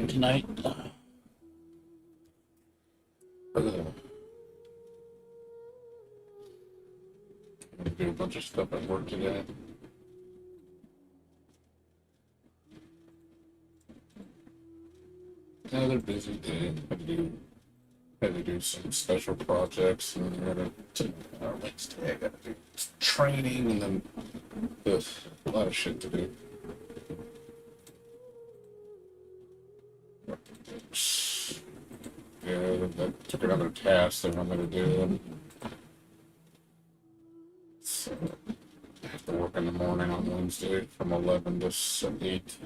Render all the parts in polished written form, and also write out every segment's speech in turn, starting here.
tonight. I'm gonna do a bunch of stuff at work today. Another busy day. Had to do some special projects, and then Wednesday I gotta do training, and then there's a lot of shit to do. Yeah, I took another task that I'm gonna do, and so I have to work in the morning on Wednesday from 11 to 8.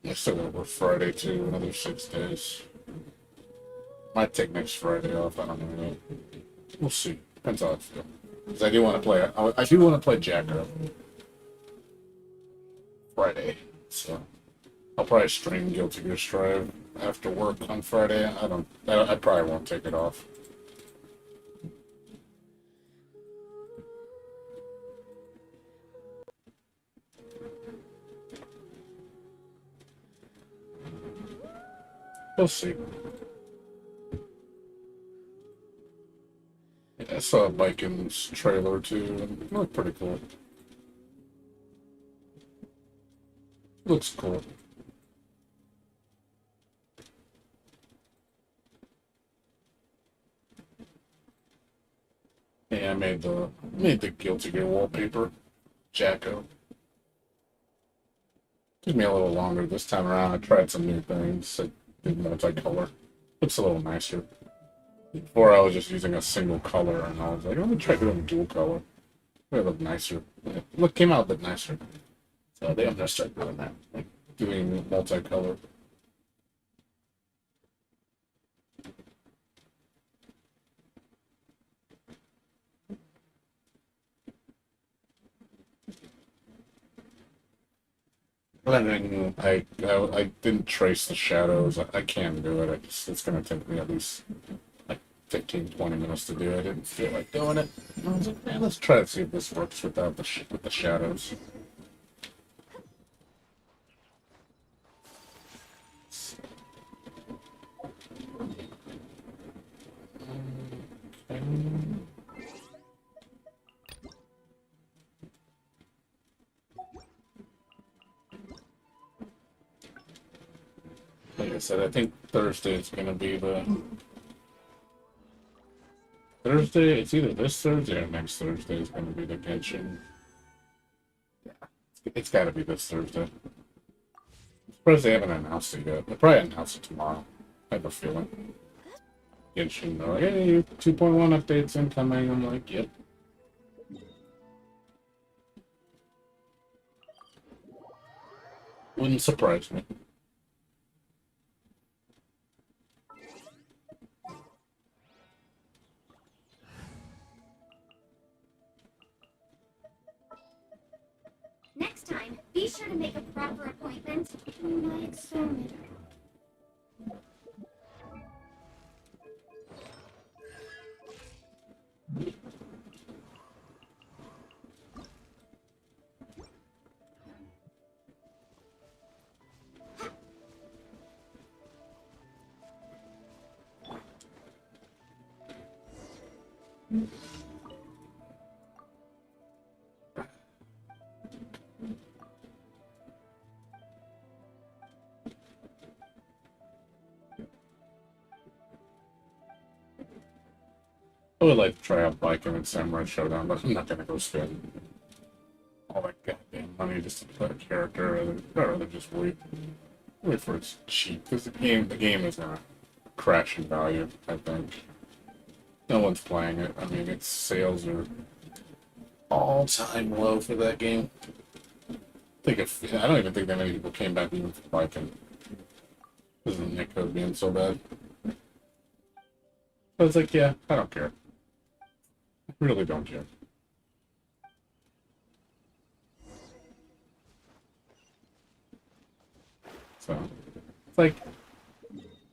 I still gotta work Friday too, another 6 days. Might take next Friday off. I don't know. We'll see. Depends how I feel. Because I do want to play. I do want to play Jacko Friday. So I'll probably stream Guilty Gear Strive after work on Friday. I probably won't take it off. We'll see. Yeah, I saw Vikings trailer too, and it looked pretty cool. Looks cool. Yeah, I made the Guilty Gear wallpaper, Jacko. Took me a little longer this time around. I tried some new things. I did multicolor. Looks a little nicer. Before I was just using a single color, and I was like, I'm gonna try doing dual color. It look nicer. Came out a bit nicer. So I think I'm gonna start doing that, like doing multicolor. And then I didn't trace the shadows. I can do it. It's gonna take me at least like 15, 20 minutes to do it. I didn't feel like doing it. I was like, man, let's try to see if this works without with the shadows. Okay. Like I said, I think Thursday is gonna be the Thursday. It's either this Thursday or next Thursday is gonna be the Genshin. It's gotta be this Thursday. I'm surprised they haven't announced it yet. They'll probably announce it tomorrow. I have a feeling. Genshin, they're like, hey, 2.1 updates incoming. I'm like, yep. Wouldn't surprise me. Next time, be sure to make a proper appointment to my examiner. I would like to try out Viking and Samurai Showdown, but I'm not gonna go spend all that goddamn money just to play a character. I'd rather just wait for it's cheap, because the game is gonna crash in value. I think no one's playing it. I mean, its sales are all-time low for that game. I don't even think that many people came back even for Viking because of the netcode being so bad. I was like, yeah, I don't care. I really don't care. So it's like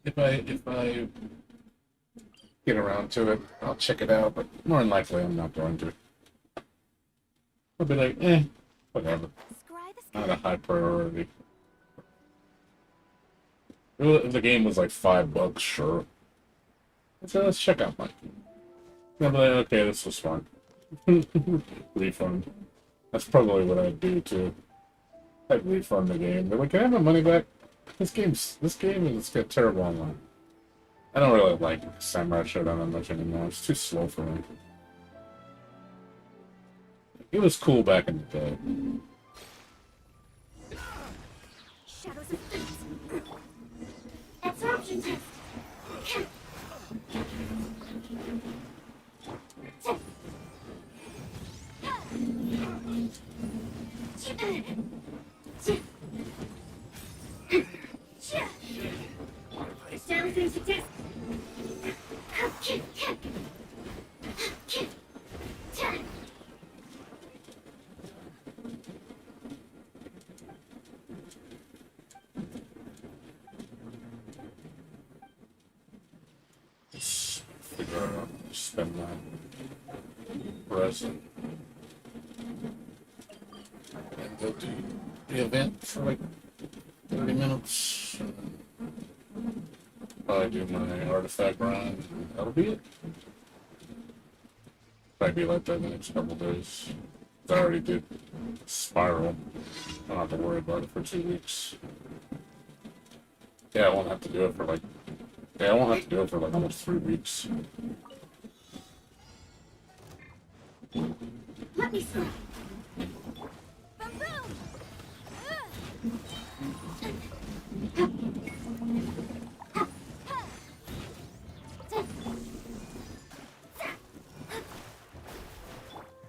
if I get around to it, I'll check it out. But more than likely, I'm not going to. I'll be like, whatever. Not a high priority. If the game was like $5, sure. So let's check out my game. I'm like, okay, this was fun. Refund. That's probably what I'd do too. I'd refund the game. They're like, can I have my money back? This game is got terrible online. I don't really like Samurai Showdown that much anymore. It's too slow for me. It was cool back in the day. Shadows of Fate. Absorption test. Shadows of test. Let's figure out how to spend that present. And go do the event for like 30 minutes. Probably do my artifact run. And that'll be it. Might be like that in the next couple days. I already did Spiral. I don't have to worry about it for 2 weeks. Yeah, I won't have to do it for like. Yeah, I won't have to do it for like almost 3 weeks. Let me see.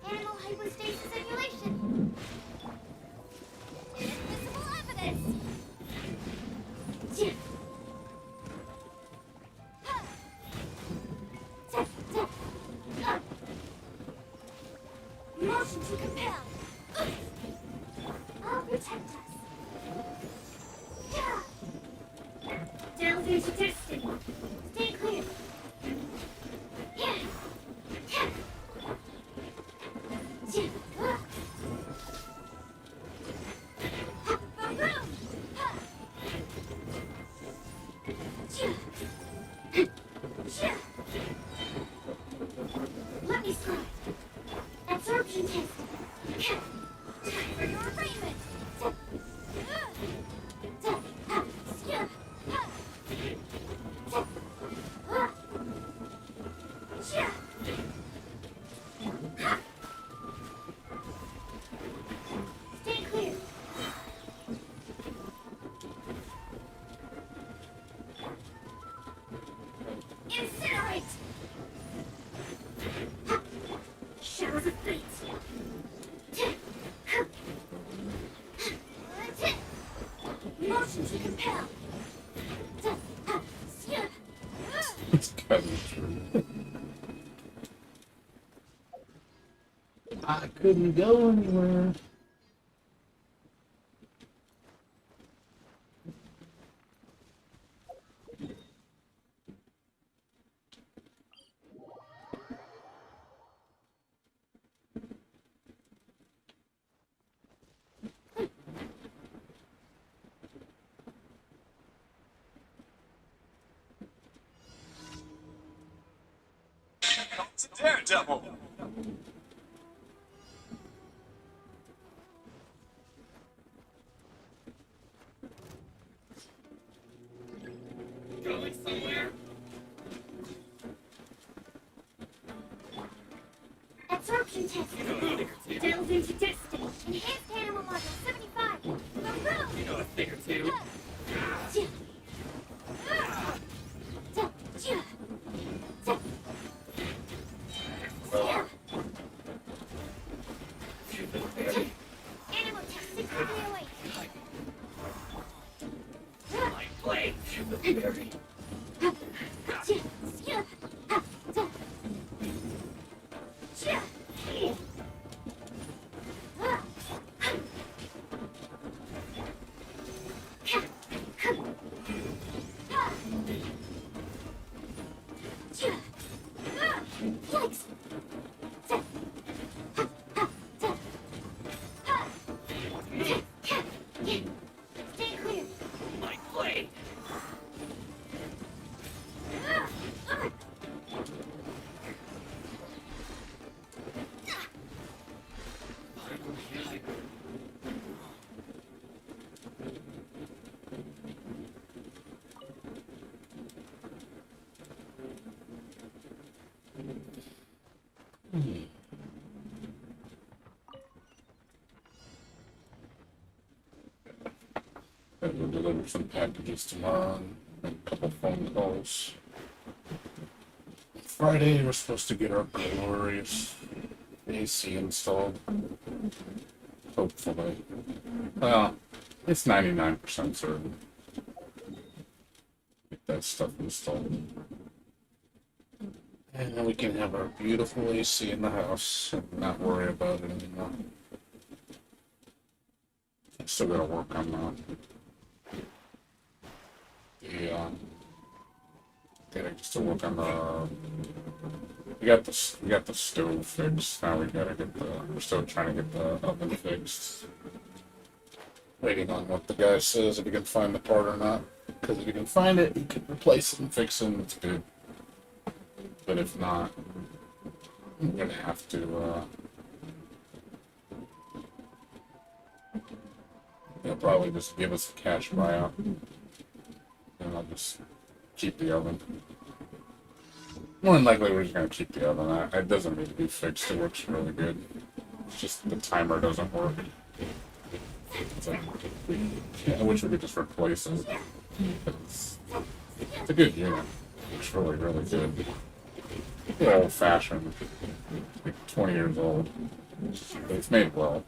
Animal hypostasis simulation. Invisible evidence. Motion to compel. I'll protect us. Delve into destiny. Stay clear. Let me slide. Absorption test. Time for your arraignment. Stay clear. Incinerate! Shadows of Fate. Motion to compel. It's kind of true. I couldn't go anywhere. It's a daredevil! Going somewhere? Absorption test. Delve into destiny. Enhanced animal module 75. Baroom! You know a thing or two. Animal test secretly awake. My blade through the fury. Yikes! Stay clear. My blade. We'll deliver some packages tomorrow and make a couple phone calls. Friday, we're supposed to get our glorious AC installed. Hopefully. Well, it's 99% certain. Get that stuff installed. And then we can have our beautiful AC in the house and not worry about it anymore. I still gotta work on gotta still work on the. We got the stove fixed. Now we gotta get the. We're still trying to get the oven fixed. Waiting on what the guy says if he can find the part or not. Because if he can find it, he can replace it and fix it. And it's good. But if not, I'm gonna have to. They'll probably just give us a cash buyout, and I'll just keep the oven. More than likely, we're just gonna keep the oven. It doesn't need to be fixed. It works really good. It's just the timer doesn't work. So, I wish we could just replace it. It's a good unit. It's really, really good. Old fashioned, like 20 years old. But it's made well.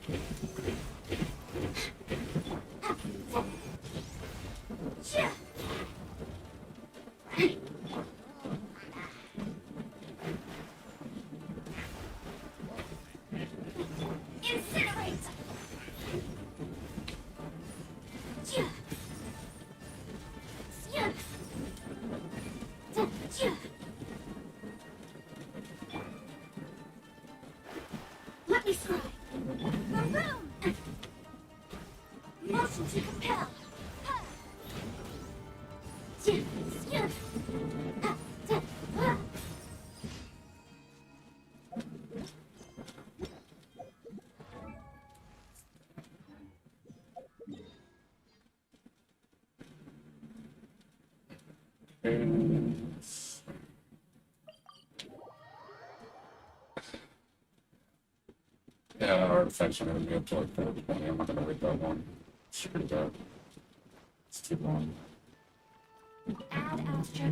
Incinerate! Let me try. Maroon! Motion to compel. Yeah, our defense are gonna be up to like 420. I'm not gonna wait that long. Screw that. It's too long. Add Astra.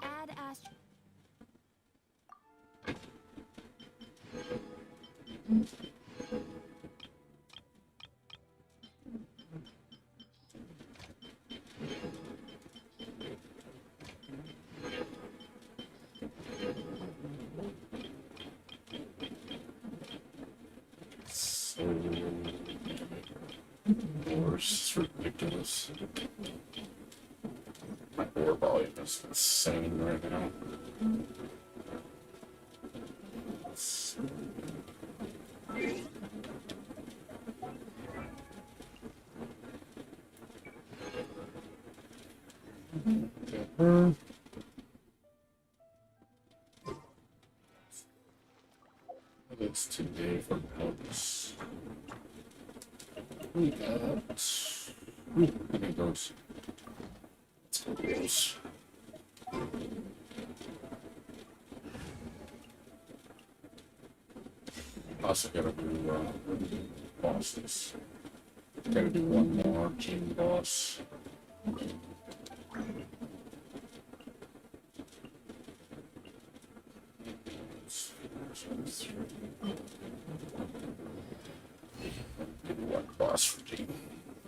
Add Astra. So, it's ridiculous. My ore volume is insane right now. It's today for pelts. We got. Ooh, I think those. Let's go with those. Also gotta do bosses. Gotta do one more gym boss. One boss for Gene.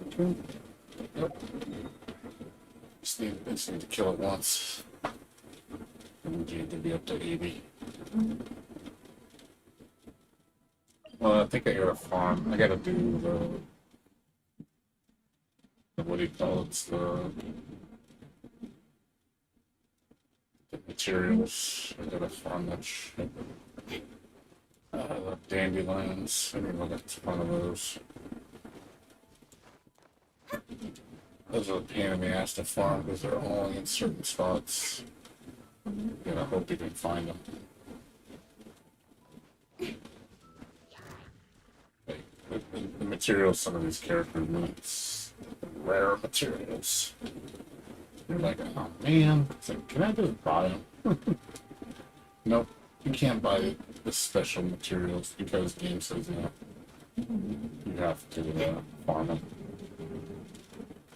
Okay. Yep. Just need to kill it once. And Gene can be up to 80. Well, I think I gotta farm. I gotta do the what do you call it? The materials. I gotta farm that shit. The dandelions. I mean, look at one of those. Those are a pain in the ass to farm because they're only in certain spots. And I hope you can find them. Like, the materials some of these characters need, rare materials. You're like, oh man. It's like, can I just buy them? Nope. You can't buy the special materials because the game says no. You have to farm them.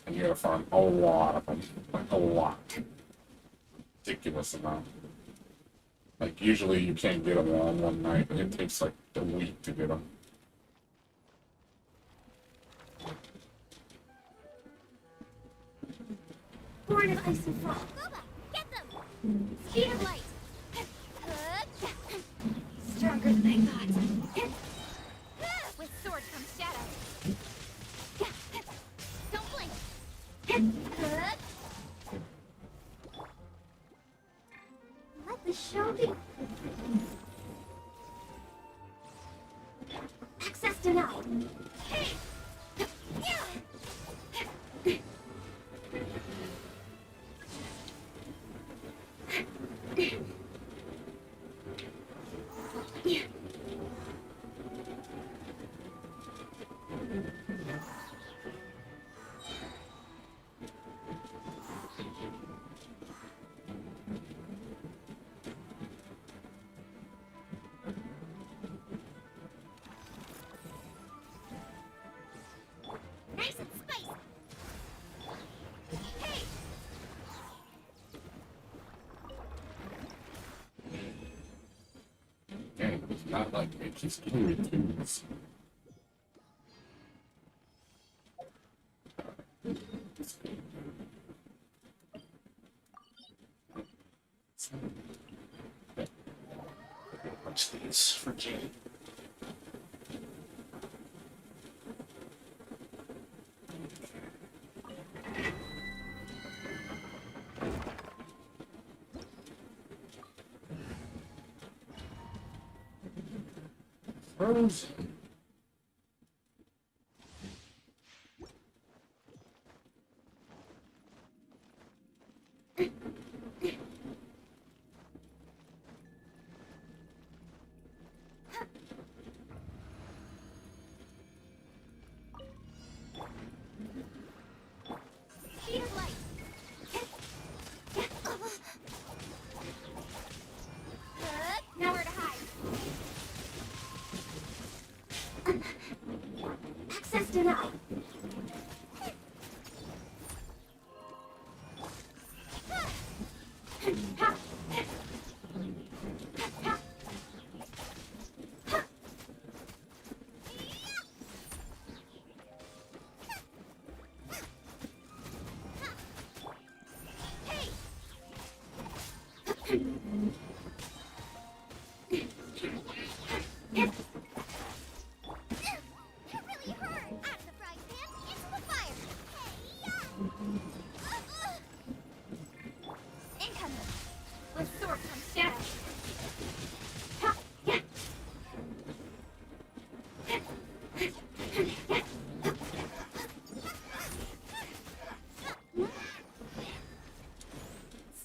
And you gotta farm a lot of them. Like, a lot. Ridiculous amount. Like, usually you can't get them all in one night. It takes like a week to get them. Born of ice and frost. Boba, get them! Speed of light. Stronger than I thought. With sword from shadow. Don't blink. Let the show be. Access denied. Nice and spicy. Hey! Dang, it's not like it keeps giving me twos. Watch these for Jane. Frozen. Speed of light. Nowhere to hide. Access denied. That really hurt! Out of the frying pan, into the fire! Hey-ya! Incoming! With sword from shadow! Ha! Yeah!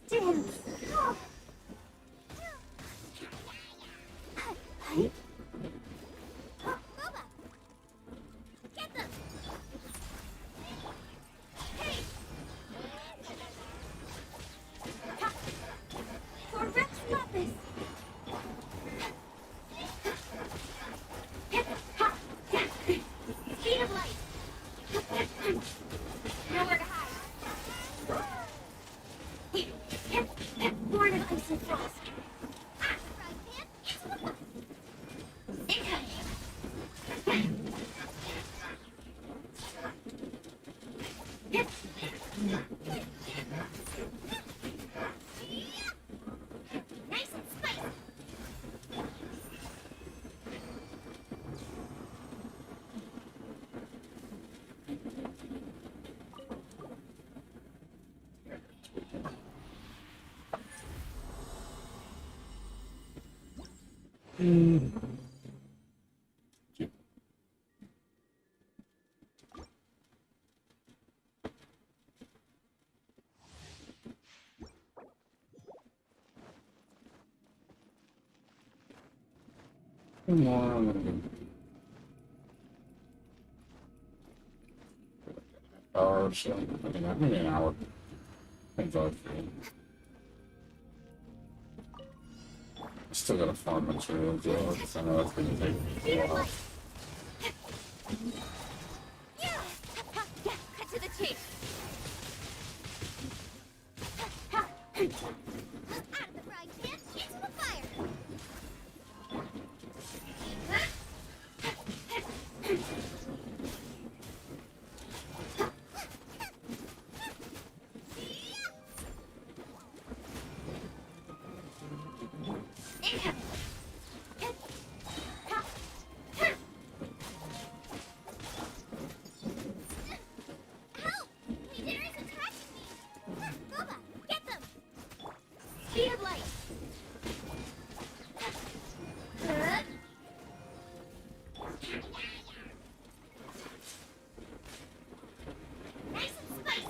Stand! Oh. Hey! Boba! Get them! Hey! Ha! For Rex Lapis! Ha! Speed of light! Nowhere to hide! Born of ice and frost! Ah! Frying pan, into the fire! Incoming! Nice and spicy! Come on. Hour or so. I mean, maybe an hour. Enjoy food. I still gotta farm materials though, because I know that's gonna take a while. Yeah. Cut to the chase. Out of the frying pan, into the fire. Help! Leader is attacking me! Boba, get them! Speed of light! Nice and spicy!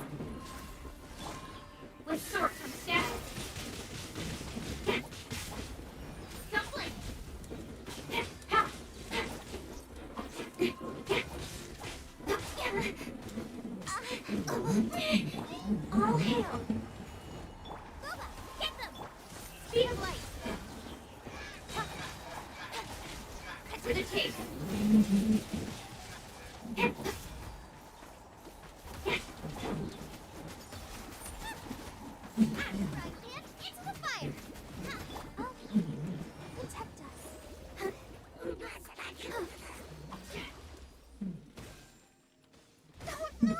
With sword from staff! Dumpling! All hail! Boba, get them! Speed of light! Cut to the chase! Out of the frying pan, into the fire! Oh, protect us! Oh no!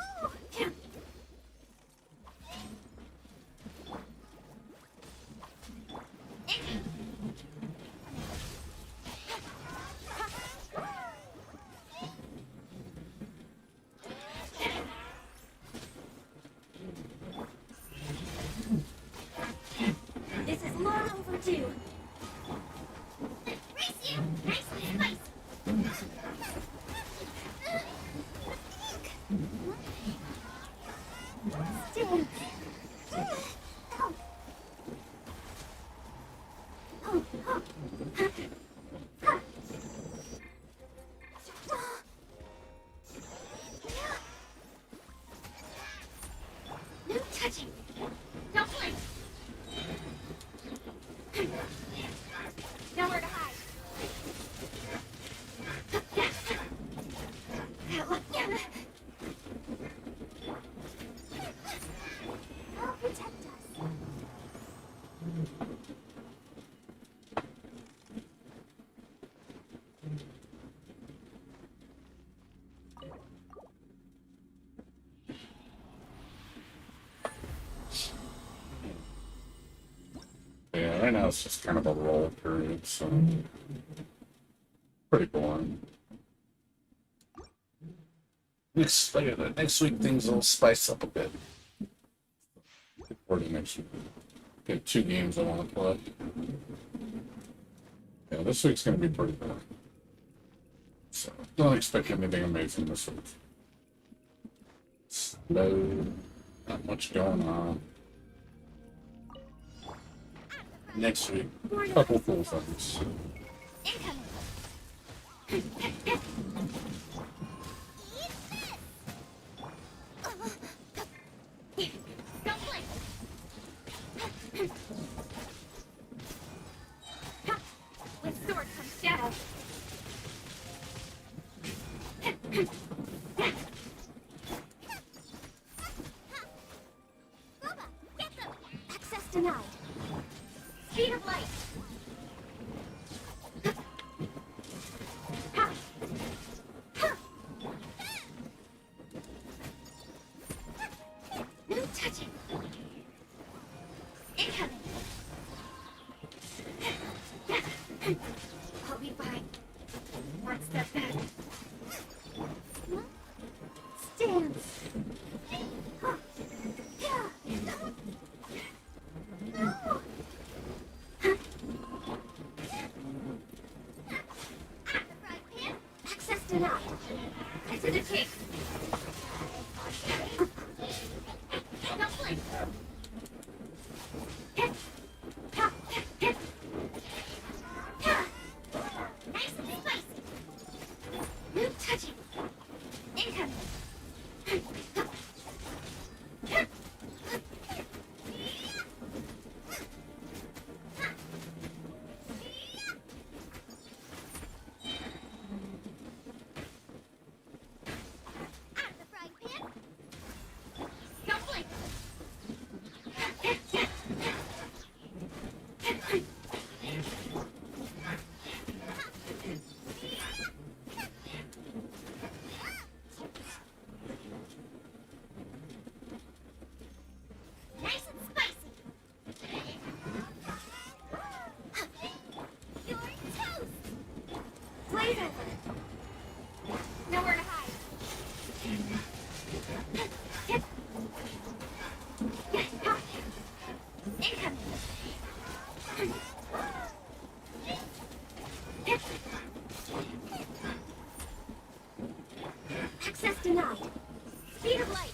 This is long overdue. Race you! Nice and spicy! Stinks. Ow. Oh, oh. No touching. Don't blink. Nowhere to hide. Help protect us. Yeah, right now it's just kind of a roll period, so pretty boring. Next week things will spice up a bit. Look forward to next week. Got 2 games I want to play. Yeah, this week's gonna be pretty boring. So don't expect anything amazing this week. Slow, not much going on. Next week, couple cool things. Incoming. Don't blink. With sword comes shadow. Boba, get them! Access denied. Speed of light. No touching. Incoming. I'll be fine. One step back. Stance. No. Access denied. Cut to the chase. Don't blink. Nice and spicy. No touching. Incoming. Access denied. Speed of light.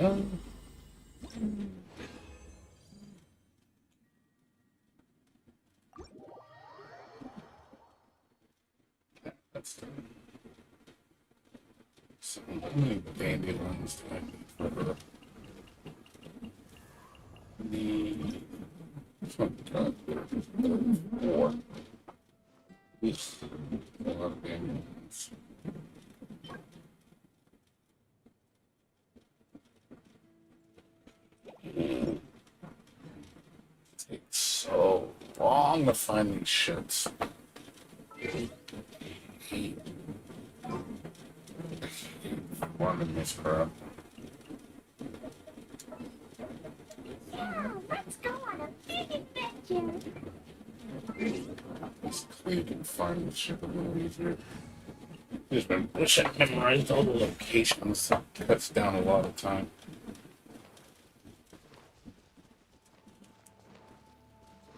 Um, that's the so many dandelions do I need for her? Need four. Yes, a lot of dandelions. Takes so long to find these shits. Farming this crap. Yeah, let's go on a big adventure. It's clear you can find this shit a little easier. Just been wishing I memorized all the locations, so it cuts down a lot of time.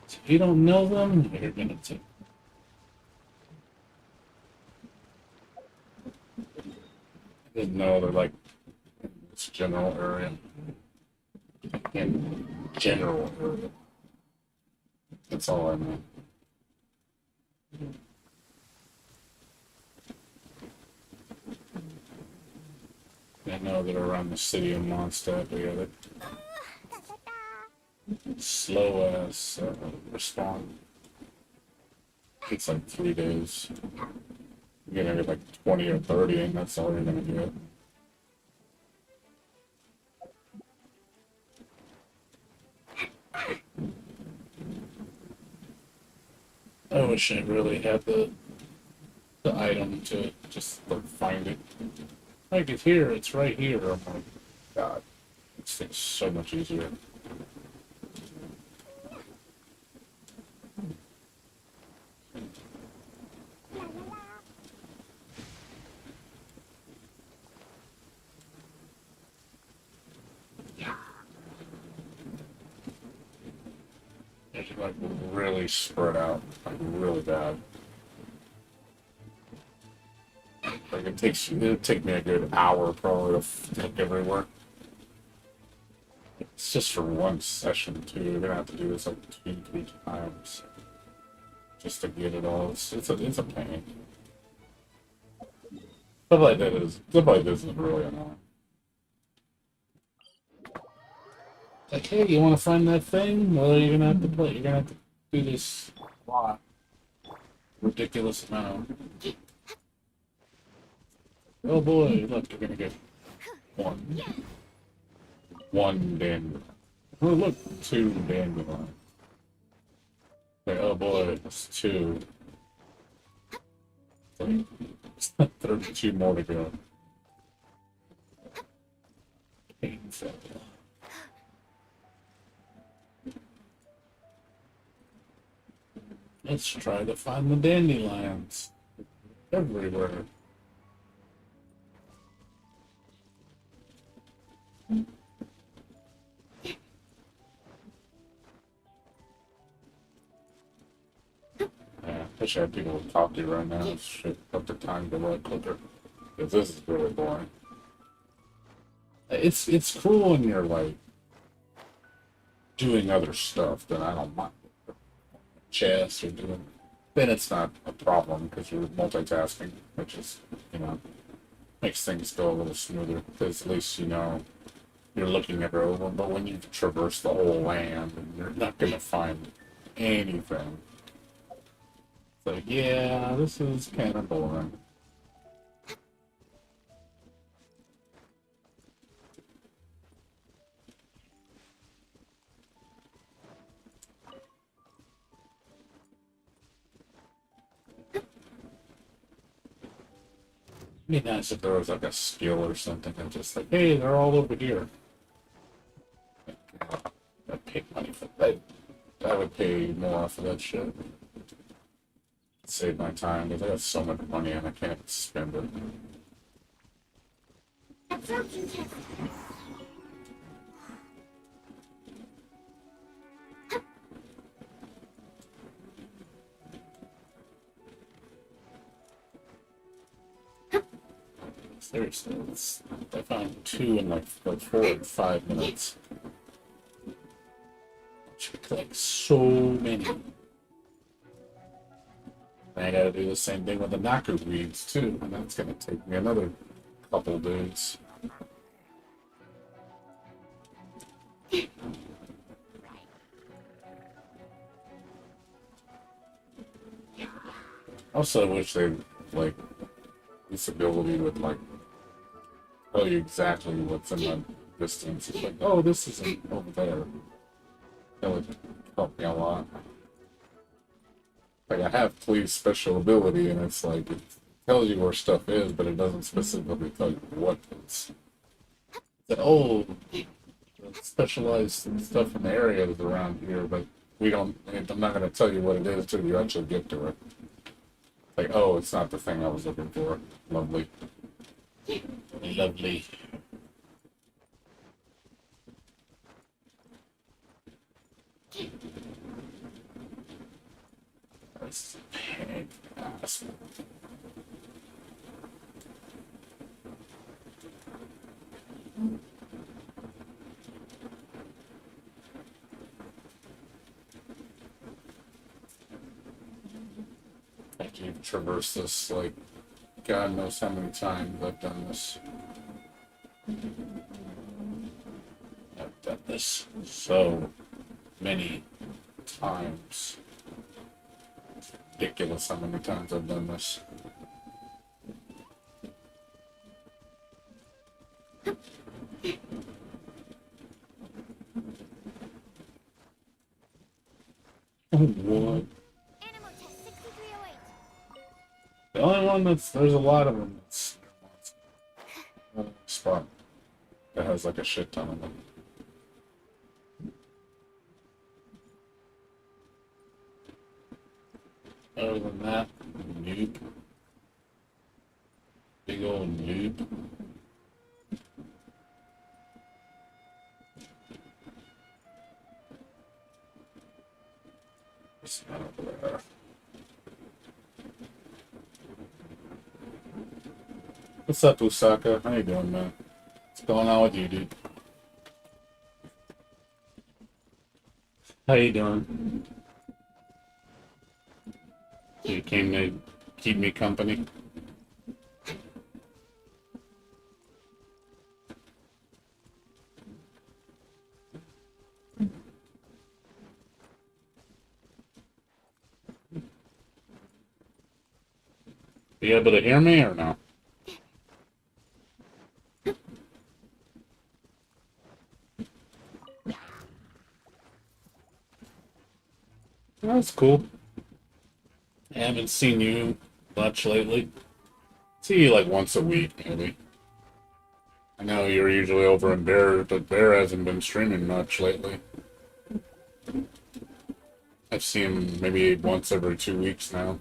So if you don't know them, you're gonna take. I didn't know they're like in this general area. In general area. That's all I know. I know they're around the city of Mondstadt, but yeah, they're slow as respond. It's like 3 days. You're gonna get like 20 or 30, and that's all you're gonna get. I wish I really had the item to just like, find it. Like it's here, it's right here. I'm like, God, this thing's so much easier. It's like really spread out, like really bad. Like it'll take me a good hour probably to look everywhere. It's just for one session too. You're gonna have to do this like 2, 3 times just to get it all. It's a pain. Stuff like this is really annoying. Like, hey, you want to find that thing? Well, you're gonna have to play. You're gonna have to do this lot, ridiculous amount. Oh boy, look, you're gonna get one dandelion. Oh look, 2 dandelions. Like, oh boy, it's 2. Like, 32 more to go. Painful. Let's try to find the dandelions. Everywhere. Yeah, wish I had people to talk to right now. Shit, put the time to work quicker. Because this is really boring. It's cool when you're like doing other stuff that I don't mind. Chess or doing. Then it's not a problem because you're multitasking, which is, you know, makes things go a little smoother because at least you know you're looking at it over. But when you traverse the whole land and you're not gonna find anything, it's like, yeah, this is kind of boring. It'd be nice if there was like a skill or something and just like, hey, they're all over here. I'd pay money for that. I would pay more for that shit. save my time because I got so much money and I can't spend it. Absorption test. Seriously, I found 2 in like 4 or 5 minutes. Should collect so many. And I gotta do the same thing with the Naku weeds too, and that's gonna take me another couple days. Also, I wish they like this ability would like tell you exactly what's in the distance. It's like, oh, this isn't over there. That would help me a lot. Like I have Cleve's special ability, and it's like it tells you where stuff is, but it doesn't specifically tell you what it's. That oh, specialized stuff in the area is around here, but we don't. I'm not going to tell you what it is until you actually get to it. Like, oh, it's not the thing I was looking for. Lovely. Lovely. That's a pig ass. I can traverse this like God knows how many times I've done this. I've done this so many times. It's ridiculous how many times I've done this. Oh, what? Animal test 6308. The only one there's a lot of them that's one spot that has like a shit ton of them. Other than that, noob. Big old noob. It's not over there. What's up, Osaka? How you doing, man? What's going on with you, dude? How you doing? You came to keep me company? You able to hear me or no? That's cool. I haven't seen you much lately. See you like once a week, maybe. I know you're usually over in Bear, but Bear hasn't been streaming much lately. I've seen him maybe once every 2 weeks now.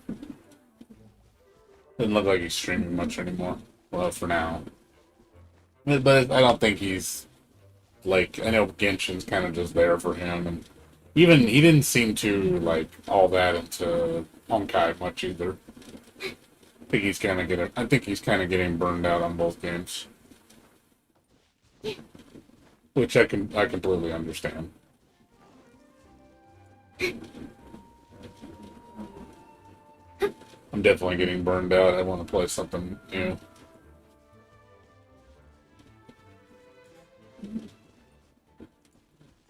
Doesn't look like he's streaming much anymore. Well, for now. But I don't think he's like, I know Genshin's kind of just there for him, and even he didn't seem to like all that into Honkai much either. I think he's kind of getting burned out on both games, which I completely understand. I'm definitely getting burned out. I want to play something new.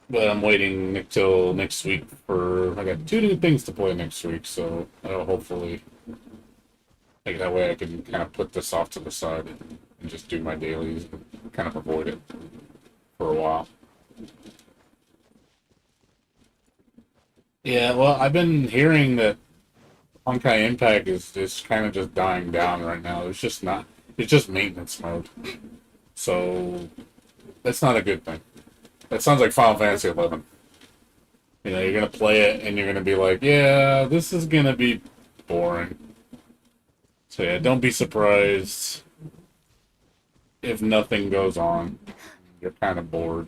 But I'm waiting till next week for. I got 2 new things to play next week, so hopefully, like that way I can kind of put this off to the side and just do my dailies and kind of avoid it for a while. Yeah, well, I've been hearing that Honkai Impact is kind of just dying down right now. It's just maintenance mode. So that's not a good thing. That sounds like Final Fantasy 11. You know, you're gonna play it and you're gonna be like, yeah, this is gonna be boring. So yeah, don't be surprised if nothing goes on. You're kind of bored.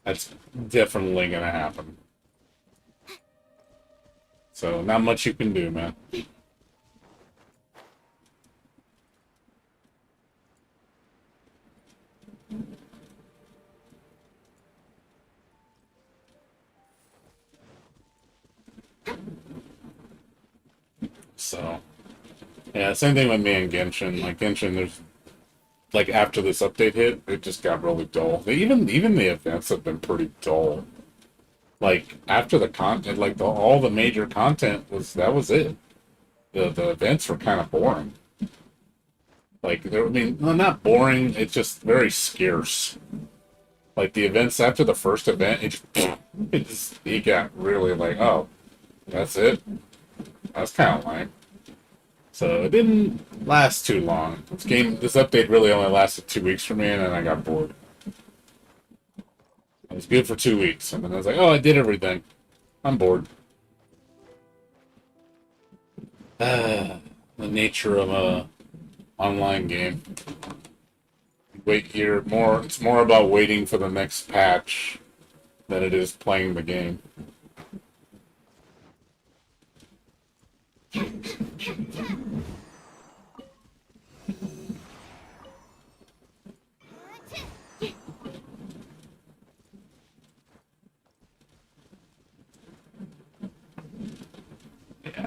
That's definitely gonna happen. So not much you can do, man. So yeah, same thing with me and Genshin. Like Genshin, there's like after this update hit, it just got really dull. Even the events have been pretty dull. Like after the content, like all the major content that was it. The events were kind of boring. Like I mean, well, not boring. It's just very scarce. Like the events after the first event, it got really like, oh, that's it. That's kind of lame. So it didn't last too long. This update really only lasted 2 weeks for me, and then I got bored. It was good for 2 weeks, and then I was like, oh, I did everything. I'm bored. The nature of a online game. It's more about waiting for the next patch than it is playing the game. Yeah,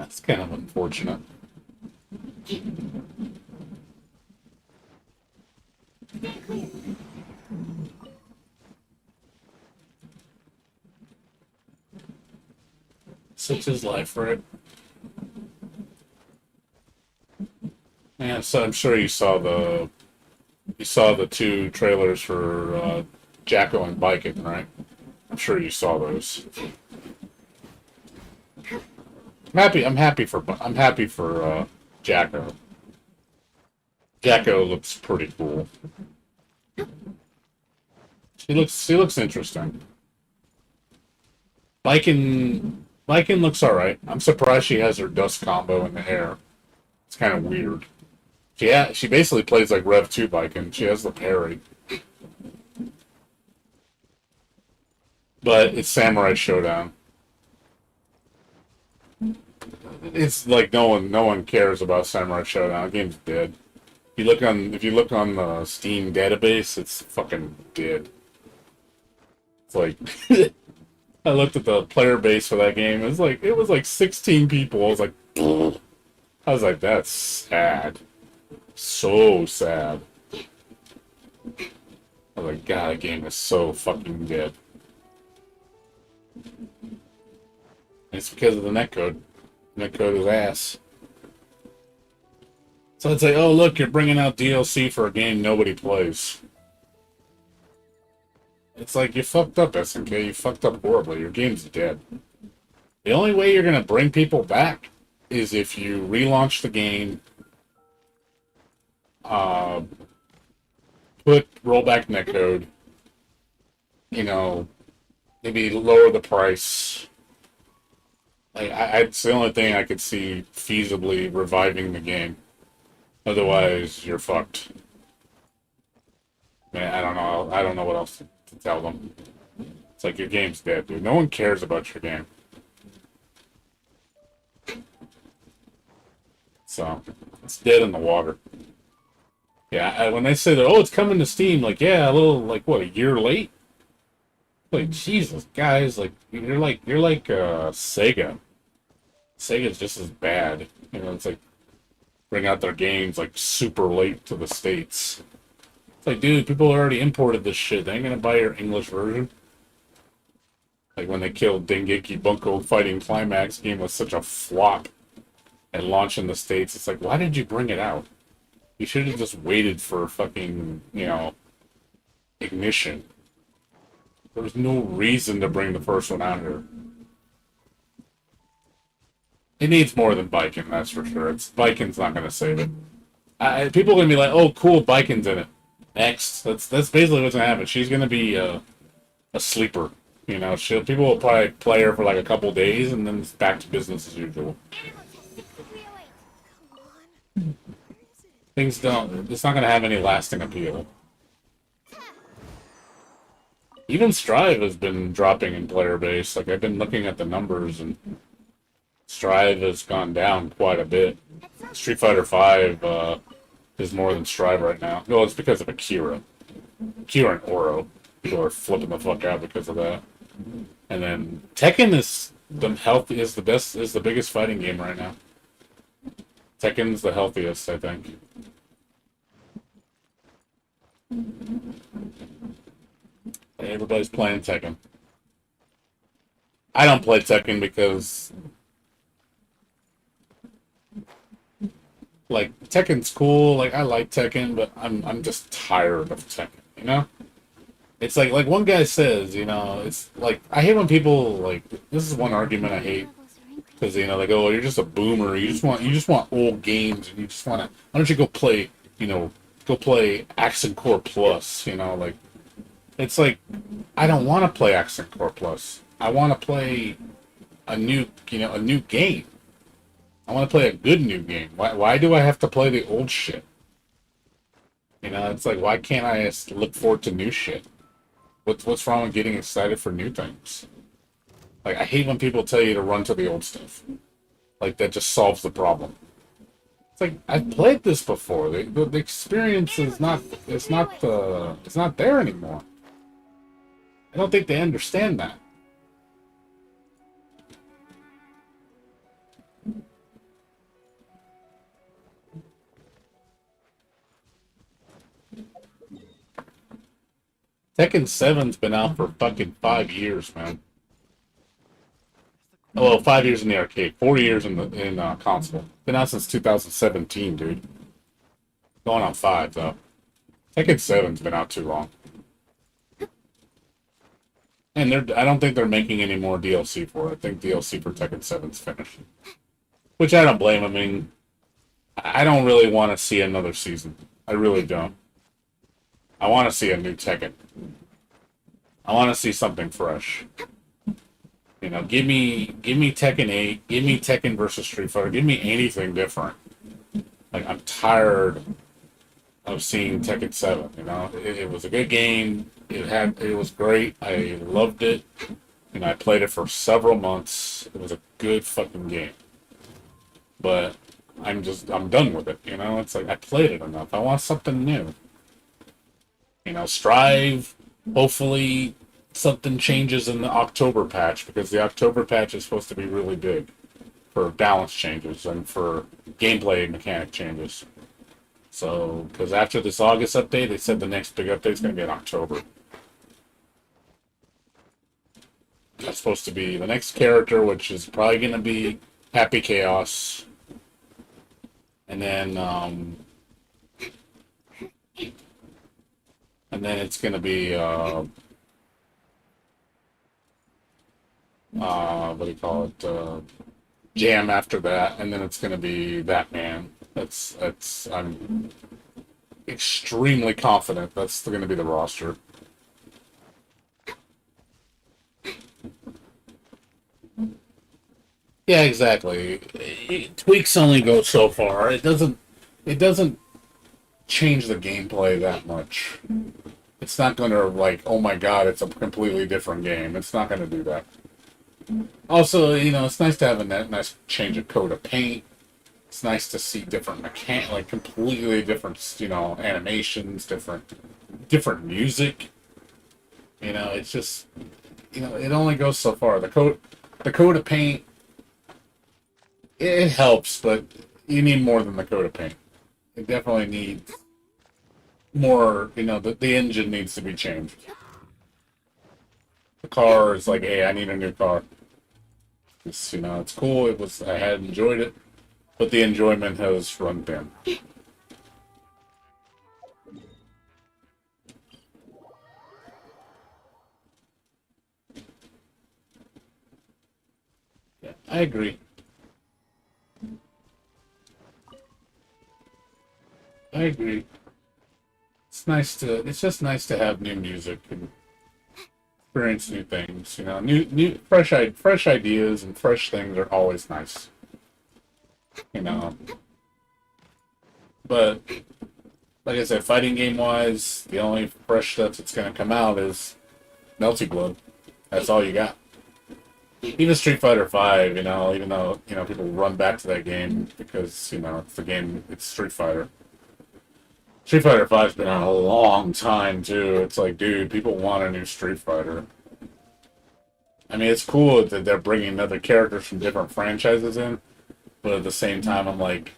it's kind of unfortunate. Such is life, right? Yeah, so I'm sure you saw the two trailers for Jacko and Biking, right? I'm sure you saw those. I'm happy for Jacko. Jacko looks pretty cool. She looks interesting. Biking looks alright. I'm surprised she has her dust combo in the hair. It's kind of weird. She basically plays like Rev 2 Biking. She has the parry. But it's Samurai Showdown. It's like no one cares about Samurai Showdown. The game's dead. If you look on the Steam database, it's fucking dead. It's like I looked at the player base for that game. It was like 16 people. I was like, ugh. I was like, that's sad. So sad. I was like, God, that game is so fucking dead. It's because of the netcode. Netcode is ass. So I'd say, oh look, you're bringing out DLC for a game nobody plays. It's like, you fucked up, SNK. You fucked up horribly. Your game's dead. The only way you're gonna bring people back is if you relaunch the game, put rollback netcode, maybe lower the price. Like, it's the only thing I could see feasibly reviving the game. Otherwise, you're fucked. Man, I don't know what else to tell them. It's like, your game's dead, dude. No one cares about your game. So, it's dead in the water. Yeah, when they say that, oh, it's coming to Steam, like, yeah, a little, like, what, a year late? Like, Jesus, guys, like, you're like Sega. Sega's just as bad. It's like, bring out their games, like, super late to the States. It's like, dude, people already imported this shit. They ain't gonna buy your English version. Like, when they killed Dengeki Bunko Fighting Climax, game was such a flop and launched in the States. It's like, why did you bring it out? You should have just waited for fucking, Ignition. There was no reason to bring the first one out here. It needs more than Biking, that's for sure. Biking's not going to save it. People are going to be like, oh, cool, Biking's in it. Next. That's basically what's going to happen. She's going to be a sleeper. People will probably play her for like a couple days, and then it's back to business as usual. Things don't. It's not gonna have any lasting appeal. Even Strive has been dropping in player base. Like I've been looking at the numbers, and Strive has gone down quite a bit. Street Fighter Five is more than Strive right now. No, it's because of Akira. Akira and Oro. People are flipping the fuck out because of that. And then Tekken is the biggest fighting game right now. Tekken's the healthiest, I think. Everybody's playing Tekken. I don't play Tekken because, like, Tekken's cool. Like, I like Tekken, but I'm just tired of Tekken. You know, it's like one guy says, you know, it's like I hate when people like. This is one argument I hate because you know they go, oh, you're just a boomer. You just want old games, and you just want to. Why don't you go play? You know, go play Accent Core Plus. You know, like. It's like, I don't want to play Accent Core Plus. I want to play a new game. I want to play a good new game. Why do I have to play the old shit? You know, it's like, why can't I just look forward to new shit? What's wrong with getting excited for new things? Like, I hate when people tell you to run to the old stuff. Like, that just solves the problem. It's like, I've played this before. The experience is it's not there anymore. I don't think they understand that. Tekken 7's been out for fucking 5 years, man. Oh, well, 5 years in the arcade, 4 years in console. Been out since 2017, dude. Going on 5 though. Tekken 7's been out too long. And I don't think they're making any more DLC for it. I think DLC for Tekken 7's finished. Which I don't blame. I mean, I don't really want to see another season. I really don't. I want to see a new Tekken. I want to see something fresh. You know, give me Tekken 8, give me Tekken versus Street Fighter, give me anything different. Like, I'm tired of seeing Tekken 7, you know? It was a good game. It was great. I loved it. And I played it for several months. It was a good fucking game. But I'm done with it, you know? It's like I played it enough. I want something new. You know, Strive, hopefully something changes in the October patch, because the October patch is supposed to be really big for balance changes and for gameplay mechanic changes. So, because after this August update, they said the next big update is going to be in October. That's supposed to be the next character, which is probably going to be Happy Chaos. And then it's going to be, what do you call it? Jam after that, and then it's going to be Batman. I'm extremely confident that's going to be the roster. Yeah, exactly. Tweaks only go so far. It doesn't change the gameplay that much. It's not going to, like, oh my god, it's a completely different game. It's not going to do that. Also, you know, it's nice to have a nice change of coat of paint. It's nice to see different like completely different, you know, animations, different music. You know, it's just, you know, it only goes so far. The coat of paint, it helps, but you need more than the coat of paint. It definitely needs more, you know, the engine needs to be changed. The car is like, hey, I need a new car. It's, you know, it's cool. I had enjoyed it, but the enjoyment has run thin. Yeah, I agree. I agree. It's just nice to have new music and experience new things. You know, new fresh ideas and fresh things are always nice. You know, But like I said, fighting game wise, the only fresh stuff that's gonna come out is Melty Blood. That's all you got. Even Street Fighter Five, even though people run back to that game because it's the game, it's Street Fighter. Street Fighter Five's been out a long time too. It's like, dude, people want a new Street Fighter. I mean, it's cool that they're bringing other characters from different franchises in, but at the same time, I'm like,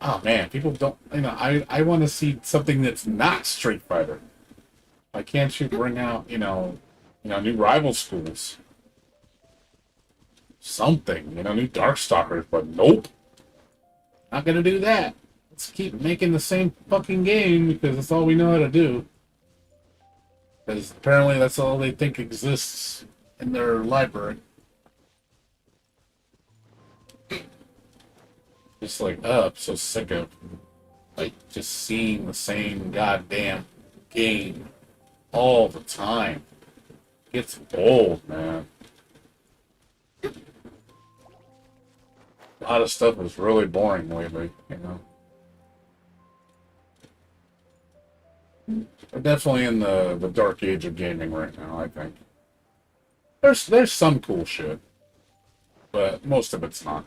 oh man, people don't. I want to see something that's not Street Fighter. Why can't you bring out new rival schools? Something, new Darkstalkers, but nope. Not gonna do that. Let's keep making the same fucking game because that's all we know how to do. Because apparently that's all they think exists in their library. Just like, I'm so sick of just seeing the same goddamn game all the time. It's old, man. A lot of stuff is really boring lately. We're definitely in the dark age of gaming right now, I think. There's some cool shit, but most of it's not.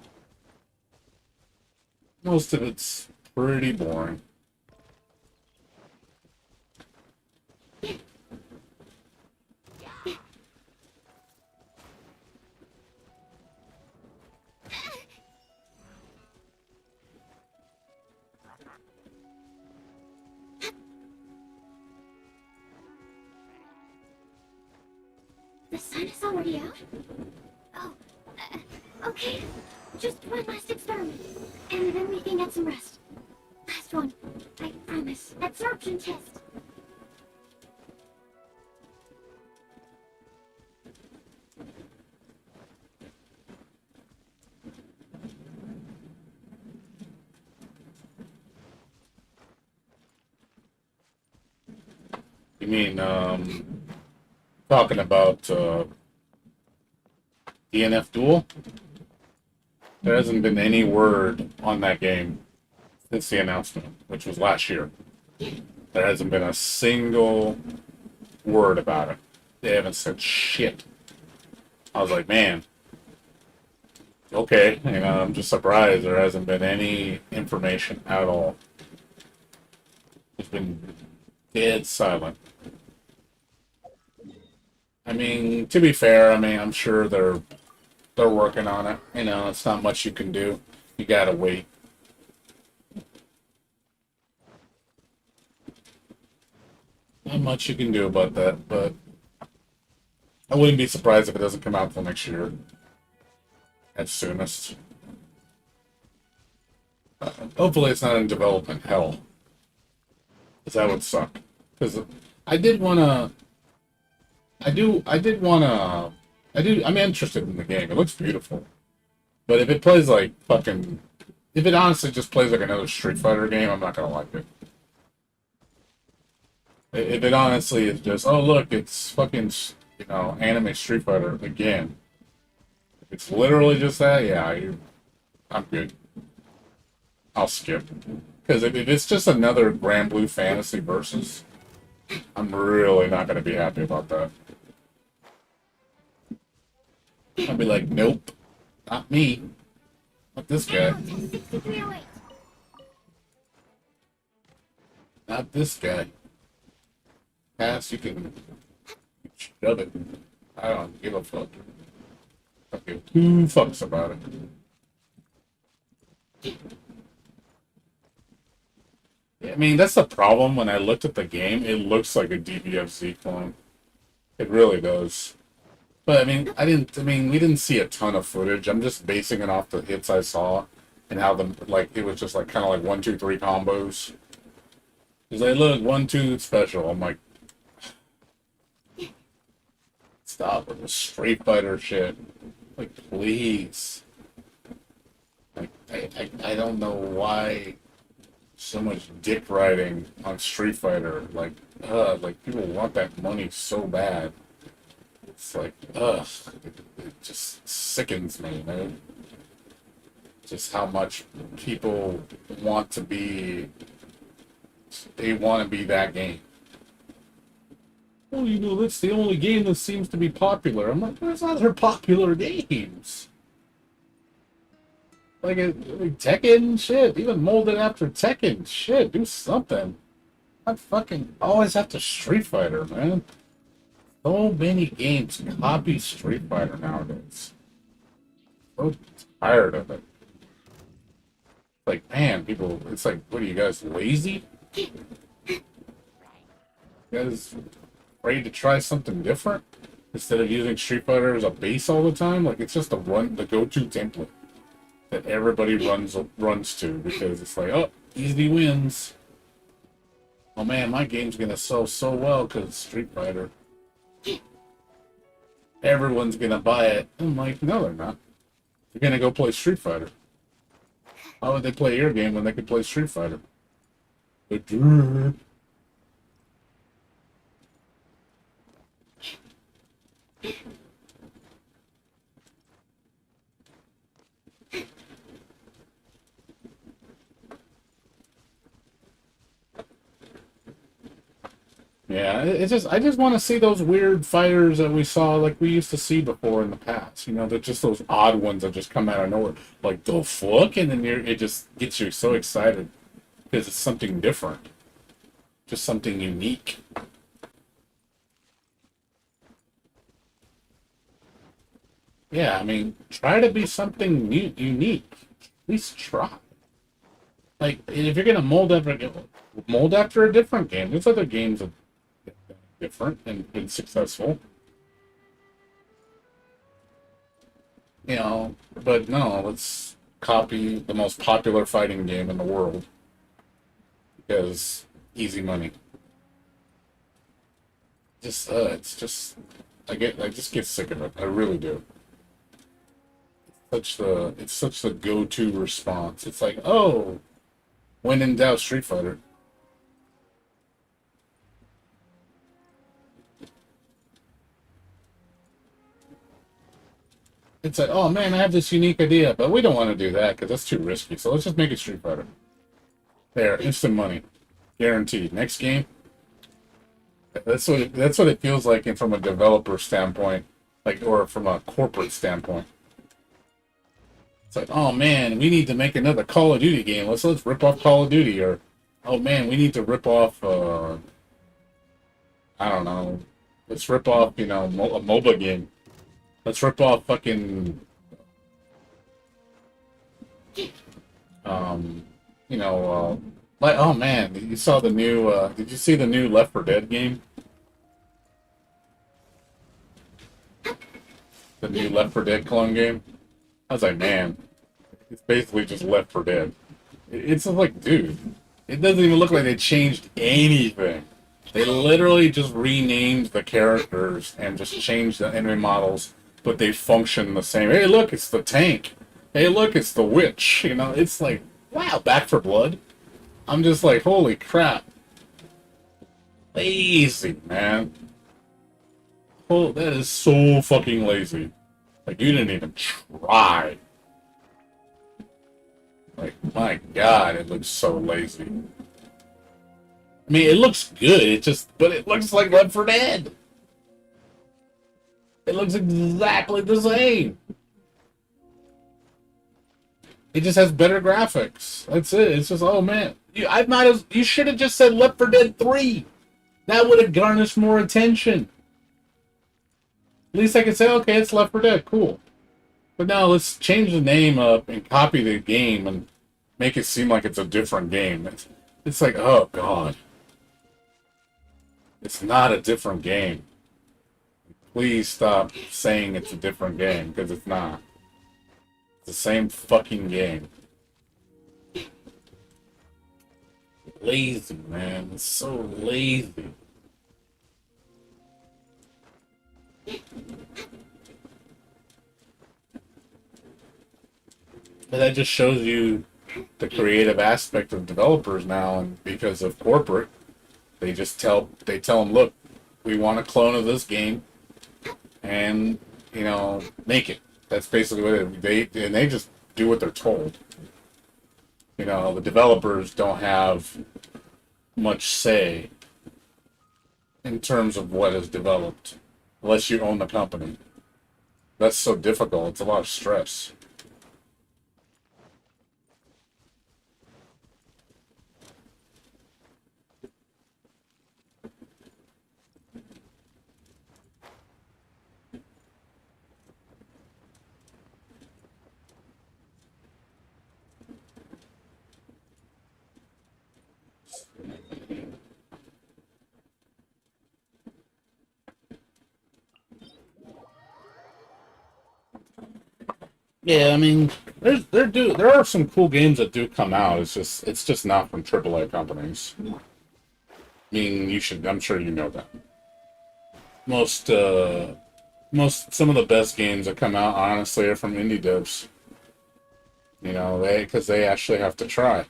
Most of it's pretty boring. The sun is already out? Oh, okay. Just one last experiment, and then we can get some rest. Last one, I promise. Absorption test. You mean, talking about DNF Duel? There hasn't been any word on that game since the announcement, which was last year. There hasn't been a single word about it. They haven't said shit. I was like, man, okay. I'm just surprised there hasn't been any information at all. It's been dead silent. I mean, to be fair, I'm sure they're working on it. It's not much you can do. You gotta wait. Not much you can do about that, but I wouldn't be surprised if it doesn't come out till next year. At soonest. Hopefully it's not in development hell. Because that would suck. Because I did wanna... I'm interested in the game. It looks beautiful. But if it plays like fucking... If it honestly just plays like another Street Fighter game, I'm not gonna like it. If it honestly is just, oh look, it's fucking, anime Street Fighter again. If it's literally just that, yeah, I'm good. I'll skip. Because if it's just another Grand Blue Fantasy versus, I'm really not gonna be happy about that. I'll be like, nope, not me. Not this guy. Now, test 6308. Not this guy. Pass, you can shove it. I don't give a fuck. I don't give two fucks about it. I mean, that's the problem. When I looked at the game, it looks like a DBFZ clone. It really does. But we didn't see a ton of footage. I'm just basing it off the hits I saw and how it was just like kind of like 1, 2, 3 combos. He's like, look, 1, 2 special. I'm like, stop with the Street Fighter shit. Like, please. Like, I don't know why so much dick riding on Street Fighter. Like people want that money so bad. It's like, it just sickens me, man. just how much people want to be. They want to be that game. Well, that's the only game that seems to be popular. I'm like, there's other popular games. Like Tekken and shit. Even molded after Tekken. Shit, do something. Not fucking always after Street Fighter, man. So many games copy Street Fighter nowadays. So tired of it. Like, man, people, it's like, what are you guys, lazy? You guys ready to try something different? Instead of using Street Fighter as a base all the time? Like, it's just the go-to template that everybody runs to because it's like, oh, easy wins. Oh man, my game's gonna sell so well because it's Street Fighter. Everyone's gonna buy it. I'm like, no, they're not. They're gonna go play Street Fighter. Why would they play your game when they could play Street Fighter? Yeah, it's just I just want to see those weird fighters that we saw like we used to see before in the past. You know, they're just those odd ones that just come out of nowhere, like the fuck, and then it just gets you so excited because it's something different, just something unique. Yeah, I mean, try to be something new, unique. At least try. Like, if you're gonna mold after a different game. There's other games that are different and been successful. You know, but no, let's copy the most popular fighting game in the world because easy money. It's just I just get sick of it. I really do. It's such the go-to response. It's like, oh, when in doubt, Street Fighter. It's like, oh man, I have this unique idea, but we don't want to do that because that's too risky. So let's just make it Street Fighter. There, instant money, guaranteed. Next game. That's what it feels like, and from a developer standpoint, like, or from a corporate standpoint. It's like, oh man, we need to make another Call of Duty game. Let's rip off Call of Duty, or oh man, we need to rip off. I don't know. Let's rip off, a MOBA game. Let's rip off fucking. Like, oh man, you saw the new. Did you see the new Left 4 Dead game? The new Left 4 Dead clone game. I was like, man, it's basically just Left 4 Dead. It's like, dude, it doesn't even look like they changed anything. They literally just renamed the characters and just changed the enemy models, but they function the same. Hey, look, it's the tank. Hey, look, it's the witch. It's like, wow, Back for Blood. I'm just like, holy crap. Lazy, man. Oh, that is so fucking lazy. Like, you didn't even try. Like, my god, it looks so lazy. I mean, it looks good, but it looks like Left 4 Dead. It looks exactly the same. It just has better graphics. That's it. It's just, oh man. You should have just said Left 4 Dead 3. That would have garnished more attention. At least I could say, okay, it's Left 4 Dead, cool. But now let's change the name up and copy the game and make it seem like it's a different game. It's like, oh god. It's not a different game. Please stop saying it's a different game, because it's not. It's the same fucking game. Lazy, man. It's so lazy. But that just shows you the creative aspect of developers now, and because of corporate, they tell them, look, we want a clone of this game, and make it. That's basically what they do what they're told. You know, the developers don't have much say in terms of what is developed, unless you own the company. That's so difficult. It's a lot of stress. Yeah, I mean, there are some cool games that do come out. It's just not from AAA companies. I mean, I'm sure you know that. Most some of the best games that come out, honestly, are from indie devs. You know, because they actually have to try.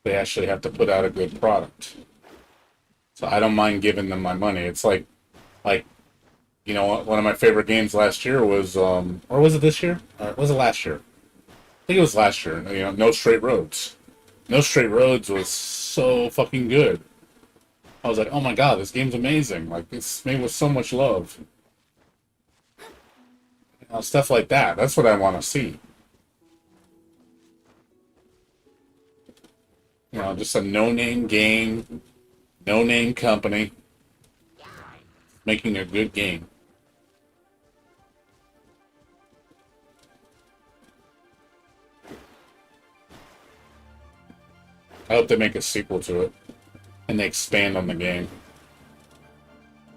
They actually have to put out a good product. So I don't mind giving them my money. It's like you know, one of my favorite games last year was, or was it this year? Was it last year? I think it was last year. You know, No Straight Roads. No Straight Roads was so fucking good. I was like, oh my god, this game's amazing. Like, it's made with so much love. You know, stuff like that. That's what I want to see. You know, just a no-name game, no-name company, making a good game. I hope they make a sequel to it, and they expand on the game.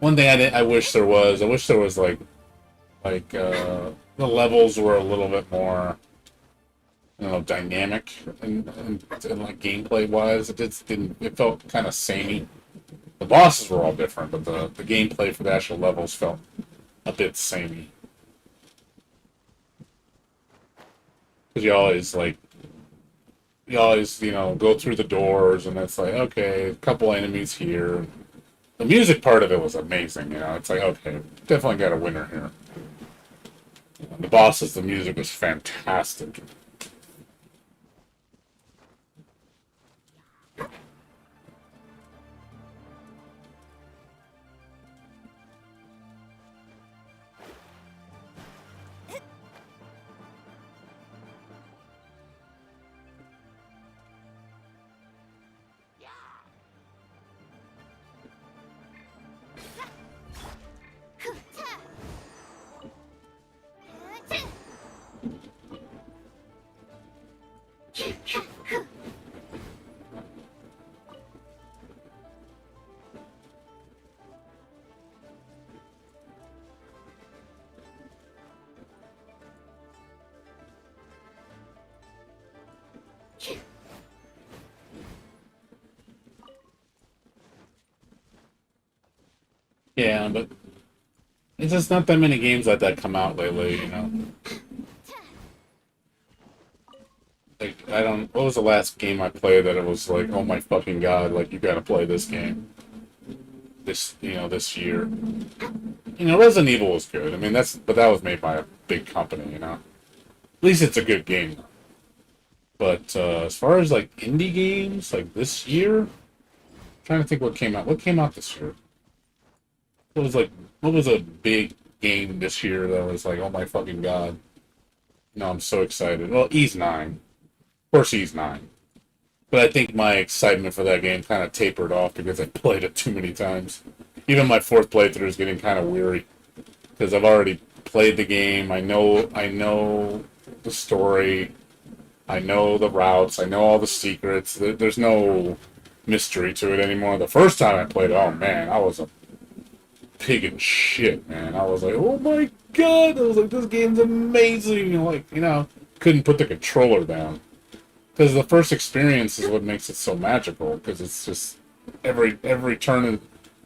One thing I wish there was, the levels were a little bit more, you know, dynamic and like gameplay wise. It felt kind of samey. The bosses were all different, but the gameplay for the actual levels felt a bit samey. Because you know, go through the doors, and it's like, okay, a couple enemies here. The music part of it was amazing, you know. It's like, okay, definitely got a winner here. The bosses, the music was fantastic. Yeah, but it's just not that many games like that come out lately, you know. Like, I don't. What was the last game I played that it was like, oh my fucking god, like you gotta play this game this year. You know, Resident Evil was good. I mean, but that was made by a big company, you know. At least it's a good game. But as far as like indie games, like this year, I'm trying to think what came out. What came out this year? What was a big game this year that was like, oh my fucking god. No, I'm so excited. Well, E's 9. Of course, E's 9. But I think my excitement for that game kind of tapered off because I played it too many times. Even my fourth playthrough is getting kind of weary because I've already played the game. I know the story. I know the routes. I know all the secrets. There's no mystery to it anymore. The first time I played it, oh man, I was a pig in shit, man. I was like, oh my god! I was like, this game's amazing. Like, you know, couldn't put the controller down because the first experience is what makes it so magical. Because it's just every turn,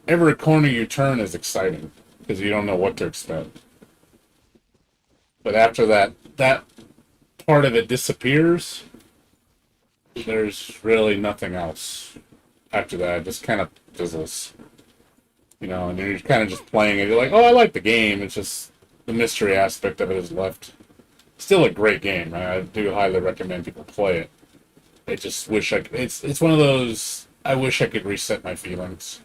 every corner you turn is exciting because you don't know what to expect. But after that part of it disappears, there's really nothing else after that. It just kind of fizzles. You know, and you're kind of just playing it. You're like, oh, I like the game. It's just the mystery aspect of it is left. Still a great game. I do highly recommend people play it. I just wish I could. It's one of those. I wish I could reset my feelings,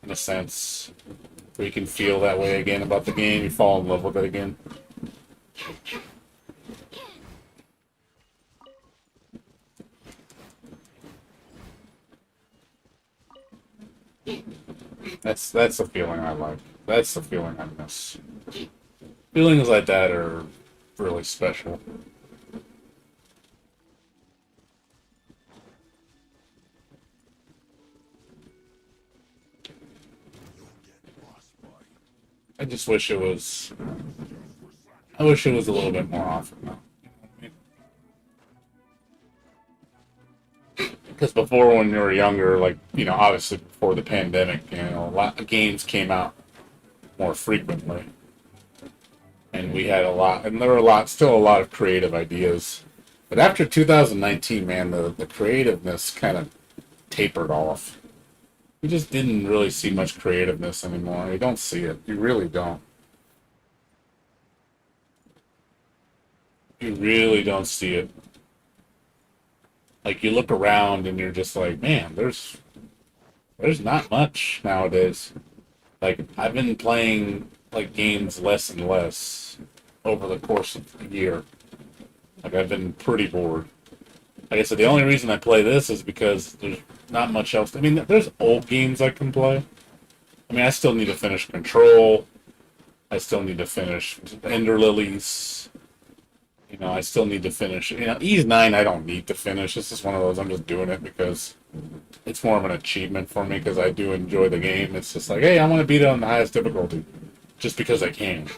in a sense, where you can feel that way again about the game. You fall in love with it again. That's the feeling I like. That's the feeling I miss. Feelings like that are really special. I just wish it was. I wish it was a little bit more often though. Because before, when you were younger, like obviously before the pandemic, a lot of games came out more frequently, and we had a lot, and there were still a lot of creative ideas. But after 2019, man, the creativeness kind of tapered off. You just didn't really see much creativeness anymore. You don't see it. You really don't. You really don't see it. Like you look around and you're just like, man, there's not much nowadays. Like I've been playing like games less and less over the course of the year. Like I've been pretty bored. Like I said, the only reason I play this is because there's not much else. I mean, there's old games I can play. I mean, I still need to finish Control. I still need to finish Ender Lilies. I still need to finish. Ease 9 I don't need to finish. It's just one of those, I'm just doing it because it's more of an achievement for me because I do enjoy the game. It's just like, hey, I want to beat it on the highest difficulty just because I can.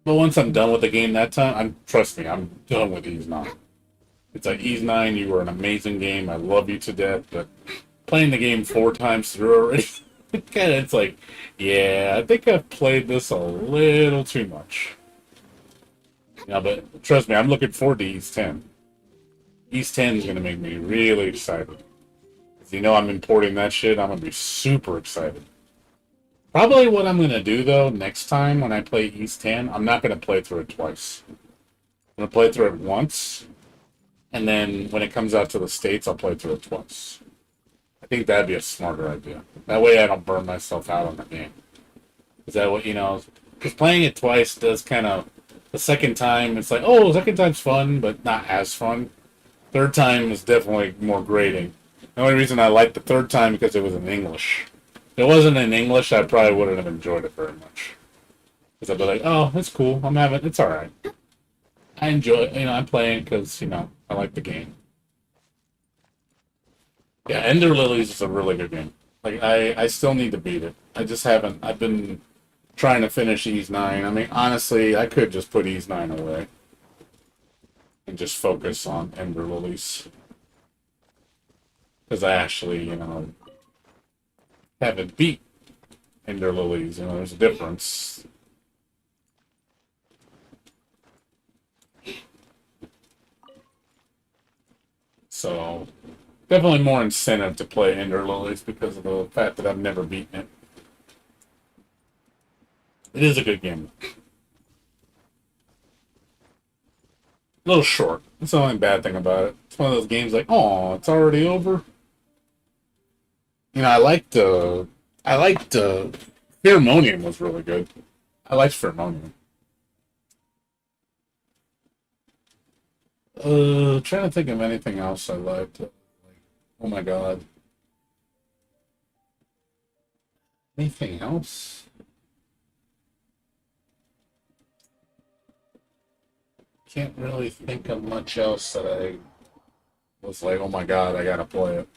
But once I'm done with the game that time, trust me, I'm done with Ease 9. It's like, Ease 9, you were an amazing game. I love you to death, but playing the game 4 times through already, it's like, yeah, I think I've played this a little too much. But trust me, I'm looking forward to East 10. East 10 is going to make me really excited. I'm importing that shit. I'm going to be super excited. Probably what I'm going to do, though, next time when I play East 10, I'm not going to play through it twice. I'm going to play through it once, and then when it comes out to the States, I'll play through it twice. I think that'd be a smarter idea. That way I don't burn myself out on the game. Is that what, because playing it twice does kind of. The second time, it's like, oh, the second time's fun, but not as fun. Third time is definitely more grating. The only reason I liked the third time because it was in English. If it wasn't in English, I probably wouldn't have enjoyed it very much. Because I'd be like, oh, it's cool. It's alright. I enjoy it. I'm playing because, I like the game. Yeah, Ender Lilies is a really good game. Like, I still need to beat it. I just haven't. I've been trying to finish Ease 9. I mean, honestly, I could just put Ease 9 away and just focus on Ender Lilies. Because I actually, haven't beat Ender Lilies. There's a difference. So, definitely more incentive to play Ender Lilies because of the fact that I've never beaten it. It is a good game. A little short. That's the only bad thing about it. It's one of those games like, oh, it's already over. I liked Pheromonium was really good. I liked Pheromonium. Trying to think of anything else I liked. Oh my god. Anything else? Can't really think of much else that I was like, oh my god, I gotta play it.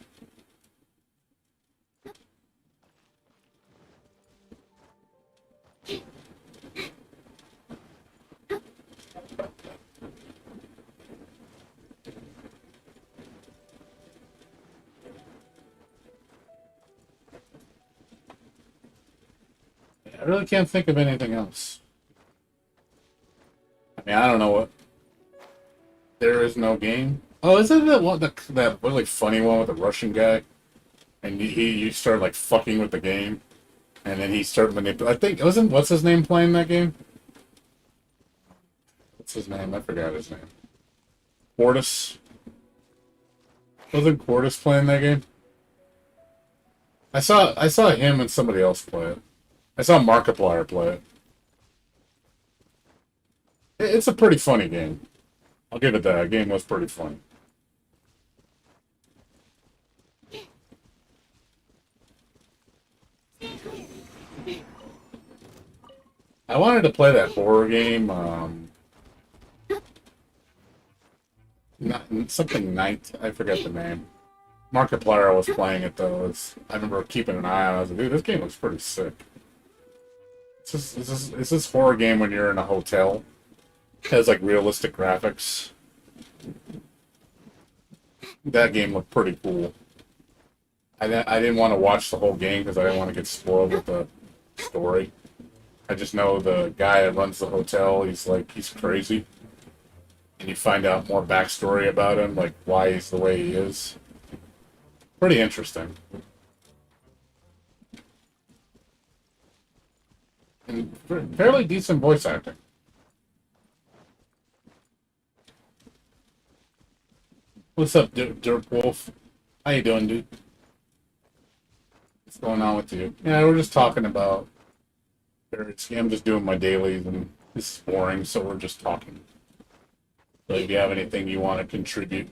I really can't think of anything else. I mean, I don't know what. There is no game. Oh, isn't that one that really funny one with the Russian guy? And you start like fucking with the game, and then he started manipulating. I think wasn't what's his name playing that game? What's his name? I forgot his name. Quartus. Wasn't Quartus playing that game? I saw him and somebody else play it. I saw Markiplier play it. It's a pretty funny game. I'll give it that. The game was pretty funny. I wanted to play that horror game. Something Night. I forget the name. Markiplier was playing it though. I remember keeping an eye on it. I was like, dude, this game looks pretty sick. It's this horror game when you're in a hotel. It has like realistic graphics. That game looked pretty cool. I didn't want to watch the whole game because I didn't want to get spoiled with the story. I just know the guy that runs the hotel, he's crazy. And you find out more backstory about him, like why he's the way he is. Pretty interesting. And fairly decent voice acting. What's up, Dirk Wolf? How you doing, dude? What's going on with you? Yeah, we're just talking about... I'm just doing my dailies, and this is boring, so we're just talking. So if you have anything you want to contribute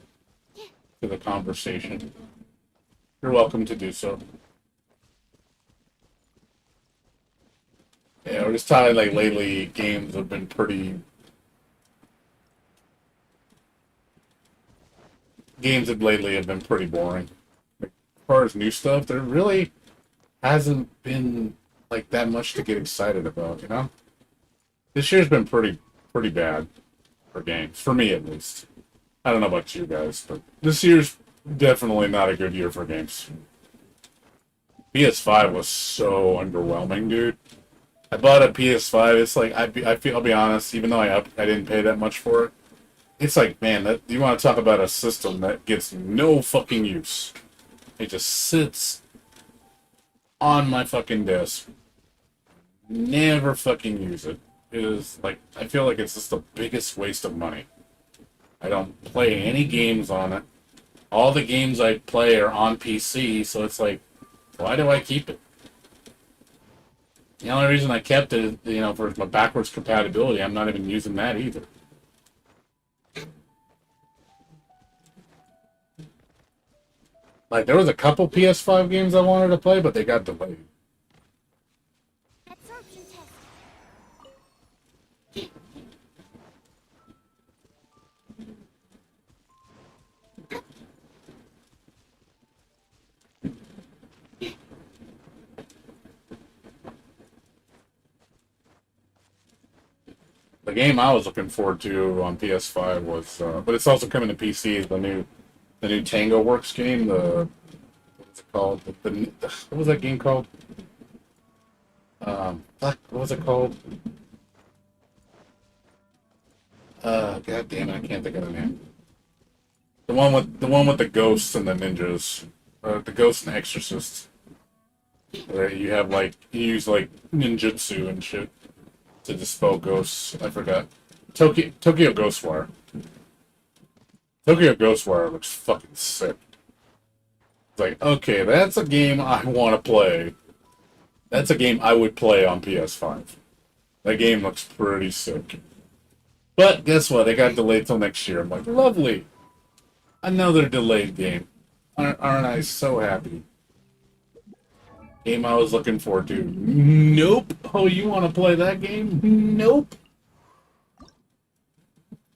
to the conversation, you're welcome to do so. Yeah, we're just talking, like, lately, games have been pretty... Games lately have been pretty boring. Like, as far as new stuff, there really hasn't been, like, that much to get excited about, you know? This year's been pretty bad for games. For me, at least. I don't know about you guys, but this year's definitely not a good year for games. PS5 was so underwhelming, dude. I bought a PS5. It's like I'll be honest. Even though I didn't pay that much for it, it's like, man, you want to talk about a system that gets no fucking use. It just sits on my fucking desk. Never fucking use it. It is like, I feel like it's just the biggest waste of money. I don't play any games on it. All the games I play are on PC, so it's like, why do I keep it? The only reason I kept it is, for my backwards compatibility. I'm not even using that either. Like, there was a couple PS5 games I wanted to play, but they got delayed. Absorption test. The game I was looking forward to on PS5 was, but it's also coming to PC, is the new Tango Works game. What's it called? What was that game called? What was it called? God damn it, I can't think of the name. The one with the ghosts and the ninjas, the ghosts and exorcists. Where you use like ninjutsu and shit to dispel ghosts. I forgot. Tokyo Ghostwire. Tokyo Ghostwire looks fucking sick. It's like, okay, that's a game I want to play. That's a game I would play on PS5. That game looks pretty sick. But guess what? It got delayed till next year. I'm like, lovely. Another delayed game. Aren't I so happy? Game I was looking forward to. Nope. Oh, you want to play that game? Nope.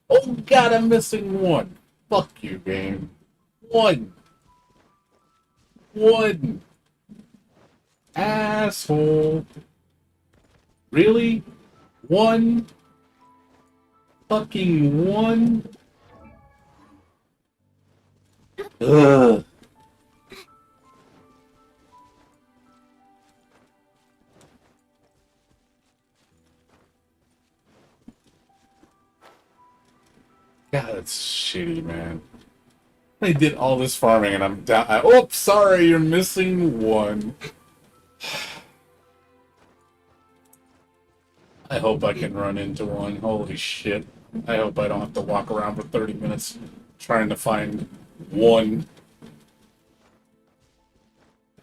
Oh god, I'm missing one. Fuck you, game. One. Asshole. Really? One? Fucking one? Ugh. God, that's shitty, man. I did all this farming and I'm down. Oh, sorry, you're missing one. I hope I can run into one. Holy shit. I hope I don't have to walk around for 30 minutes trying to find one.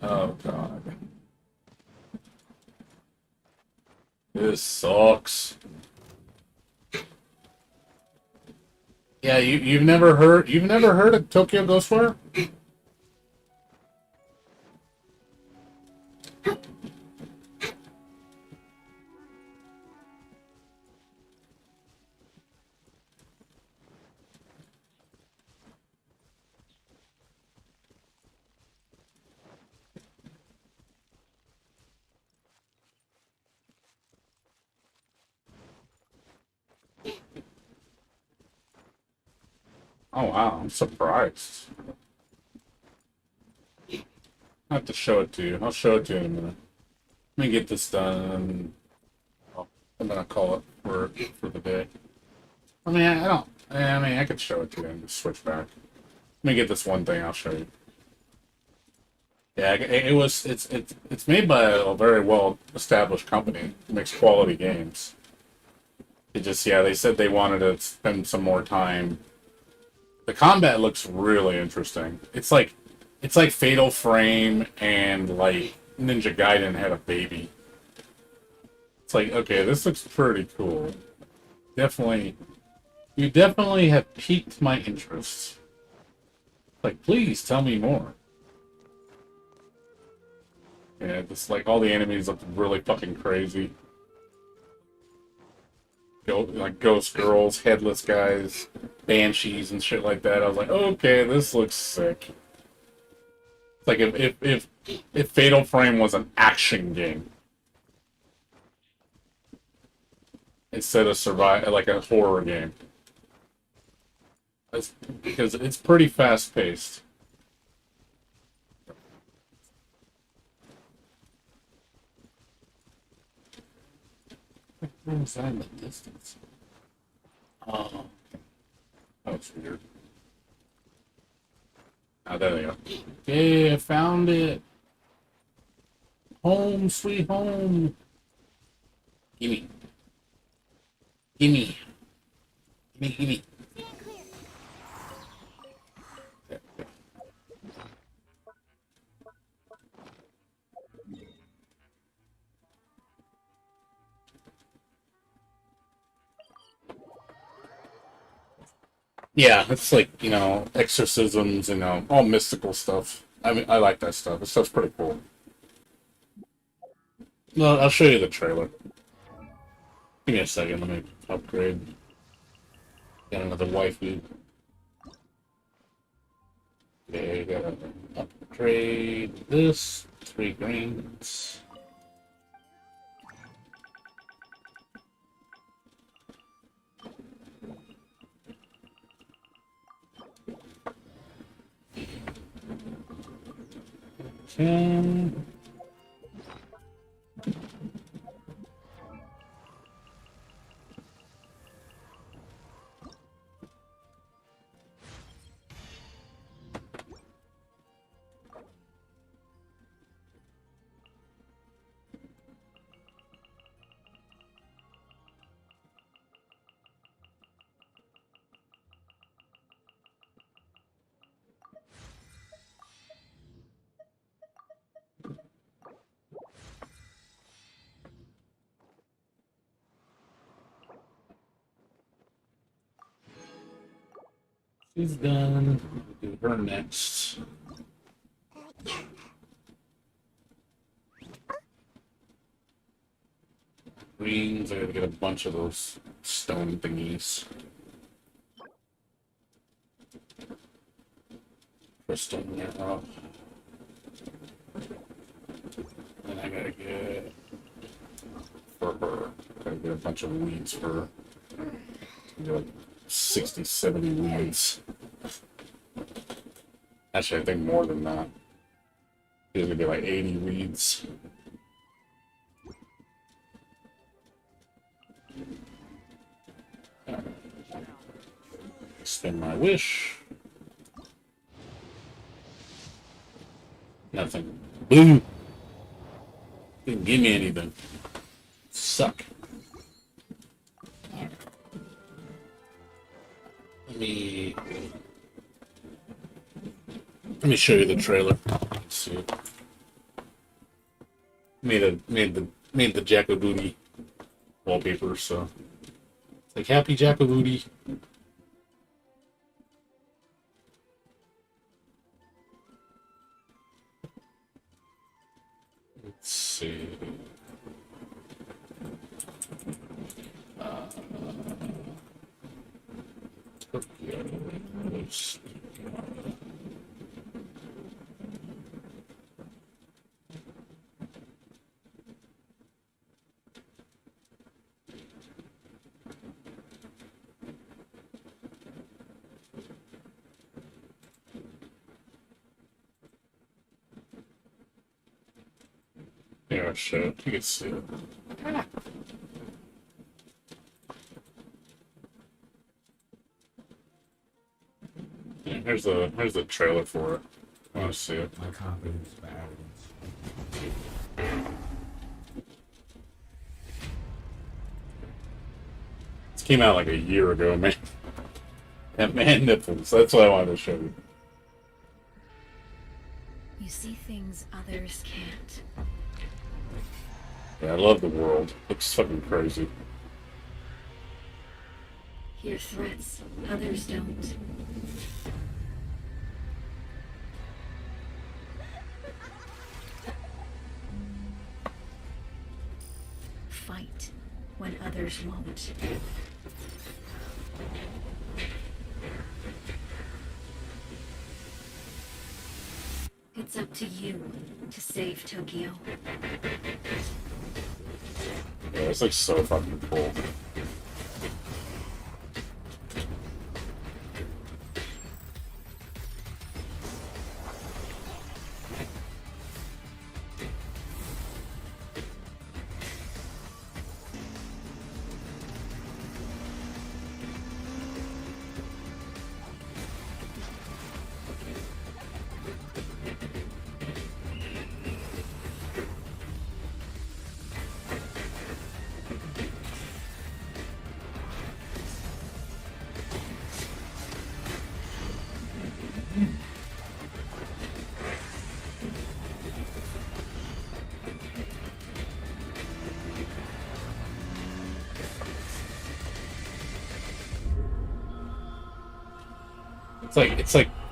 Oh god. This sucks. Yeah, you've never heard of Tokyo Ghostwire? Oh wow, I'm surprised. I have to show it to you. I'll show it to you in a minute. Let me get this done. I'm gonna call it for the day. I mean, I don't. I mean, I could show it to you and just switch back. Let me get this one thing. I'll show you. Yeah, it was. It's made by a very well established company. It makes quality games. It just they said they wanted to spend some more time. The combat looks really interesting. It's like Fatal Frame and like Ninja Gaiden had a baby. It's like, okay, this looks pretty cool. Definitely, you definitely have piqued my interest. Like, please tell me more. Yeah, just like all the enemies look really fucking crazy. Like ghost girls, headless guys, banshees, and shit like that. I was like, okay, this looks sick. It's like if Fatal Frame was an action game instead of like a horror game. Because it's pretty fast paced. Where was that in the distance? Oh, that was weird. Oh, there they go. Yeah, I found it. Home, sweet home. Gimme. Gimme. Gimme, gimme. Yeah, it's like, exorcisms and all mystical stuff. I mean, I like that stuff. This stuff's pretty cool. No, I'll show you the trailer. Give me a second. Let me upgrade. Got another waifu. Okay, gotta upgrade this. 3 greens. Okay. She's done. We'll do her next. Greens, I gotta get a bunch of those stone thingies. Crystal mineral. And I gotta get for her. Gotta get a bunch of weeds for her. Like 60, 70 weeds. Actually, I think more than that. It's gonna be like 80 weeds. Spin my wish. Nothing. Boo! Didn't give me anything. Suck. Let me show you the trailer. Let's see. Made the Jackabooty wallpaper, so it's like happy Jackabooty. Let's see. Tokyo. Yeah, shit. You can see it. Yeah, here's the trailer for it. I want to see it. My confidence for arrogance. This came out like a year ago, man. And man nipples. That's what I wanted to show you. You see things others can't. Yeah, I love the world. Looks fucking crazy. Hear threats others don't. Fight when others won't. It's up to you to save Tokyo. Yeah, it's like so fucking cool.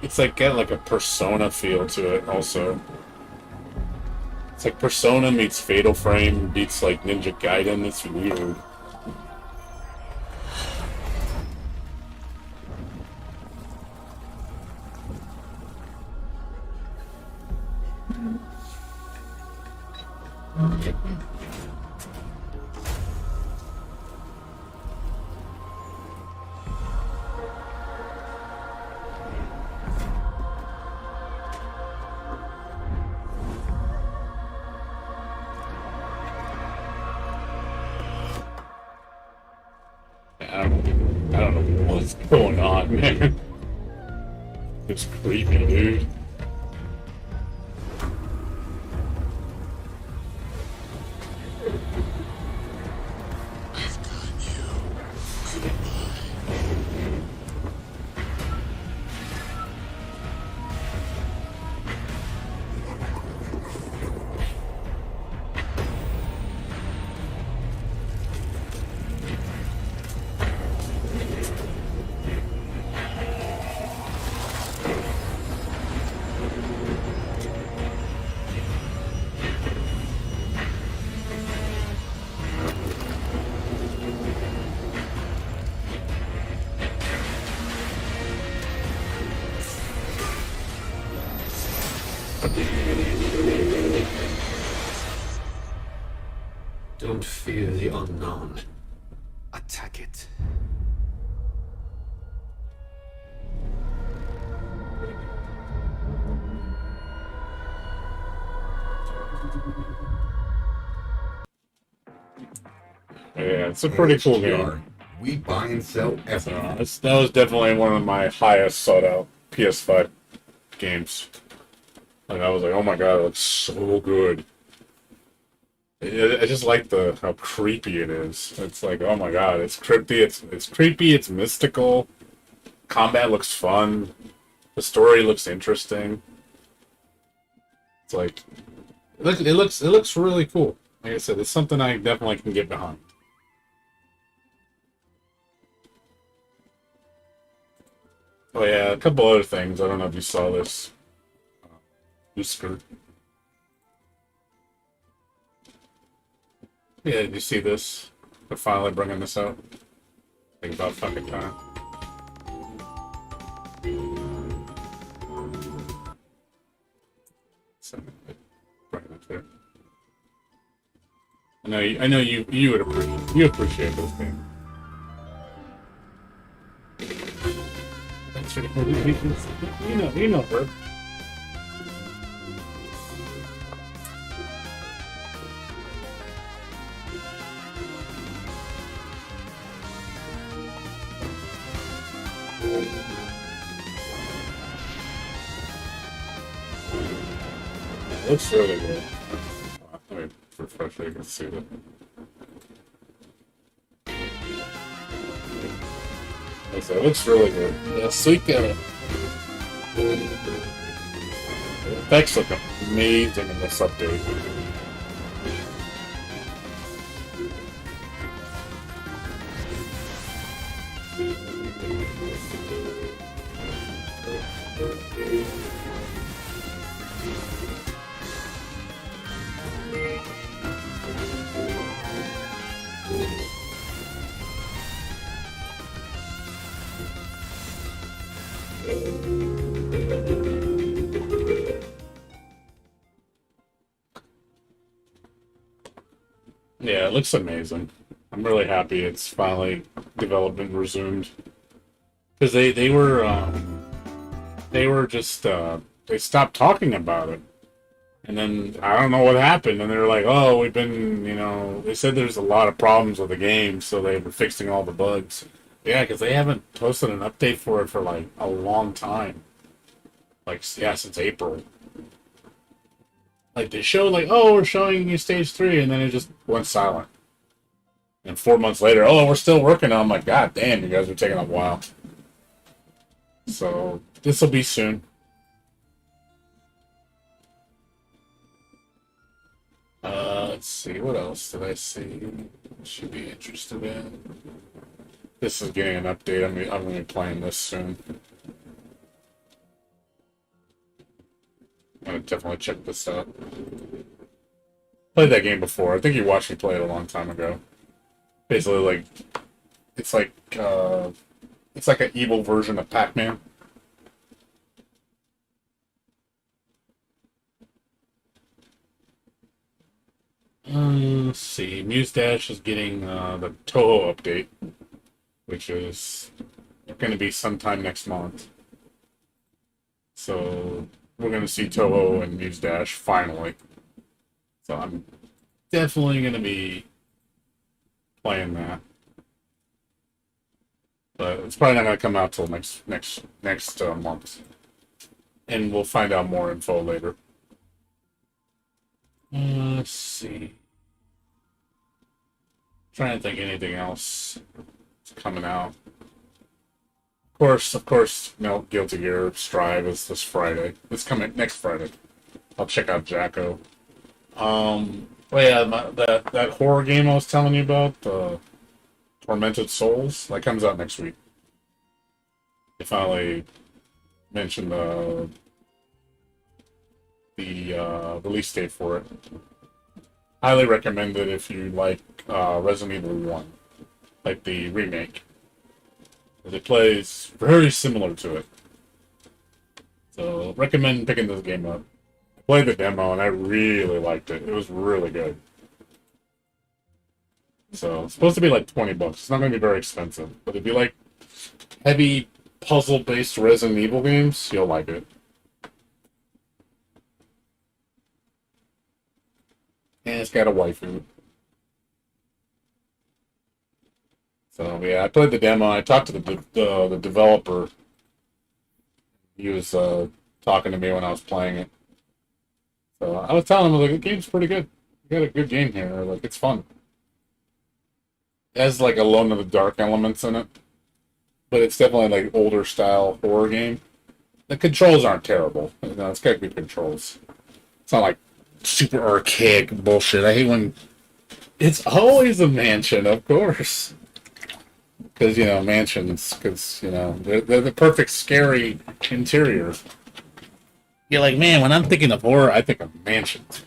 It's like got like a Persona feel to it also. It's like Persona meets Fatal Frame meets like Ninja Gaiden. It's weird. I don't know what's going on, man. It's creepy, dude. Don't fear the unknown. Attack it. Yeah, it's a pretty cool game. We buy and sell everything. That was definitely one of my highest sought out PS5 games. Like I was like, oh my god, it looks so good. I just like how creepy it is. It's like, oh my god, it's creepy. It's creepy. It's mystical. combat looks fun. The story looks interesting. It's like it looks really cool. Like I said, it's something I definitely can get behind. Oh yeah, a couple other things. I don't know if you saw this. New skirt. Yeah, did you see this? They're finally bringing this out. Think about fucking time. So, bring it there. I know you would appreciate this game. Thanks for the you know her. Looks really good. Let me refresh so you can see it. It looks really good. Yeah, Suika. The effects look amazing in this update. Yeah, it looks amazing. I'm really happy it's finally development resumed because they were just they stopped talking about it, and then I don't know what happened, and they're like, oh, we've been, they said there's a lot of problems with the game, so they were fixing all the bugs. Yeah, because they haven't posted an update for it for like a long time, like yeah, since April. Like they showed like, oh, we're showing you stage 3, and then it just went silent. And 4 months later, oh, we're still working on it. I'm like, God damn, you guys are taking a while. So this will be soon. Let's see, what else did I see? Should be interested in. This is getting an update. I'm gonna be playing this soon. I'm gonna definitely check this out. Played that game before. I think you watched me play it a long time ago. Basically, like it's like an evil version of Pac-Man. Let's see. Muse Dash is getting the Toho update, which is going to be sometime next month. So we're going to see Toho and Muse Dash finally. So I'm definitely going to be playing that, but it's probably not going to come out till next month, and we'll find out more info later. Let's see. Trying to think anything else that's coming out. Of course, Guilty Gear Strive is this Friday. It's coming next Friday. I'll check out Jacko. Oh yeah, that horror game I was telling you about, Tormented Souls, that comes out next week. They finally mentioned the release date for it. Highly recommend it if you like Resident Evil 1, like the remake. It plays very similar to it. So recommend picking this game up. I played the demo and I really liked it. It was really good. So it's supposed to be like $20. It's not going to be very expensive, but if you like heavy puzzle-based Resident Evil games, you'll like it. And it's got a waifu. So yeah, I played the demo. I talked to the developer. He was talking to me when I was playing it. So I was telling him, like, the game's pretty good. You got a good game here. Like, it's fun. It has like Alone in the Dark elements in it. but it's definitely like older style horror game. The controls aren't terrible. You know, it's got good controls. It's not like super archaic bullshit. I hate when it's always a mansion, of course, because you know mansions, because you know they're the perfect scary interior. You're like, man, when I'm thinking of horror, I think of mansions.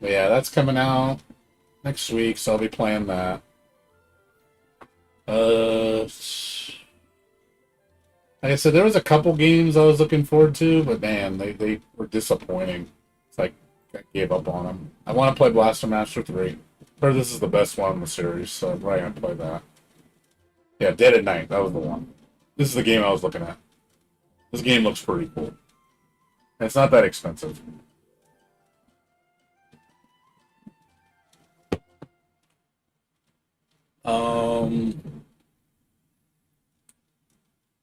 But yeah, that's coming out next week, so I'll be playing that. Like I said, there was a couple games I was looking forward to, but man, they were disappointing. It's like I gave up on them. I want to play Blaster Master 3. Heard this is the best one in the series, so I'm probably gonna play that. Yeah, Dead at Night, that was the one. This is the game I was looking at. This game looks pretty cool. And it's not that expensive.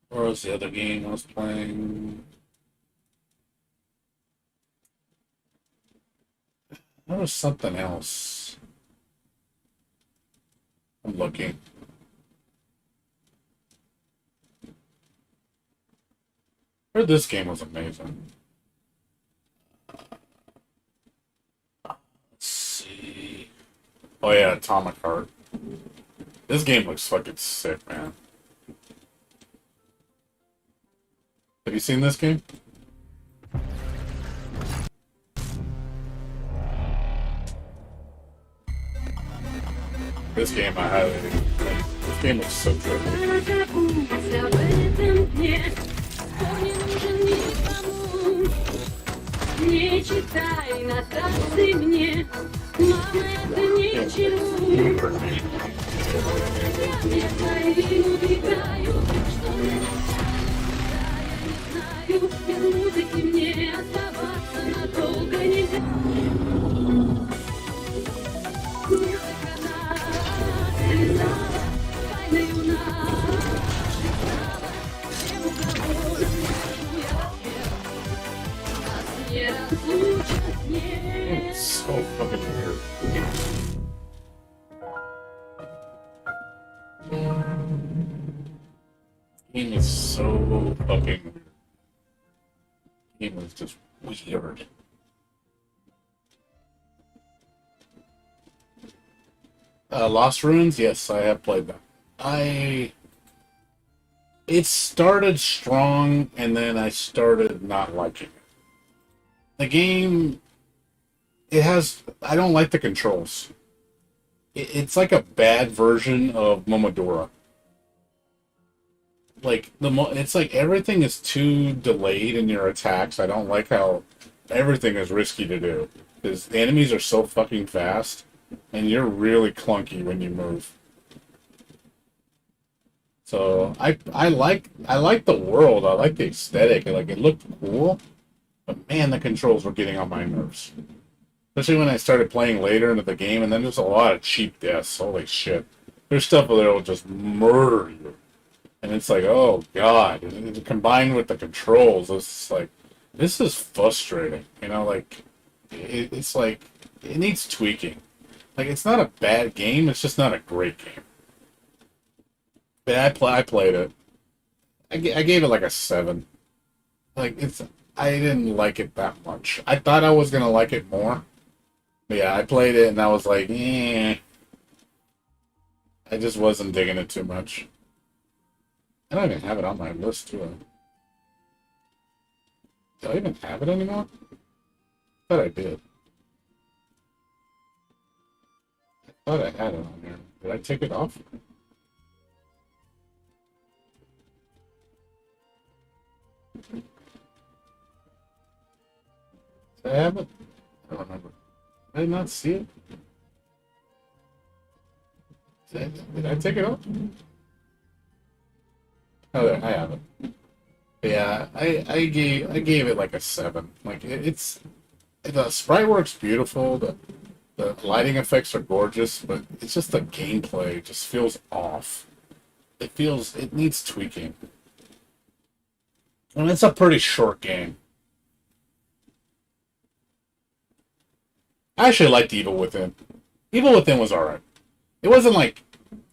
Where was the other game I was playing? There was something else. I'm looking. Heard this game was amazing. Let's see. Oh yeah, Atomic Heart. This game looks fucking sick, man. Have you seen this game? This game I highly like. This game looks so good. Не читай нотации мне, мама, это ни к чему. Я тайну убегаю, что мне я не знаю, без музыки мне оставаться надолго нельзя. Музыка нас связала, тайною наших права, всем уговором скажу я во всех. It's so fucking weird. Game is so fucking weird. Game is just weird. Lost Ruins, yes, I have played that. It started strong, and then I started not liking it. The game, I don't like the controls. It's like a bad version of Momodora. Like, it's like everything is too delayed in your attacks. I don't like how everything is risky to do. Because the enemies are so fucking fast, and you're really clunky when you move. So, I like the world, I like the aesthetic, like, it looked cool. But man, the controls were getting on my nerves. Especially when I started playing later into the game, and then there's a lot of cheap deaths. Holy shit. There's stuff that will just murder you. And it's like, oh god. And combined with the controls, it's like, this is frustrating. You know, like, it's like, it needs tweaking. Like, it's not a bad game, it's just not a great game. But I played it. I gave it like a 7. Like, I didn't like it that much. I thought I was gonna like it more. But yeah, I played it and I was like, eh. I just wasn't digging it too much. I don't even have it on my list, too. Do I even have it anymore? I thought I did. I thought I had it on there. Did I take it off? Did I have it? I don't remember. Did I not see it? Did I take it off? Oh, there, I have it. Yeah, I gave it like a 7. Like the sprite work's beautiful. The lighting effects are gorgeous, but it's just the gameplay just feels off. It needs tweaking. And it's a pretty short game. I actually liked Evil Within. Evil Within was alright. It wasn't like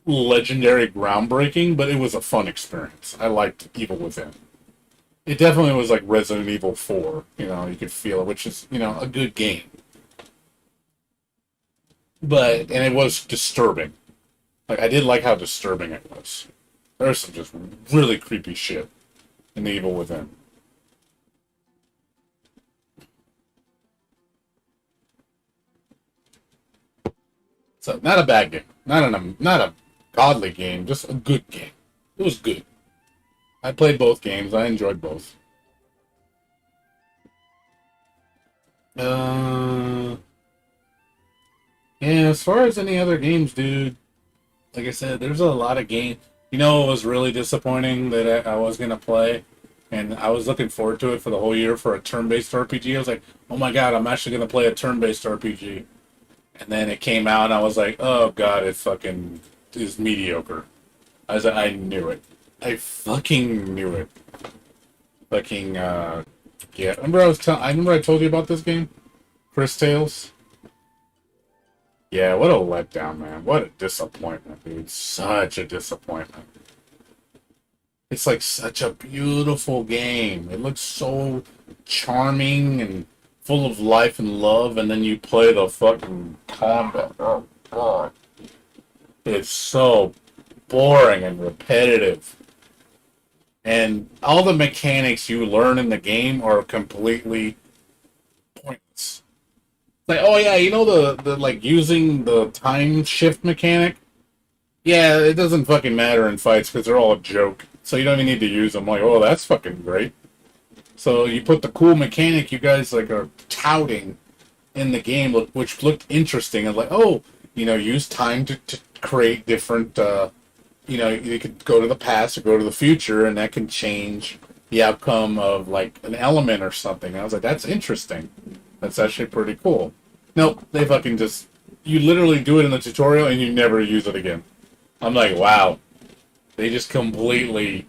legendary groundbreaking, but it was a fun experience. I liked Evil Within. It definitely was like Resident Evil 4, you know, you could feel it, which is, you know, a good game. And it was disturbing. Like, I did like how disturbing it was. There's some just really creepy shit in the Evil Within. So, not a bad game. Not a godly game, just a good game. It was good. I played both games. I enjoyed both. Yeah, as far as any other games, dude, like I said, there's a lot of games. You know, it was really disappointing that I was going to play, and I was looking forward to it for the whole year for a turn-based RPG. I was like, oh my god, I'm actually going to play a turn-based RPG. And then it came out, and I was like, oh god, it fucking is mediocre. I knew it. I fucking knew it. Fucking, yeah. I remember I told you about this game? Chris Tales? Yeah, what a letdown, man. What a disappointment, dude. Such a disappointment. It's like such a beautiful game. It looks so charming and full of life and love, and then you play the fucking combat. Oh, God. It's so boring and repetitive. And all the mechanics you learn in the game are completely pointless. Like, oh yeah, you know the like using the time shift mechanic? Yeah, it doesn't fucking matter in fights because they're all a joke. So you don't even need to use them. Like, oh, that's fucking great. So you put the cool mechanic you guys like are touting in the game, which looked interesting, and like, oh, you know, use time to create different. You know, you could go to the past or go to the future, and that can change the outcome of like an element or something. And I was like, that's interesting. That's actually pretty cool. Nope, they fucking just you literally do it in the tutorial and you never use it again. I'm like, wow. They just completely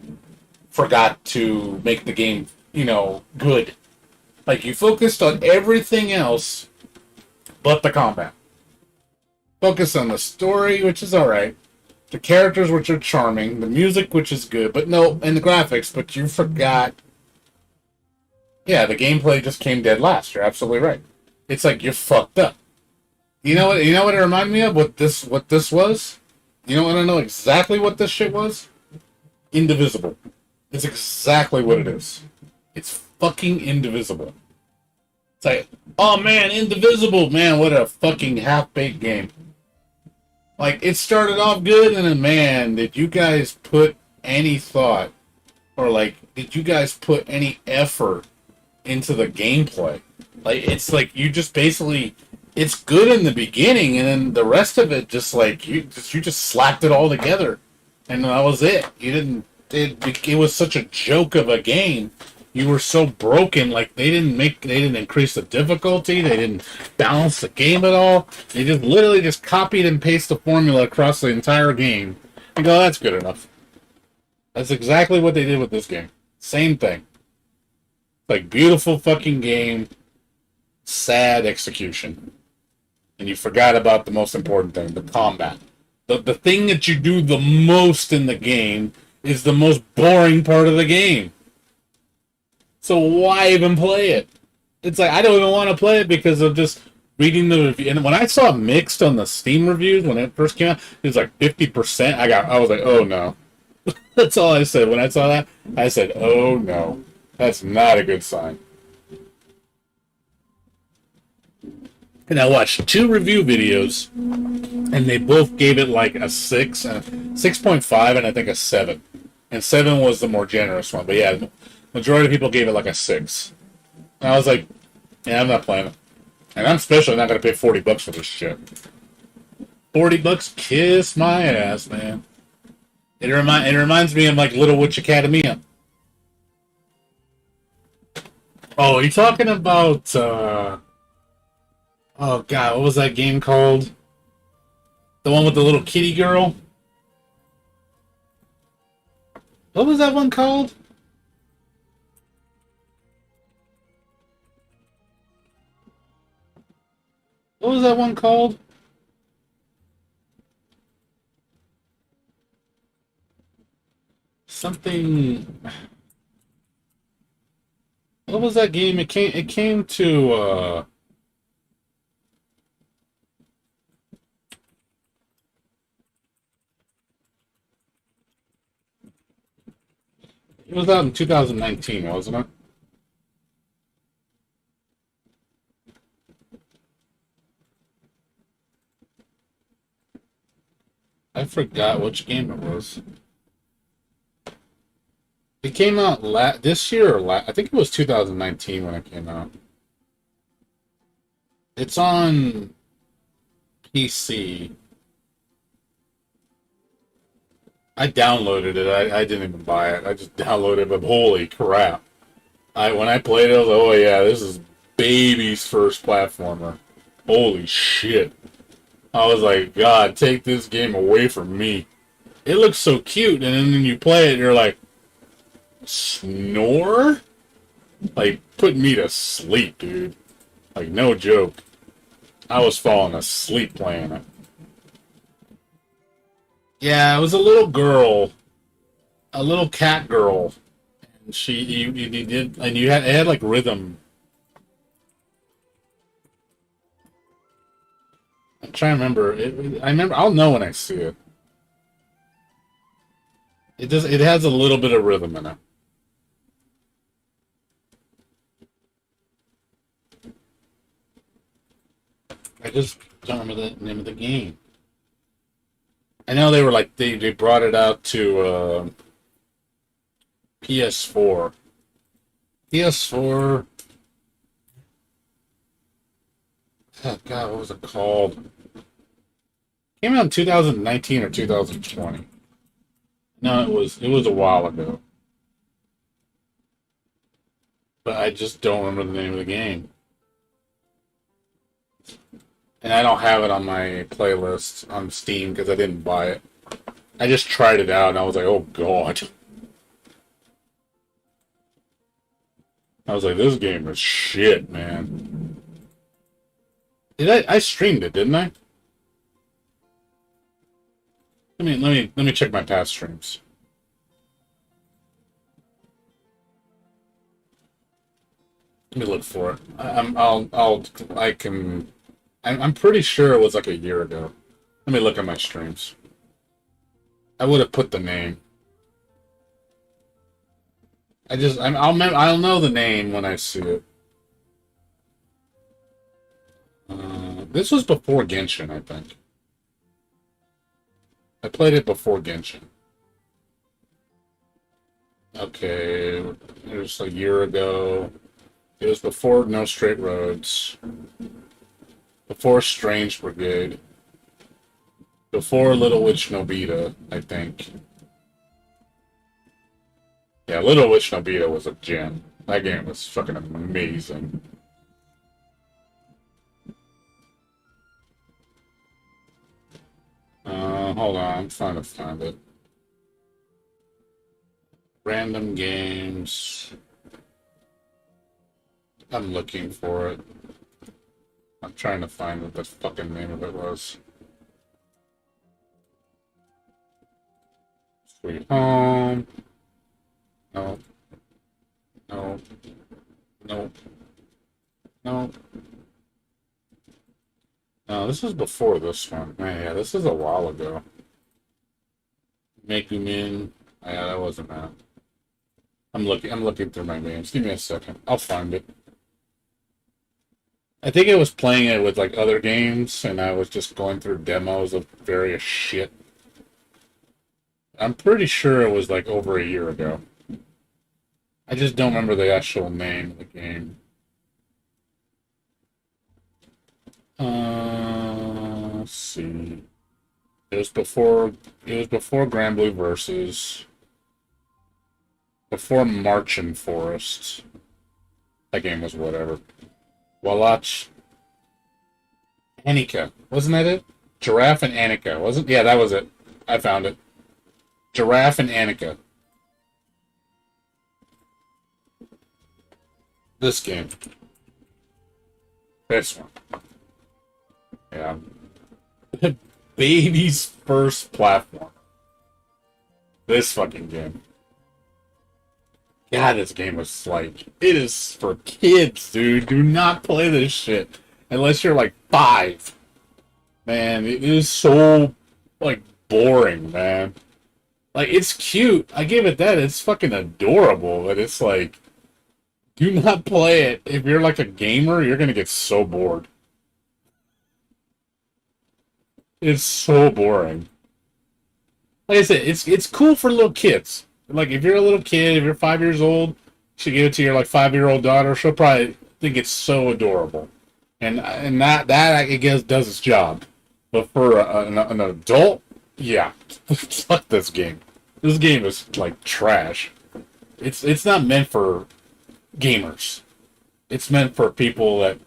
forgot to make the game, you know, good. Like, you focused on everything else but the combat. Focus on the story, which is alright. The characters, which are charming. The music, which is good. But no, and the graphics, but you forgot. Yeah, the gameplay just came dead last. You're absolutely right. It's like, you're fucked up. You know what it reminded me of? What this was? You know what I know exactly what this shit was? Indivisible. It's exactly what it is. It's fucking Indivisible. It's like, oh man, Indivisible, man, what a fucking half-baked game. Like, it started off good, and then, man, did you guys put any thought, or like, did you guys put any effort into the gameplay? Like, it's like, you just basically, it's good in the beginning, and then the rest of it just like, you just slapped it all together, and that was it. You didn't, it was such a joke of a game. You were so broken, like they didn't increase the difficulty, they didn't balance the game at all. They just literally just copied and pasted the formula across the entire game. And go, that's good enough. That's exactly what they did with this game. Same thing. Like, beautiful fucking game, sad execution. And you forgot about the most important thing, the combat. The thing that you do the most in the game is the most boring part of the game. So why even play it? It's like, I don't even want to play it because of just reading the review. And when I saw mixed on the Steam reviews when it first came out, it was like 50%. I was like, oh no. That's all I said. When I saw that, I said, oh no. That's not a good sign. And I watched 2 review videos, and they both gave it like a 6, 6.5, and I think a 7. And 7 was the more generous one. But yeah, the majority of people gave it like a 6. And I was like, yeah, I'm not playing it. And I'm especially not going to pay $40 for this shit. $40? Kiss my ass, man. It reminds me of like Little Witch Academia. Oh, are you talking about, oh god, what was that game called? The one with the little kitty girl? What was that one called? What was that one called? Something. What was that game? It came to it was out in 2019, wasn't it? I forgot which game it was. It came out this year or I think it was 2019 when it came out. It's on PC. I downloaded it. I didn't even buy it. I just downloaded it, but holy crap. When I played it, I was like, oh yeah, this is baby's first platformer. Holy shit. I was like, God, take this game away from me. It looks so cute, and then when you play it, you're like, snore? Like, put me to sleep, dude. Like, no joke. I was falling asleep playing it. Yeah, it was a little girl. A little cat girl. And you did, and it had like rhythm. I'm trying to remember. I'll know when I see it. It has a little bit of rhythm in it. I just don't remember the name of the game. I know they were like they brought it out to PS4. PS4. Oh God, what was it called? Came out in 2019 or 2020. No, it was a while ago. But I just don't remember the name of the game. And I don't have it on my playlist on Steam because I didn't buy it. I just tried it out and I was like, oh God. I was like, this game is shit, man. I streamed it, didn't I? Let me check my past streams. Let me look for it. I'm pretty sure it was like a year ago. Let me look at my streams. I would have put the name. I'll know the name when I see it. This was before Genshin, I think. I played it before Genshin. Okay, it was a year ago. It was before No Straight Roads. Before Strange Brigade. Before Little Witch Nobita, I think. Yeah, Little Witch Nobita was a gem. That game was fucking amazing. Hold on, I'm trying to find it. Random games. I'm looking for it. I'm trying to find what the fucking name of it was. Sweet Home. No. No. No. No. No, this is before this one. Yeah, this is a while ago. Megumin. Yeah, that wasn't that. I'm looking through my games. Give me a second. I'll find it. I think I was playing it with like other games, and I was just going through demos of various shit. I'm pretty sure it was like over a year ago. I just don't remember the actual name of the game. Let's see. It was before Grand Blue Versus. Before Marching Forest. That game was whatever. Walach Annika. Wasn't that it? Giraffe and Annika. Wasn't? Yeah, that was it. I found it. Giraffe and Annika. This game. This one. Yeah. Baby's first platform. This fucking game. God, this game was like, it is for kids, dude. Do not play this shit unless you're like 5. Man, it is so like boring, man. Like, it's cute. I give it that. It's fucking adorable, but it's like, do not play it. If you're like a gamer, you're gonna get so bored. It's so boring. Like I said, it's cool for little kids. Like, if you're a little kid, if you're 5 years old, you should give it to your like 5-year-old daughter. She'll probably think it's so adorable, and that I guess does its job. But for an adult, yeah, fuck this game. This game is like trash. It's not meant for gamers. It's meant for people that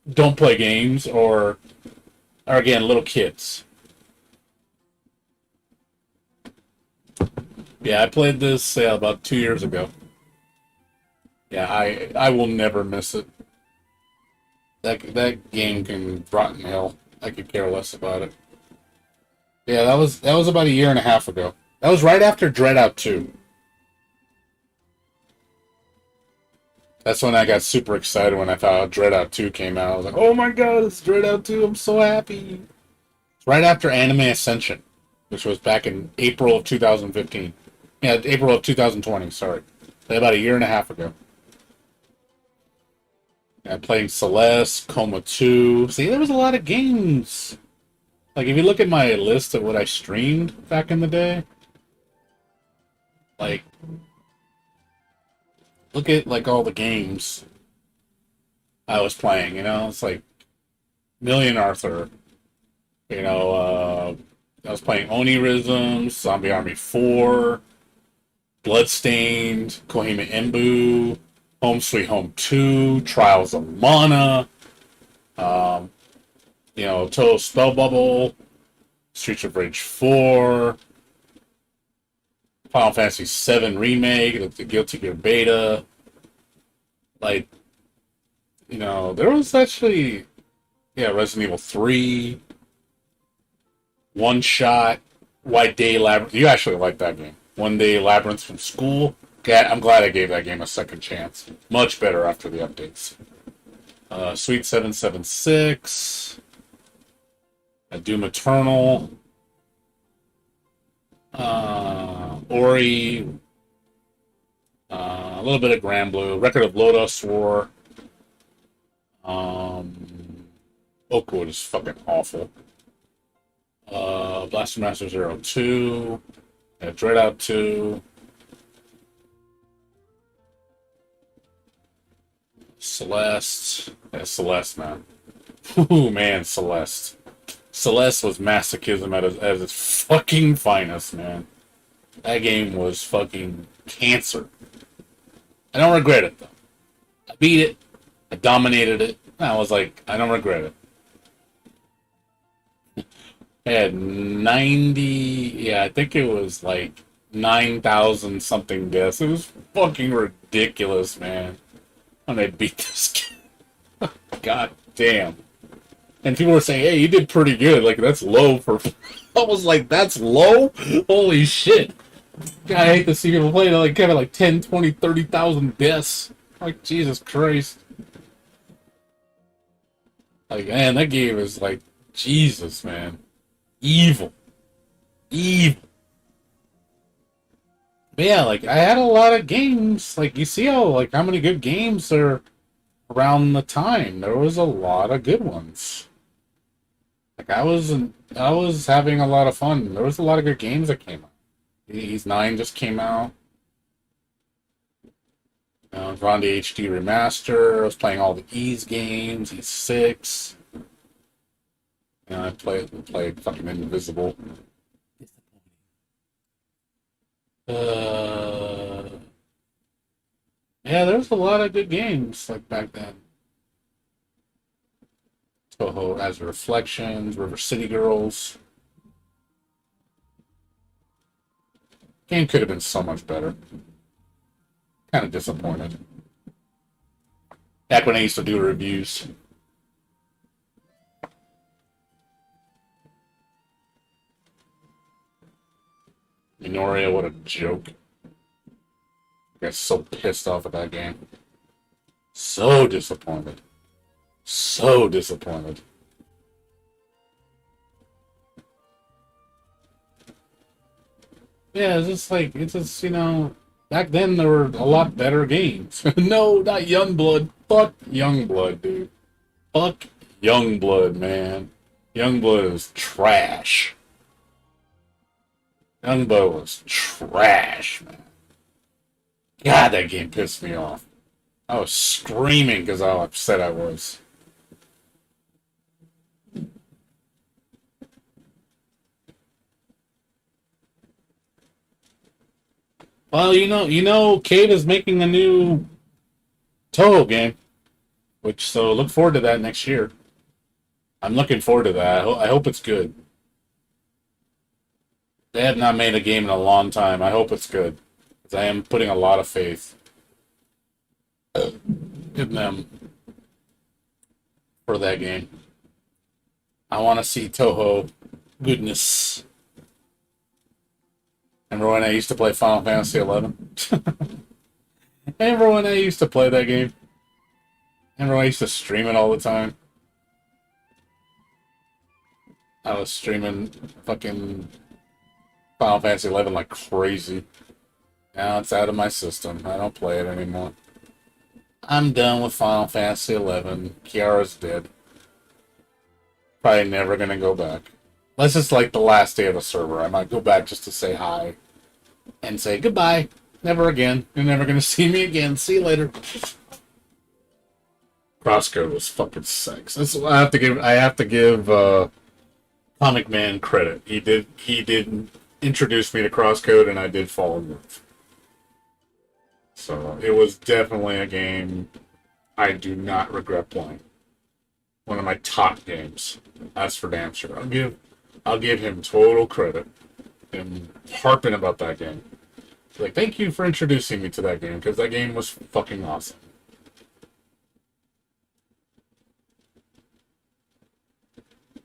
don't play games or are again little kids. Yeah, I played this about 2 years ago. Yeah, I will never miss it. That game can rot in hell. I could care less about it. Yeah, that was about a year and a half ago. That was right after Dreadout 2. That's when I got super excited when I thought Dreadout 2 came out. I was like, oh my god, it's Dreadout 2, I'm so happy. It's right after Anime Ascension, which was back in April of 2015. Yeah, April of 2020, sorry. About a year and a half ago. I'm playing Celeste, Coma 2. See, there was a lot of games. Like, if you look at my list of what I streamed back in the day, like, look at, like, all the games I was playing, you know? It's like Million Arthur, you know, I was playing Onirism, Zombie Army 4, Bloodstained, Kohima Embu, Home Sweet Home 2, Trials of Mana, you know, Total Spell Bubble, Streets of Rage 4, Final Fantasy 7 Remake, the Guilty Gear Beta. Like, you know, there was actually, yeah, Resident Evil 3, One Shot, White Day Labyrinth. You actually like that game. One Day Labyrinth from School. I'm glad I gave that game a second chance. Much better after the updates. Sweet 776. Doom Eternal. Ori. A little bit of Grand Blue. Record of Lodoss War. Oakwood is fucking awful. Blaster Master Zero 2. Dreadout 2. Celeste. Yeah, Celeste, man. Ooh, man, Celeste. Celeste was masochism at its fucking finest, man. That game was fucking cancer. I don't regret it, though. I beat it. I dominated it. I was like, I don't regret it. I had 90, yeah, I think it was like 9,000 something deaths. It was fucking ridiculous, man. When I beat this game. God damn. And people were saying, hey, you did pretty good. Like, that's low for... I was like, that's low? Holy shit. God, I hate to see people play that, like, having like 10, 20, 30,000 deaths. Like, Jesus Christ. Like, man, that game is like, Jesus, man. Evil. Evil. But yeah, like, I had a lot of games. Like, you see how many good games are around the time. There was a lot of good ones. Like, I was having a lot of fun. There was a lot of good games that came out. Ys 9 just came out. Grande HD Remaster. I was playing all the Ys games. Ys 6. I played fucking Indivisible. Yeah, there was a lot of good games like back then. Toho Azure Reflections, River City Girls. Game could have been so much better. Kind of disappointed. Back when I used to do reviews. Minoria, what a joke. I got so pissed off at that game. So disappointed. So disappointed. Yeah, it's just, back then there were a lot better games. No, not Youngblood. Fuck Youngblood, dude. Fuck Youngblood, man. Youngblood is trash. Youngblood was trash, man. God, that game pissed me off. I was screaming because how upset I was. Well, Cave is making a new Toho game, so look forward to that next year. I'm looking forward to that. I hope it's good. They have not made a game in a long time. I hope it's good, because I am putting a lot of faith in them for that game. I want to see Toho goodness. Remember when I used to play Final Fantasy 11? Remember when I used to play that game? Remember when I used to stream it all the time? I was streaming fucking Final Fantasy 11 like crazy. Now it's out of my system. I don't play it anymore. I'm done with Final Fantasy 11. Kiara's dead. Probably never gonna go back. Unless it's like the last day of the server. I might go back just to say hi. And say goodbye. Never again. You're never gonna see me again. See you later. Crosscode was fucking sex. That's what I have to give Comic Man credit. He did introduce me to Crosscode, and I did fall in love. So it was definitely a game I do not regret playing. One of my top games. That's for damn sure. I'll give him total credit. And harping about that game. Like, thank you for introducing me to that game, because that game was fucking awesome.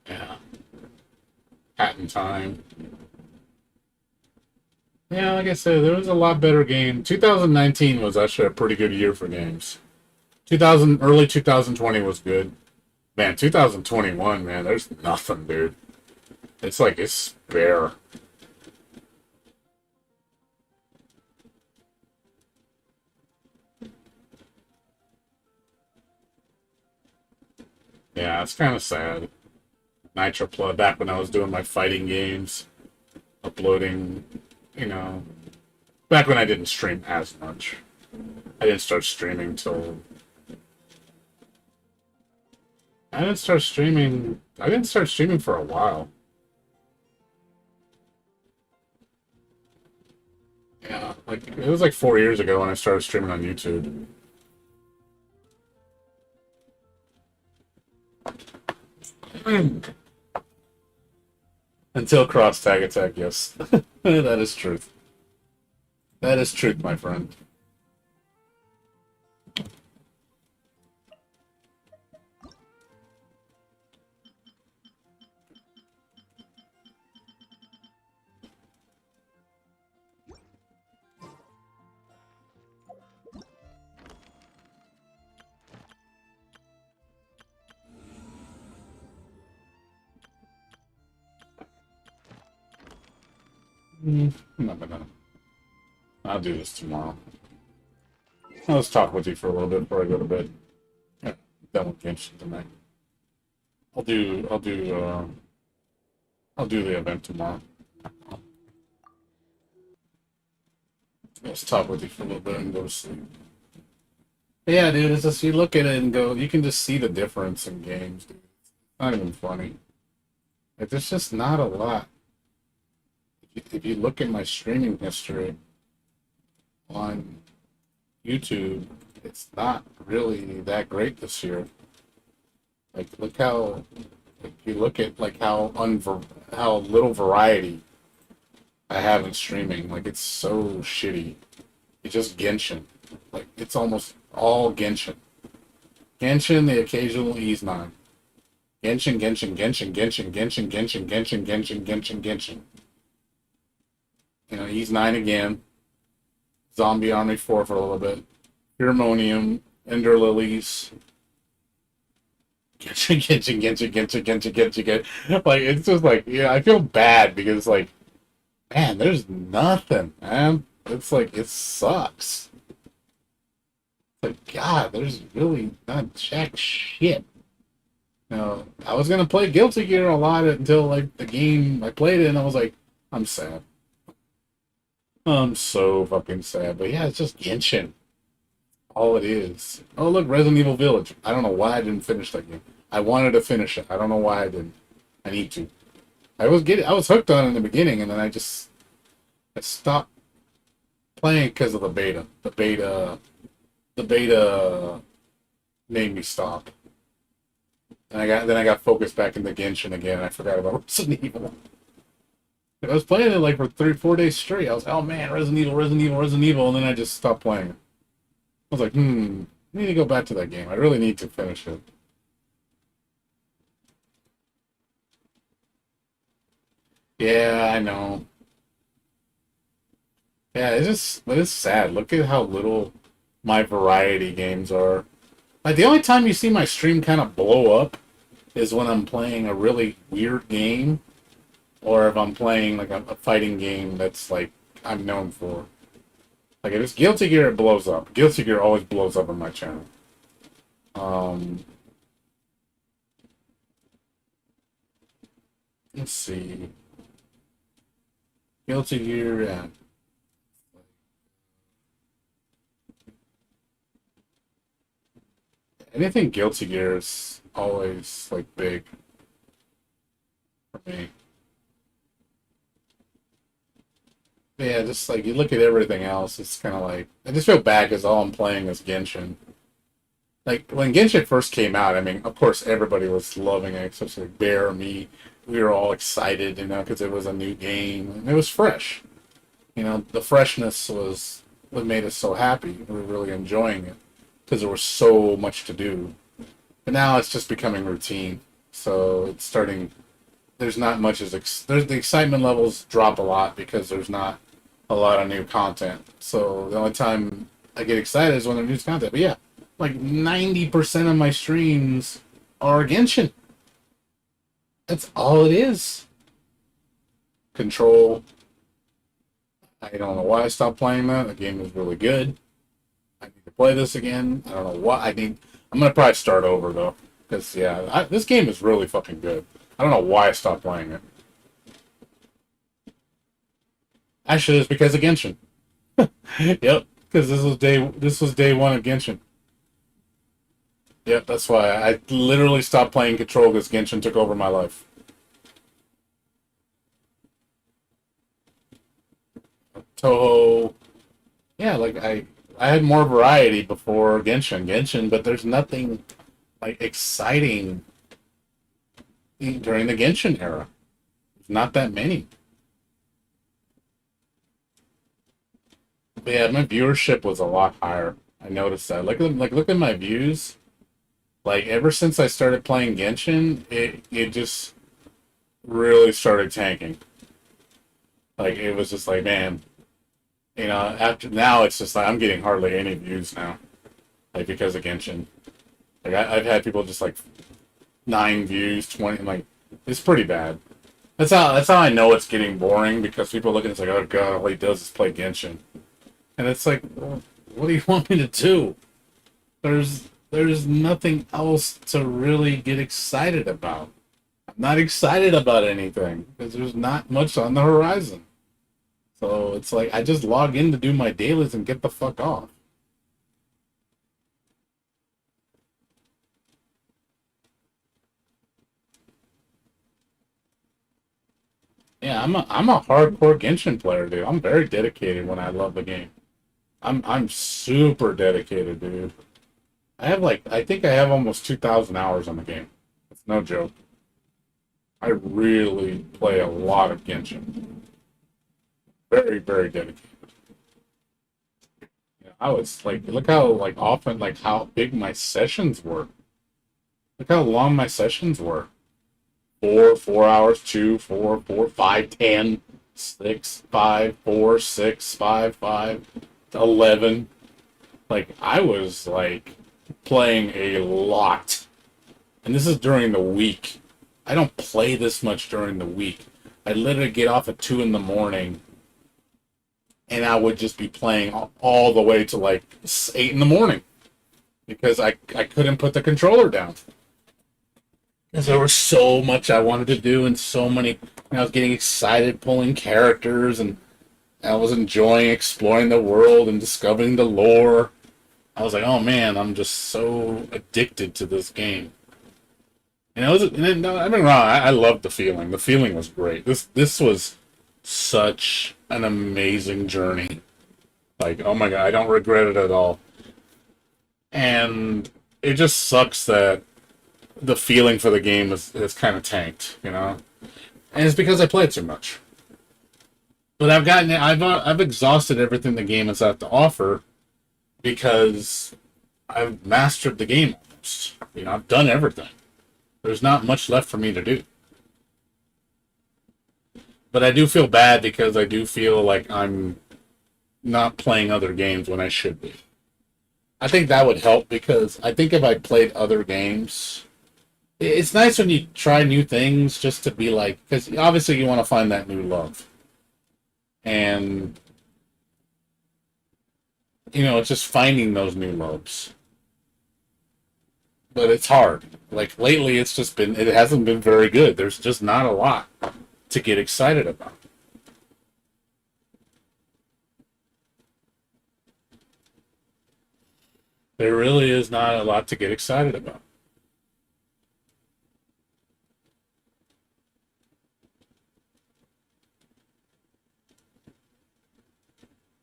Yeah. Hat in Time. Yeah, like I said, there was a lot better game. 2019 was actually a pretty good year for games. Early 2020 was good. Man, 2021, man, there's nothing, dude. It's bare. Yeah, it's kind of sad. Nitro Plus, back when I was doing my fighting games, uploading, back when I didn't stream as much. I didn't start streaming till... I didn't start streaming for a while. Yeah, it was like 4 years ago when I started streaming on YouTube. Until Cross Tag Attack, yes. That is truth. That is truth, my friend. No. I'll do this tomorrow. Let's talk with you for a little bit before I go to bed. Yeah, done with Genshin tonight. I'll do the event tomorrow. Let's talk with you for a little bit and go to sleep. But yeah, dude, it's just you look at it and go, you can just see the difference in games, dude. It's not even funny. There's just not a lot. If you look at my streaming history on YouTube, it's not really that great this year. Look how, you look at how little variety I have in streaming. It's so shitty. It's just Genshin. It's almost all Genshin. Genshin, the occasional E9. Genshin, Genshin, Genshin, Genshin, Genshin, Genshin, Genshin, Genshin, Genshin, Genshin. You know, Ease 9 again. Zombie Army 4 for a little bit. Pheromonium, Ender Lilies. Genshin. Like, it's just like, yeah, I feel bad because, like, man, there's nothing, man. It's like, it sucks. It's like, God, there's really not jack shit. You know, I was gonna play Guilty Gear a lot until, like, the game, I played it and I was like, I'm sad. I'm so fucking sad. But yeah, it's just Genshin. All it is. Oh, look, Resident Evil Village. I don't know why I didn't finish that game. I wanted to finish it. I don't know why I didn't. I need to. I was hooked on it in the beginning, and then I stopped playing because of the beta. The beta made me stop. And I got focused back into Genshin again, and I forgot about Resident Evil. I was playing it like for 3-4 days straight. I was, oh man, Resident Evil, and then I just stopped playing it. I was like, I need to go back to that game. I really need to finish it. Yeah, I know. Yeah, but it's sad. Look at how little my variety games are. Like, the only time you see my stream kind of blow up is when I'm playing a really weird game, or if I'm playing, like, a fighting game that's, like, I'm known for. Like, if it's Guilty Gear, it blows up. Guilty Gear always blows up on my channel. Let's see. Guilty Gear, yeah. Anything Guilty Gear is always, like, big for me. But yeah, just, like, you look at everything else, it's kind of like... I just feel bad because all I'm playing is Genshin. Like, when Genshin first came out, I mean, of course, everybody was loving it, especially Bear and me. We were all excited, you know, because it was a new game, and it was fresh. You know, the freshness was what made us so happy. We were really enjoying it, because there was so much to do. But now it's just becoming routine, so it's starting... There's not much as... the excitement levels drop a lot, because there's not a lot of new content. So the only time I get excited is when there's new content. But yeah, like 90% of my streams are Genshin. That's all it is. Control. I don't know why I stopped playing that. The game was really good. I need to play this again. I don't know what I need. I'm gonna probably start over though, because yeah, this game is really fucking good. I don't know why I stopped playing it. Actually, it's because of Genshin. Yep, because this was day one of Genshin. Yep, that's why I literally stopped playing Control because Genshin took over my life. Toho, yeah, like I had more variety before Genshin, but there's nothing like exciting during the Genshin era. There's not that many. But yeah, my viewership was a lot higher. I noticed that. Look at my views. Like, ever since I started playing Genshin, it just really started tanking. Like, it was just like, man, you know, after now it's just like I'm getting hardly any views now, like because of Genshin. Like I've had people just like 9 views, 20, like it's pretty bad. That's how I know it's getting boring, because people look at it, it's like, oh god, all he does is play Genshin, and it's like, well, what do you want me to do? There's nothing else to really get excited about. I'm not excited about anything because there's not much on the horizon. So it's like I just log in to do my dailies and get the fuck off. Yeah, I'm a hardcore Genshin player, dude. I'm very dedicated when I love the game. I'm super dedicated, dude. I think I have almost 2,000 hours on the game. It's no joke. I really play a lot of Genshin. Very, very dedicated. You know, I was like, look how like often, like how big my sessions were. Look how long my sessions were. 4 hours, 2, 4, 4, 5, 10. 6, 5, 4, 6, 5, 5, 11. Like, I was, like, playing a lot. And this is during the week. I don't play this much during the week. I literally get off at 2 in the morning, and I would just be playing all the way to, like, 8 in the morning. Because I couldn't put the controller down. Because there was so much I wanted to do, and so many... I was getting excited pulling characters, and I was enjoying exploring the world and discovering the lore. I was like, oh man, I'm just so addicted to this game. And I've been wrong. I loved the feeling. The feeling was great. This was such an amazing journey. Like, oh my god, I don't regret it at all. And it just sucks that the feeling for the game is kind of tanked, you know? And it's because I played too much. But I've exhausted everything the game has had to offer because I've mastered the game almost. You know, I've done everything. There's not much left for me to do. But I do feel bad because I do feel like I'm not playing other games when I should be. I think that would help because I think if I played other games, it's nice when you try new things just to be like, because obviously you want to find that new love. And, you know, it's just finding those new loves. But it's hard. Like, lately it hasn't been very good. There's just not a lot to get excited about. There really is not a lot to get excited about.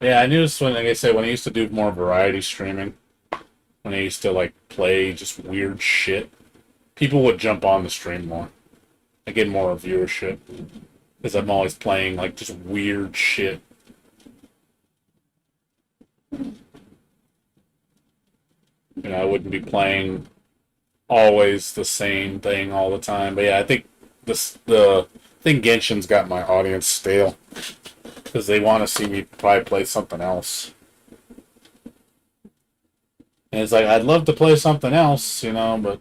Yeah, I knew this when, like I said, when I used to do more variety streaming, when I used to, like, play just weird shit, people would jump on the stream more. I get more viewership. Because I'm always playing, like, just weird shit. You know, I wouldn't be playing always the same thing all the time. But yeah, I think I think Genshin's got my audience stale. Because they want to see me probably play something else. And it's like, I'd love to play something else, you know, but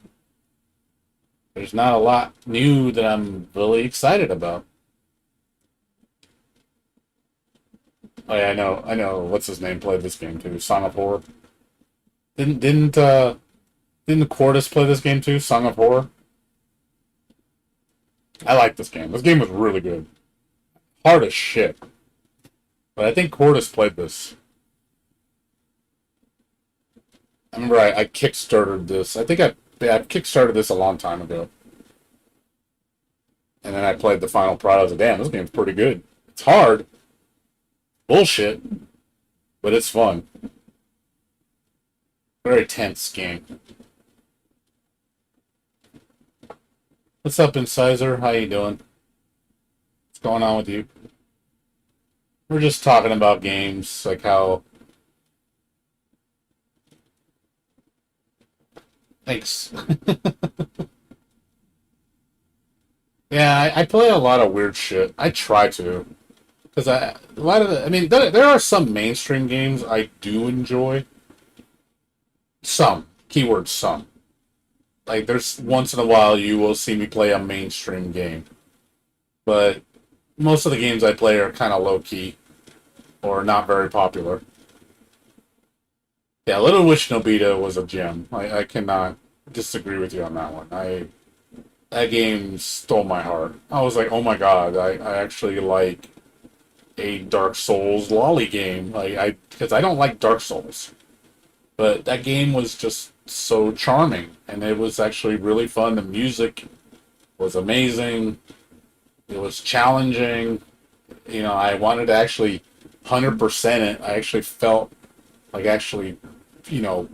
there's not a lot new that I'm really excited about. Oh yeah, I know. What's his name played this game too? Song of Horror. Didn't Quartus play this game too? Song of Horror. I like this game. This game was really good. Hard as shit. But I think Quartus played this. I remember I kickstarted this. I kickstarted this a long time ago. And then I played the final product. I was like, damn, this game's pretty good. It's hard. Bullshit. But it's fun. Very tense game. What's up, Incisor? How you doing? What's going on with you? We're just talking about games, like how... Thanks. Yeah, I play a lot of weird shit. I try to. Because there are some mainstream games I do enjoy. Some. Keyword some. Like, there's once in a while you will see me play a mainstream game. But most of the games I play are kind of low-key. Or not very popular. Yeah, Little Witch Nobita was a gem. I cannot disagree with you on that one. That game stole my heart. I was like, oh my god, I actually like a Dark Souls lolly game. Because I don't like Dark Souls. But that game was just so charming. And it was actually really fun. The music was amazing. It was challenging. You know, I wanted to actually 100% it. I actually felt like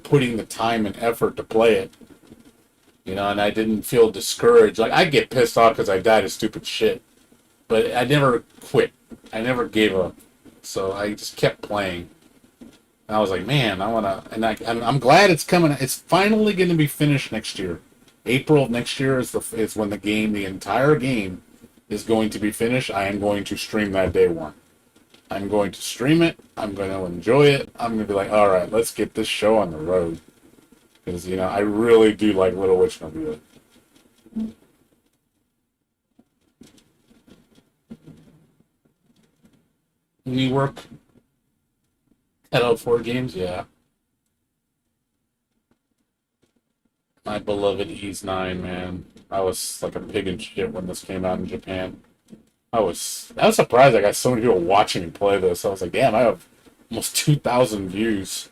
putting the time and effort to play it. You know, and I didn't feel discouraged. Like, I get pissed off because I died of stupid shit. But I never quit. I never gave up. So I just kept playing. And I was like, man, I want to... And I'm glad it's coming. It's finally going to be finished next year. April of next year is when the entire game is going to be finished, I am going to stream that day one. I'm going to stream it. I'm going to enjoy it. I'm going to be like, all right, let's get this show on the road. Because, you know, I really do like Little Witch Nebula. New work at L4 Games, yeah. My beloved Ease 9, man. I was like a pig in shit when this came out in Japan. I was surprised I got so many people watching me play this. I was like, damn, I have almost 2,000 views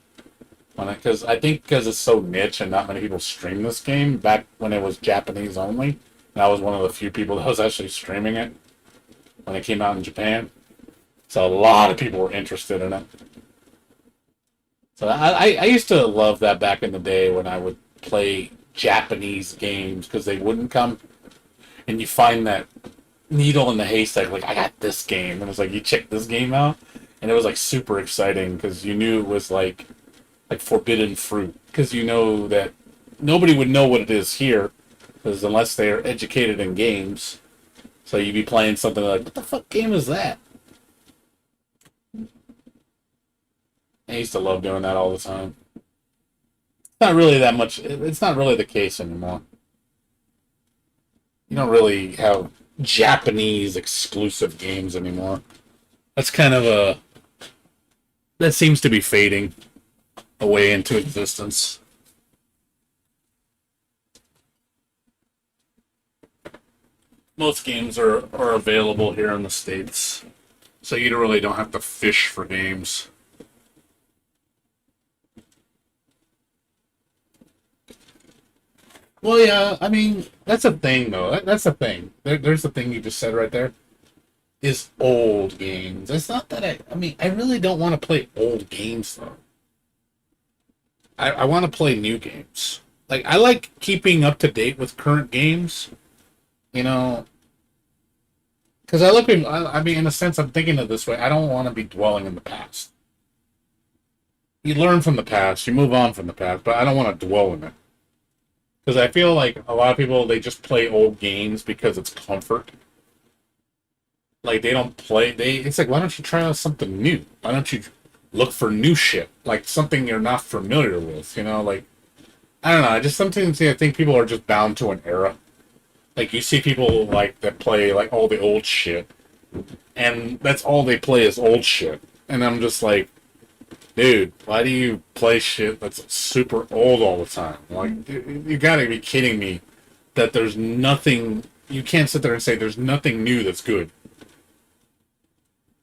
on it. Because I think because it's so niche and not many people stream this game back when it was Japanese only. And I was one of the few people that was actually streaming it when it came out in Japan. So a lot of people were interested in it. So I used to love that back in the day when I would play Japanese games because they wouldn't come. And you find that needle in the haystack, like, I got this game, and it's like you check this game out, and it was like super exciting because you knew it was like forbidden fruit, because you know that nobody would know what it is here, because unless they're educated in games, so you'd be playing something like, what the fuck game is that? I used to love doing that all the time. It's not really that much. It's not really the case anymore. You don't really have Japanese exclusive games anymore. That's kind of that seems to be fading away into existence. Most games are available here in the States, so you really don't have to fish for games. Well, yeah, I mean, that's a thing, though. That's a thing. There's the thing you just said right there. Is old games. It's not that I mean, I really don't want to play old games, though. I want to play new games. Like, I like keeping up to date with current games, you know. Because I mean, in a sense, I'm thinking of this way. I don't want to be dwelling in the past. You learn from the past, you move on from the past, but I don't want to dwell in it. Because I feel like a lot of people, they just play old games because it's comfort. Like, they don't play, it's like, why don't you try out something new? Why don't you look for new shit? Like, something you're not familiar with, you know? Like, I don't know, I just sometimes I think people are just bound to an era. Like, you see people, like, that play, like, all the old shit. And that's all they play is old shit. And I'm just like, dude, why do you play shit that's super old all the time? Like, you gotta be kidding me that there's nothing... You can't sit there and say there's nothing new that's good.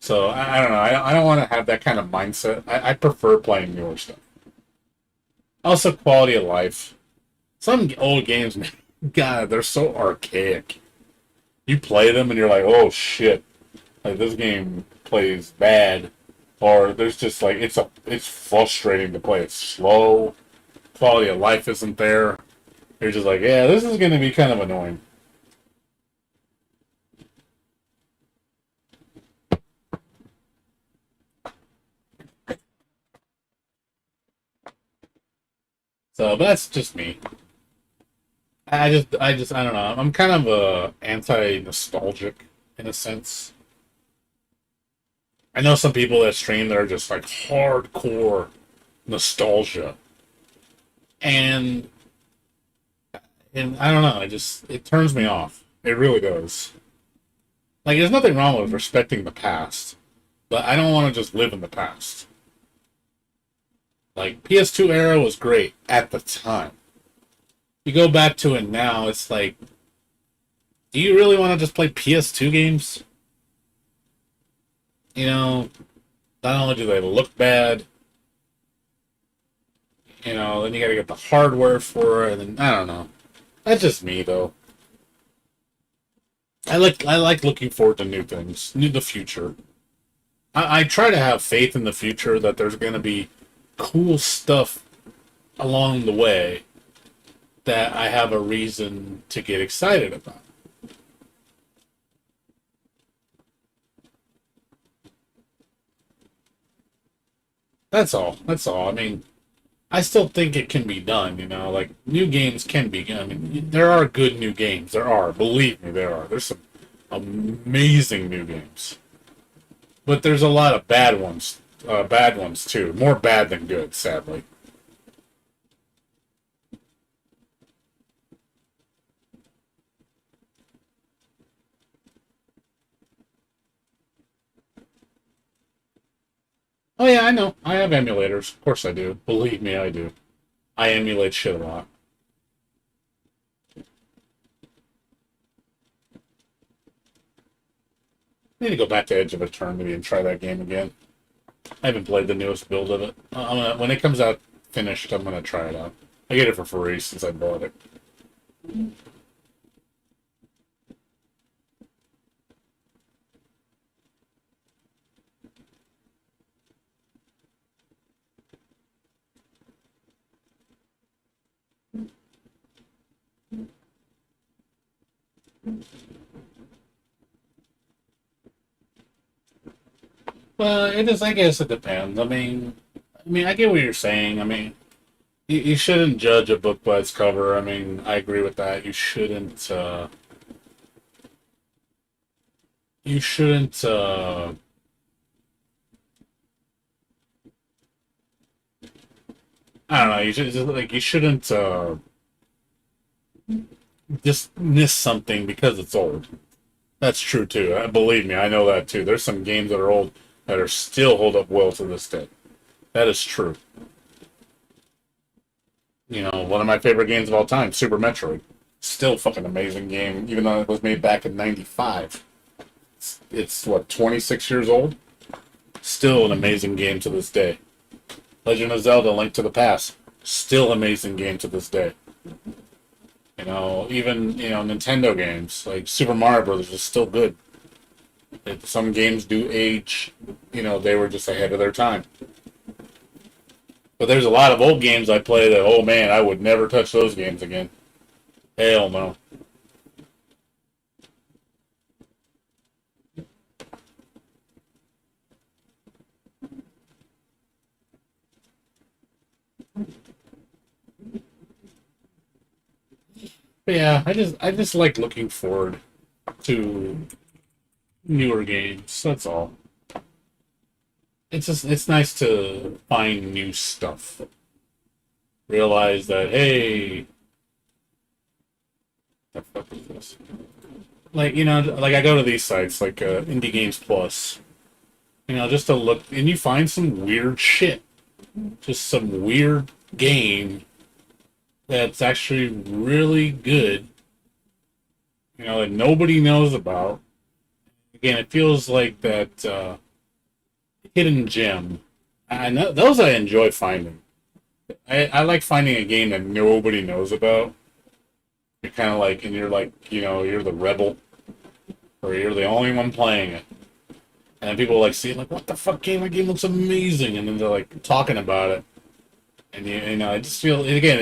So, I don't know. I don't want to have that kind of mindset. I prefer playing newer stuff. Also, quality of life. Some old games, man, God, they're so archaic. You play them and you're like, oh, shit. Like, this game plays bad. Or there's just like it's frustrating to play. It's slow. Quality of life isn't there. You're just like, yeah, this is gonna be kind of annoying. So, but that's just me. I don't know. I'm kind of anti-nostalgic in a sense. I know some people that stream that are just like hardcore nostalgia, and I don't know. It turns me off. It really does. Like, there's nothing wrong with respecting the past, but I don't want to just live in the past. Like, PS2 era was great at the time. You go back to it now, it's like, do you really want to just play PS2 games? You know, not only do they look bad, you know, then you gotta get the hardware for it, and I don't know. That's just me, though. I like looking forward to new things, the future. I try to have faith in the future that there's gonna be cool stuff along the way that I have a reason to get excited about. That's all. That's all. I mean, I still think it can be done, you know, like, new games can be, I mean, there are good new games. There are. Believe me, there are. There's some amazing new games. But there's a lot of bad ones too. More bad than good, sadly. Oh yeah, I know. I have emulators. Of course I do. Believe me, I do. I emulate shit a lot. I need to go back to Edge of Eternity and try that game again. I haven't played the newest build of it. When it comes out finished, I'm gonna try it out. I get it for free since I bought it. Well, it is. I guess it depends. I get what you're saying. You shouldn't judge a book by its cover. I agree with that. You shouldn't. You shouldn't. I don't know. You shouldn't dismiss something because it's old. That's true too. Believe me, I know that too. There's some games that are old that are still hold up well to this day. That is true. One of my favorite games of all time, Super Metroid. Still fucking amazing game, even though it was made back in '95. It's what, 26 years old? Still an amazing game to this day. Legend of Zelda: Link to the Past. Still amazing game to this day. Even Nintendo games like Super Mario Brothers is still good. Some games do age, they were just ahead of their time. But there's a lot of old games I play that, oh man, I would never touch those games again. Hell no. But yeah, I just like looking forward to newer games. That's all. It's nice to find new stuff. Realize that, hey, the fuck is this? Like I go to these sites like Indie Games Plus, just to look, and you find some weird shit, just some weird game that's actually really good, that nobody knows about. Again, it feels like that hidden gem. I know those I enjoy finding. I like finding a game that nobody knows about. You're kind of like, and you're like, you're the rebel, or you're the only one playing it. And people like see it, like, what the fuck game? That game looks amazing, and then they're like talking about it. And it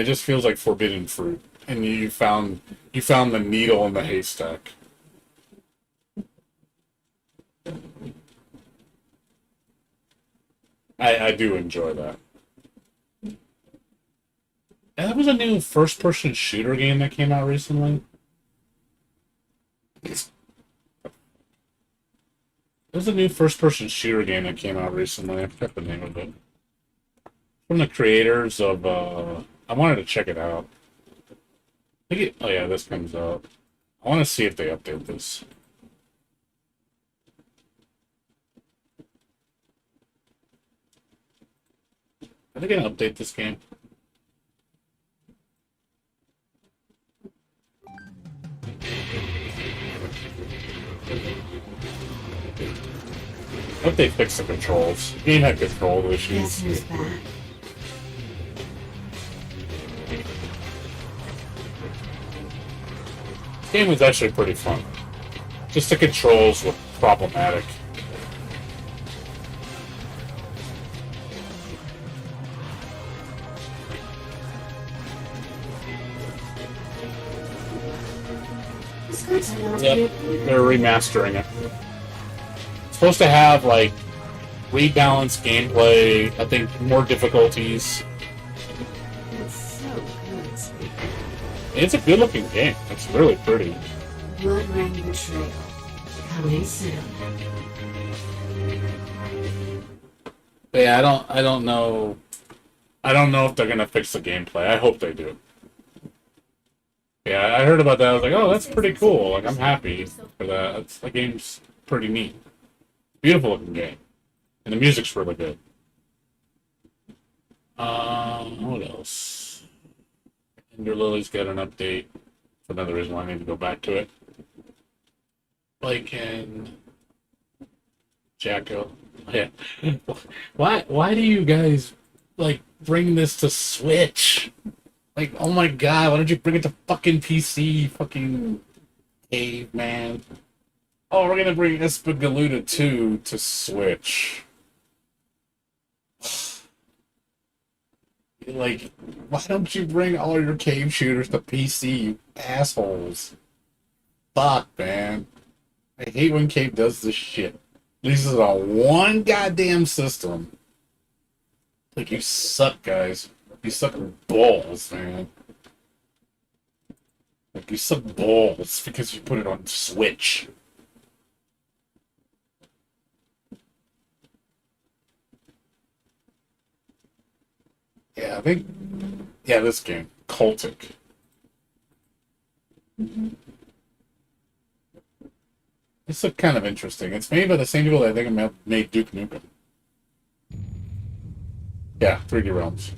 just feels like forbidden fruit, and you found the needle in the haystack. I do enjoy that. And there was a new first-person shooter game that came out recently. There's a new first-person shooter game that came out recently. I forgot the name of it. From the creators of, I wanted to check it out. Oh yeah, this comes out. I want to see if they update this. Are they going to update this game? I hope they fix the controls. The game had control issues. Guess who's back? The game was actually pretty fun. Just the controls were problematic. Yep, they're remastering it. It's supposed to have, like, rebalanced gameplay, I think more difficulties. It's so good, Speaker. It's a good looking game. It's really pretty. Blood rang the trail. Coming soon. But yeah, I don't know. I don't know if they're gonna fix the gameplay. I hope they do. Yeah, I heard about that. I was like, oh, that's pretty cool. Like, I'm happy for that. The game's pretty neat. Beautiful looking game. And the music's really good. What else? Ender Lily's got an update. That's another reason why I need to go back to it. Like in Jacko. Yeah. Why do you guys like bring this to Switch? Like, oh my god, why don't you bring it to fucking PC, fucking caveman? Oh, we're gonna bring Espagaluda 2 to Switch. Like, why don't you bring all your cave shooters to PC, you assholes? Fuck, man. I hate when Cave does this shit. This is on one goddamn system. Like, you suck, guys. You suck balls, man. Like, you suck balls because you put it on Switch. Yeah, I think... Yeah, this game. Cultic. This looks kind of interesting. It's made by the same people that I think made Duke Nukem. Yeah, 3D Realms.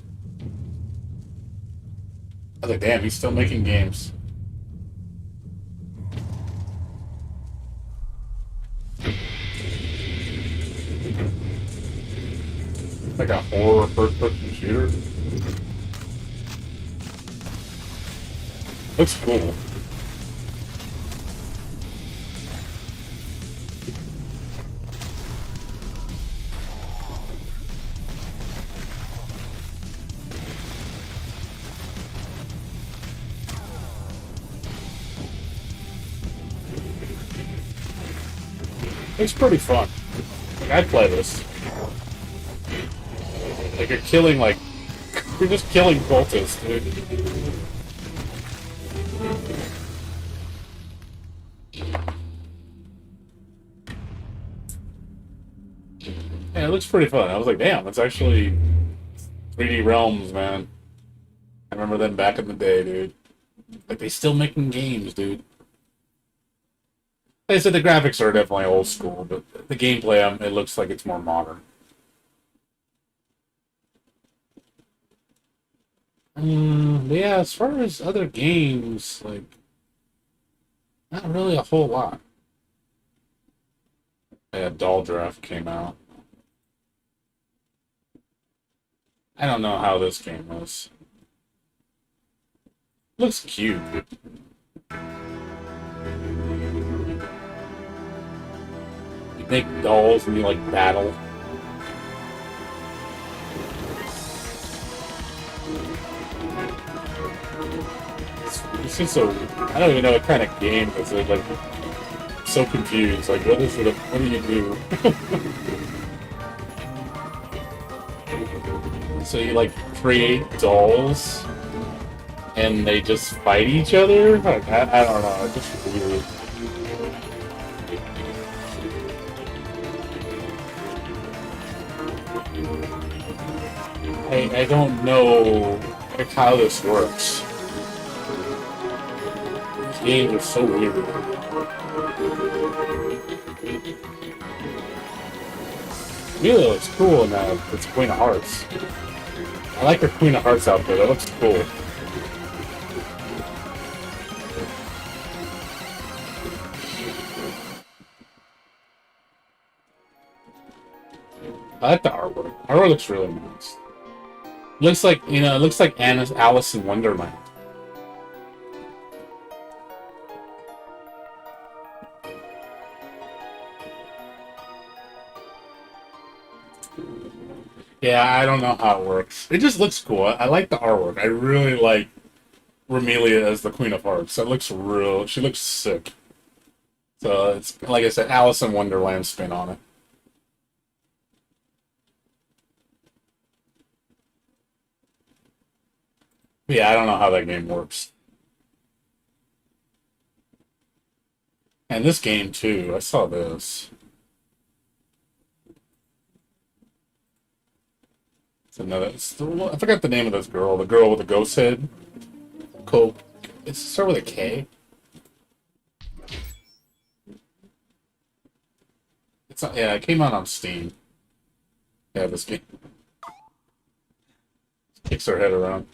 I was like, damn, he's still making games. Like a horror first-person shooter. Looks cool. It's pretty fun. Like, I'd play this. Like, you're just killing cultists, dude. Yeah, it looks pretty fun. I was like, damn, it's actually 3D Realms, man. I remember them back in the day, dude. Like, they still making games, dude. Like I said, the graphics are definitely old school, but the gameplay, it looks like it's more modern. But yeah, as far as other games, like, not really a whole lot. Yeah, Doll Draft came out. I don't know how this game is. Looks cute. You make dolls and you like battle. It's just so I don't even know what kind of game this is. Like, so confused. Like, what is it? What do you do? So you like create dolls, and they just fight each other. Like, I don't know. It's just weird. I don't know like how this works. These games are so weird. Really looks cool in that it's Queen of Hearts. I like her Queen of Hearts outfit. That looks cool. I like the artwork. Artwork looks really nice. Looks like, you know, it looks like Alice in Wonderland. Yeah, I don't know how it works. It just looks cool. I like the artwork. I really like Romelia as the Queen of Hearts. That looks real. She looks sick. So it's, like I said, Alice in Wonderland spin on it. Yeah, I don't know how that game works. And this game too. I saw this. It's another. I forgot the name of this girl. The girl with the ghost head. Coke. It's start with a K. It's not, yeah. It came out on Steam. Yeah, this game kicks her head around.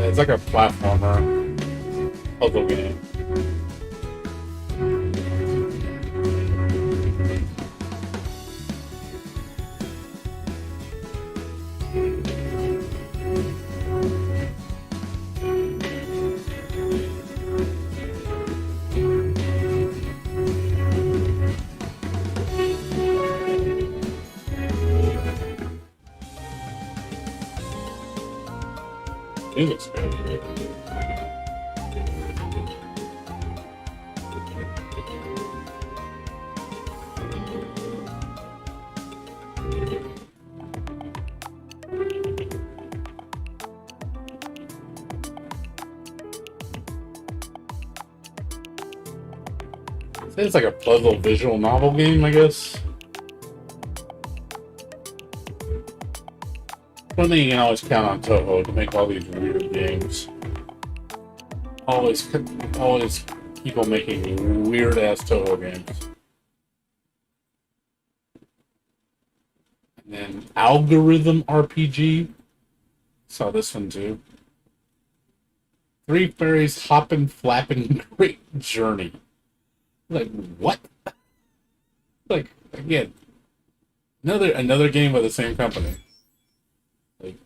Yeah, it's like a platformer puzzle game. It looks good. It's like a puzzle visual novel game, I guess. One thing you can always count on Toho to make all these weird games. Always keep on making weird ass Toho games. And then Algorithm RPG. Saw this one too. Three Fairies Hoppin' Flappin' Great Journey. Like what? Like again, another game by the same company. Like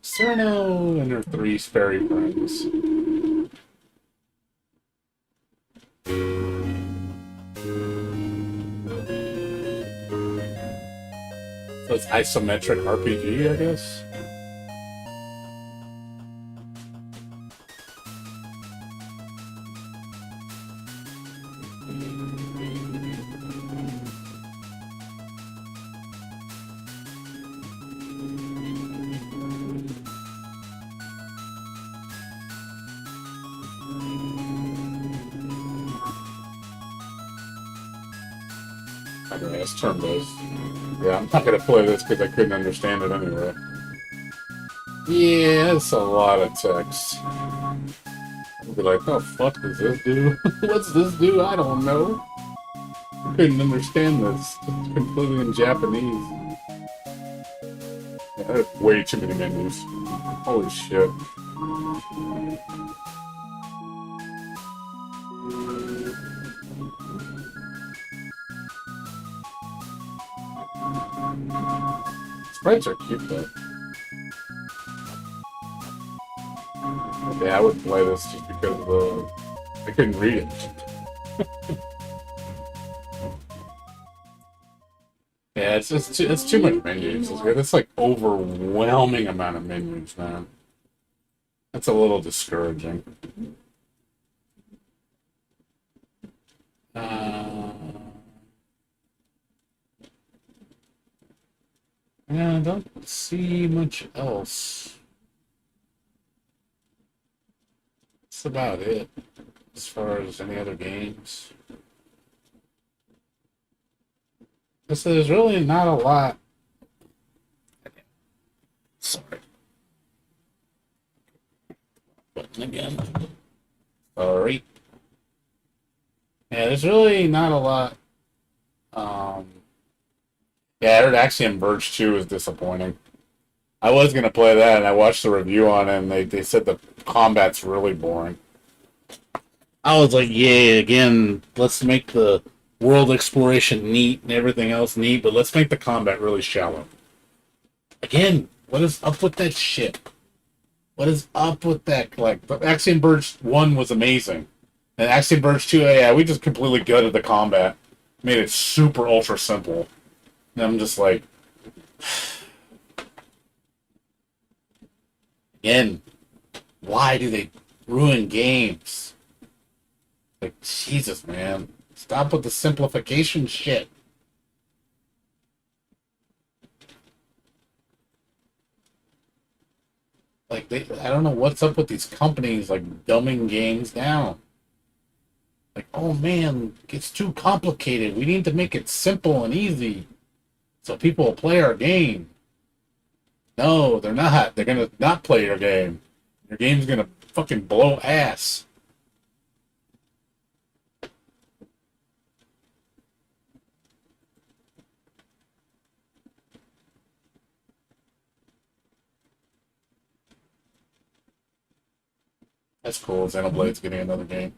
Cerno and her three fairy friends. So it's isometric RPG, I guess. Okay, let's turn this. Yeah, I'm not gonna play this because I couldn't understand it anyway. Yeah, it's a lot of text. I'll be like, oh fuck does this do? What's this do? I don't know. I couldn't understand this. It's completely in Japanese. Yeah, there's way too many menus. Holy shit. Sprites are cute though. Yeah, I would play this just because I couldn't read it. Yeah, it's too much menus. It's like overwhelming amount of menus, man. That's a little discouraging. Yeah, I don't see much else. That's about it as far as any other games. So there's really not a lot. Sorry. Button again. Sorry. Yeah, there's really not a lot. Yeah, I heard Axiom Verge 2 is disappointing. I was going to play that, and I watched the review on it, and they said the combat's really boring. I was like, yeah, again, let's make the world exploration neat and everything else neat, but let's make the combat really shallow. Again, what is up with that shit? What is up with that? Like, Axiom Verge 1 was amazing. And Axiom Verge 2, yeah, we just completely gutted the combat. Made it super ultra simple. And I'm just like, again, why do they ruin games? Like, Jesus, man. Stop with the simplification shit. Like I don't know what's up with these companies like dumbing games down. Like, oh man, it's too complicated. We need to make it simple and easy so people will play our game. No, they're not. They're gonna not play your game. Your game's gonna fucking blow ass. That's cool. Xenoblade's getting another game.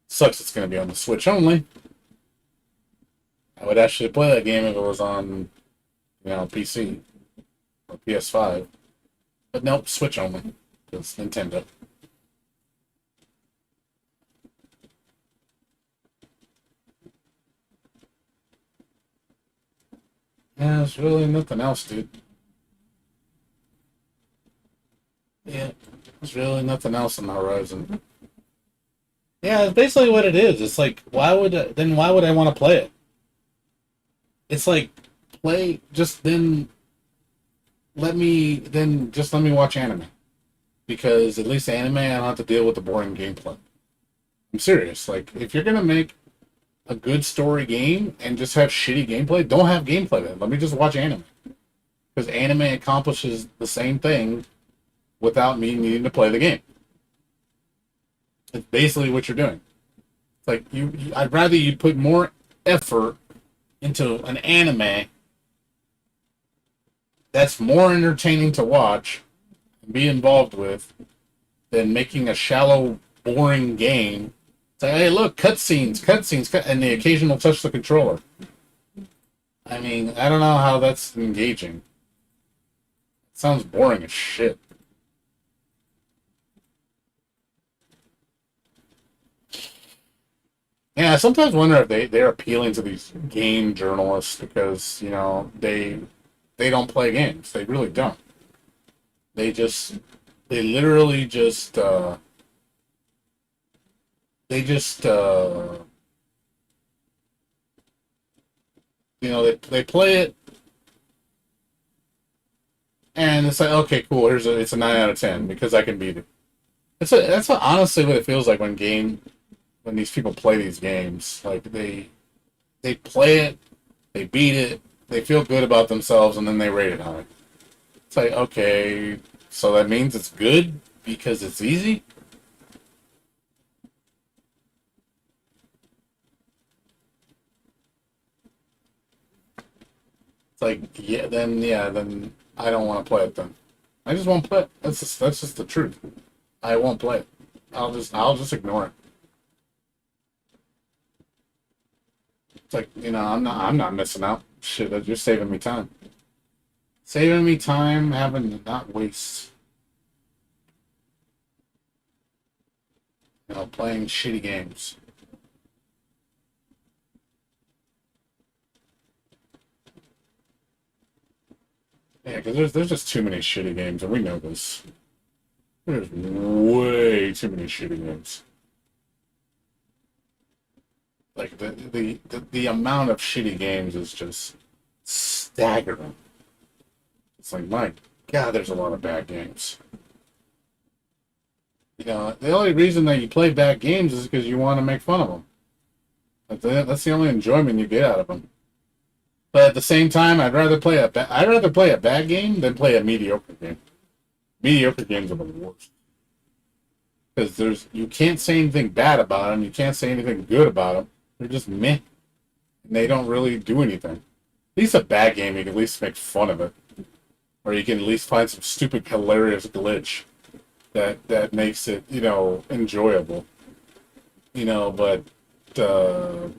Sucks it's gonna be on the Switch only. I would actually play that game if it was on, PC or PS5. But nope, Switch only. It's Nintendo. Yeah, there's really nothing else, dude. Yeah, there's really nothing else on the horizon. Yeah, it's basically what it is. It's like, why would I want to play it? It's like, just let me watch anime. Because at least anime, I don't have to deal with the boring gameplay. I'm serious. Like, if you're gonna make a good story game and just have shitty gameplay, don't have gameplay then. Let me just watch anime. Because anime accomplishes the same thing without me needing to play the game. It's basically what you're doing. It's like I'd rather you put more effort into an anime that's more entertaining to watch and be involved with than making a shallow, boring game. It's like, hey, look, cutscenes, and the occasional touch the controller. I mean, I don't know how that's engaging. It sounds boring as shit. Yeah, I sometimes wonder if they're appealing to these game journalists because, they don't play games. They really don't. They literally just they just they play it and it's like, okay, cool, it's a 9 out of 10 because I can beat it. That's honestly what it feels like when these people play these games. Like they play it, they beat it, they feel good about themselves, and then they rate it high. It's like, okay, so that means it's good because it's easy? It's like, then I don't want to play it then. I just won't play it. That's just the truth. I won't play it. I'll just ignore it. It's like, I'm not missing out. Shit, you're saving me time. Saving me time, having to not waste. Playing shitty games. Yeah, because there's just too many shitty games, and we know this. There's way too many shitty games. Like the amount of shitty games is just staggering. It's like, my God, there's a lot of bad games. The only reason that you play bad games is because you want to make fun of them. That's the only enjoyment you get out of them. But at the same time, I'd rather play a bad game than play a mediocre game. Mediocre games are the worst because you can't say anything bad about them. You can't say anything good about them. They're just meh, and they don't really do anything. At least a bad game, you can at least make fun of it, or you can at least find some stupid, hilarious glitch that makes it, enjoyable. Uh,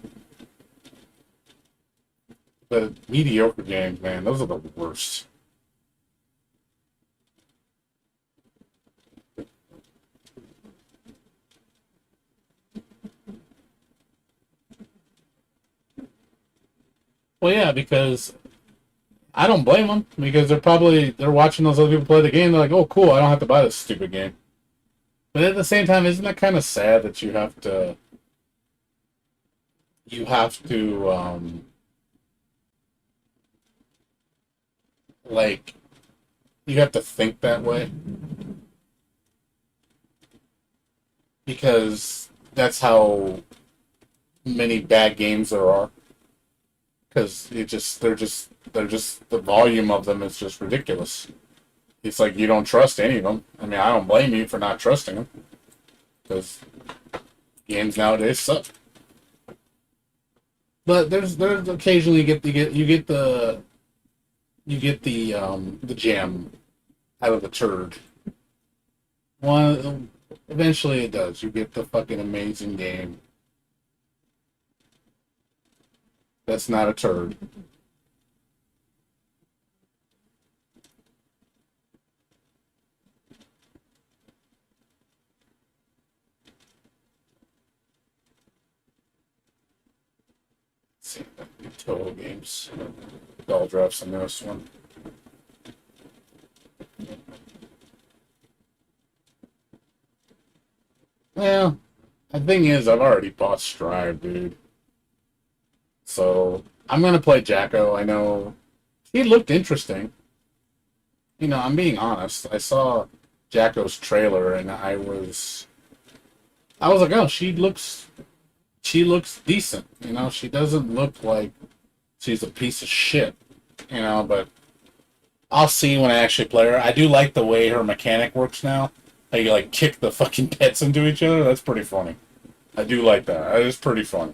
but mediocre games, man, those are the worst. Well, yeah, because I don't blame them because they're watching those other people play the game. They're like, oh, cool, I don't have to buy this stupid game. But at the same time, isn't that kind of sad that you have to like you have to think that way? because that's how many bad games there are. Because they're just the volume of them is just ridiculous. It's like you don't trust any of them. I mean, I don't blame you for not trusting them because games nowadays suck. But there's occasionally you get the gem out of the turd. One eventually it does. You get the fucking amazing game. That's not a turd. Let's see, total games. Ball drops the newest one. Well, the thing is, I've already bought Strive, dude. So I'm gonna play Jacko. I know he looked interesting. You know, I'm being honest. I saw Jacko's trailer and I was like, oh, she looks decent. You know, she doesn't look like she's a piece of shit. You know, but I'll see when I actually play her. I do like the way her mechanic works now. How you like kick the fucking pets into each other. That's pretty funny. I do like that. That is pretty funny.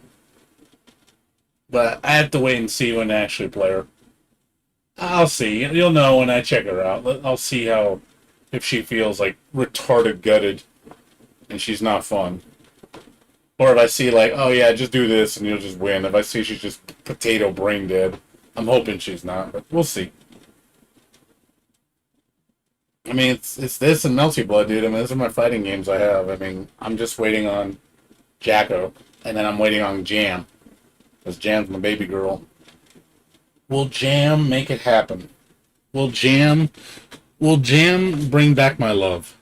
But I have to wait and see when I actually play her. I'll see. You'll know when I check her out. I'll see how if she feels like retarded gutted and she's not fun. Or if I see like, oh yeah, just do this and you'll just win. If I see she's just potato brain dead, I'm hoping she's not, but we'll see. I mean, it's this and Melty Blood, dude. I mean, those are my fighting games I have. I mean, I'm just waiting on Jacko, and then I'm waiting on Jam. Because Jam's my baby girl. Will Jam make it happen? Will Jam bring back my love?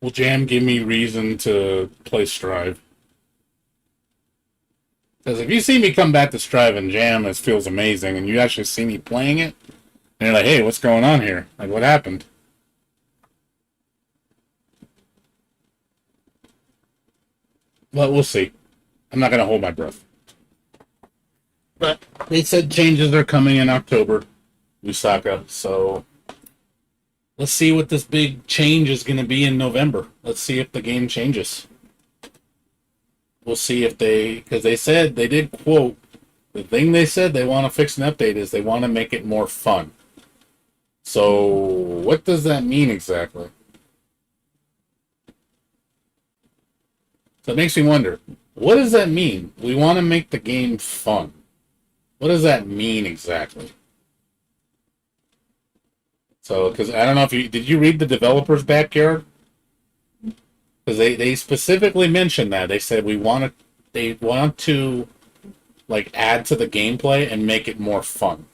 Will Jam give me reason to play Strive? Because if you see me come back to Strive and Jam, it feels amazing, and you actually see me playing it, and you're like, hey, what's going on here? Like, what happened? But we'll see. I'm not going to hold my breath. But they said changes are coming in October, Lusaka, so let's see what this big change is going to be in November. Let's see if the game changes. We'll see if because they said, they did quote, the thing they said they want to fix and update is they want to make it more fun. So, what does that mean exactly? So it makes me wonder, what does that mean? We want to make the game fun. What does that mean exactly? So, because I don't know if did you read the developer's backyard? Because they specifically mentioned that. They said they want to like add to the gameplay and make it more fun.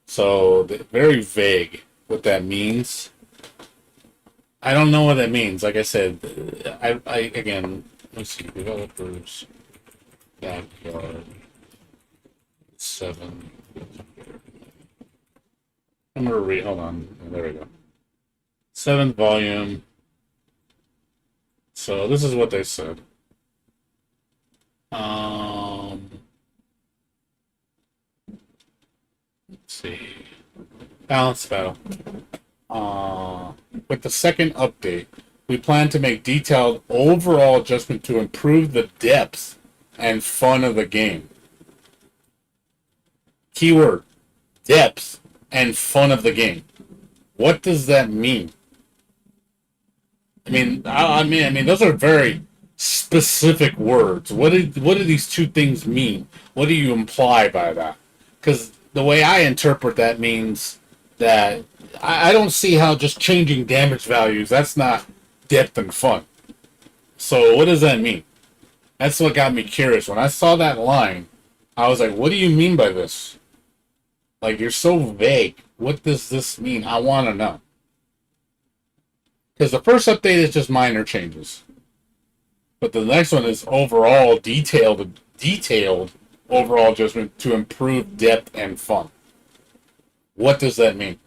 So, very vague what that means. I don't know what that means. Like I said, I again, let's see, developers backyard 7. I'm gonna read. Hold on. There we go. 7th volume. So this is what they said. Let's see. Balance battle. With the second update, we plan to make detailed overall adjustment to improve the depth and fun of the game. Keyword: depth and fun of the game. What does that mean? I mean, those are very specific words. What do these two things mean? What do you imply by that? Because the way I interpret that means that I don't see how just changing damage values, that's not depth and fun. So what does that mean? That's what got me curious. When I saw that line, I was like, what do you mean by this? Like, you're so vague. What does this mean? I want to know. Because the first update is just minor changes. But the next one is overall detailed overall adjustment to improve depth and fun. What does that mean?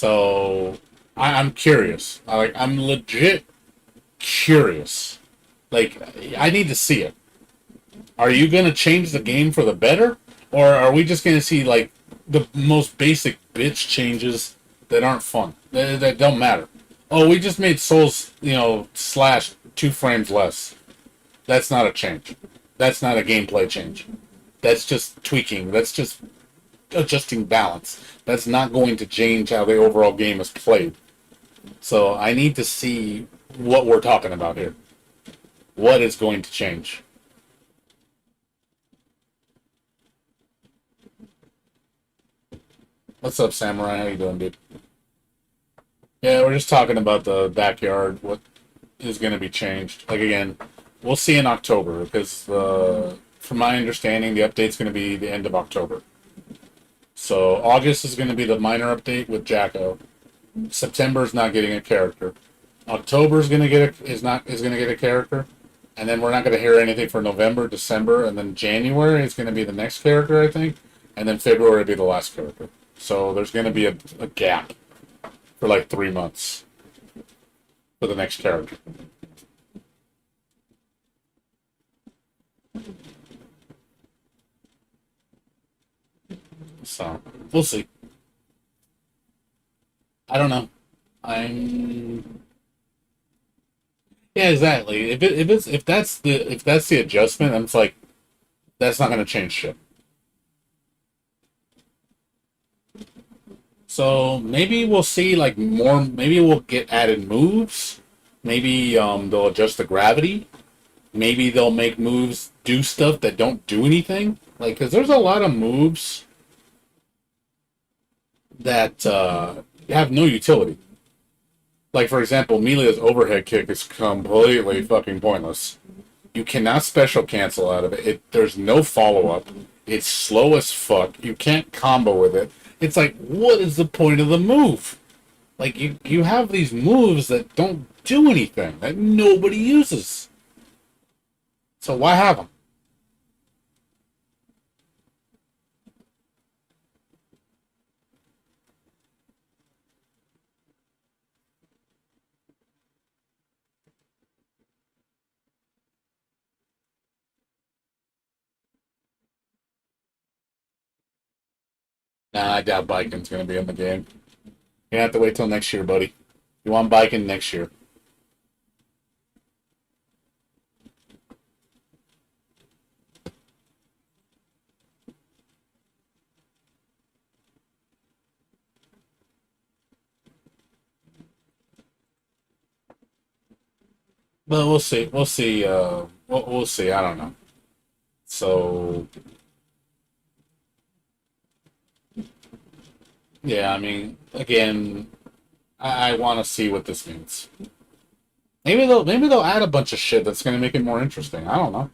So I'm curious. I'm legit curious. Like, I need to see it. Are you going to change the game for the better? Or are we just going to see, like, the most basic bitch changes that aren't fun? That don't matter. Oh, we just made Souls, slash 2 frames less. That's not a change. That's not a gameplay change. That's just tweaking. That's just adjusting balance. That's not going to change how the overall game is played. So I need to see what we're talking about here. What is going to change? What's up, Samurai? How you doing, dude? Yeah, we're just talking about the backyard. What is going to be changed? Like, again, we'll see in October because, from my understanding, the update's going to be the end of October. So August is going to be the minor update with Jacko. September is not getting a character. October is going to get a character, and then we're not going to hear anything for November, December, and then January is going to be the next character, I think, and then February will be the last character. So there's going to be a gap for like 3 months for the next character. So we'll see. I don't know. Yeah, exactly. If that's the adjustment, then it's like that's not going to change shit. So maybe we'll see like more. Maybe we'll get added moves. Maybe they'll adjust the gravity. Maybe they'll make moves do stuff that don't do anything. Like, because there's a lot of moves that have no utility. Like, for example, Melia's overhead kick is completely fucking pointless. You cannot special cancel out of it. There's no follow-up. It's slow as fuck. You can't combo with it. It's like, what is the point of the move? Like, you have these moves that don't do anything, that nobody uses. So why have them? Nah, I doubt biking's gonna be in the game. You have to wait till next year, buddy. You want biking next year. But we'll see. We'll see. We'll see. I don't know. So yeah, I mean, again, I want to see what this means. Maybe they'll add a bunch of shit that's going to make it more interesting. I don't know.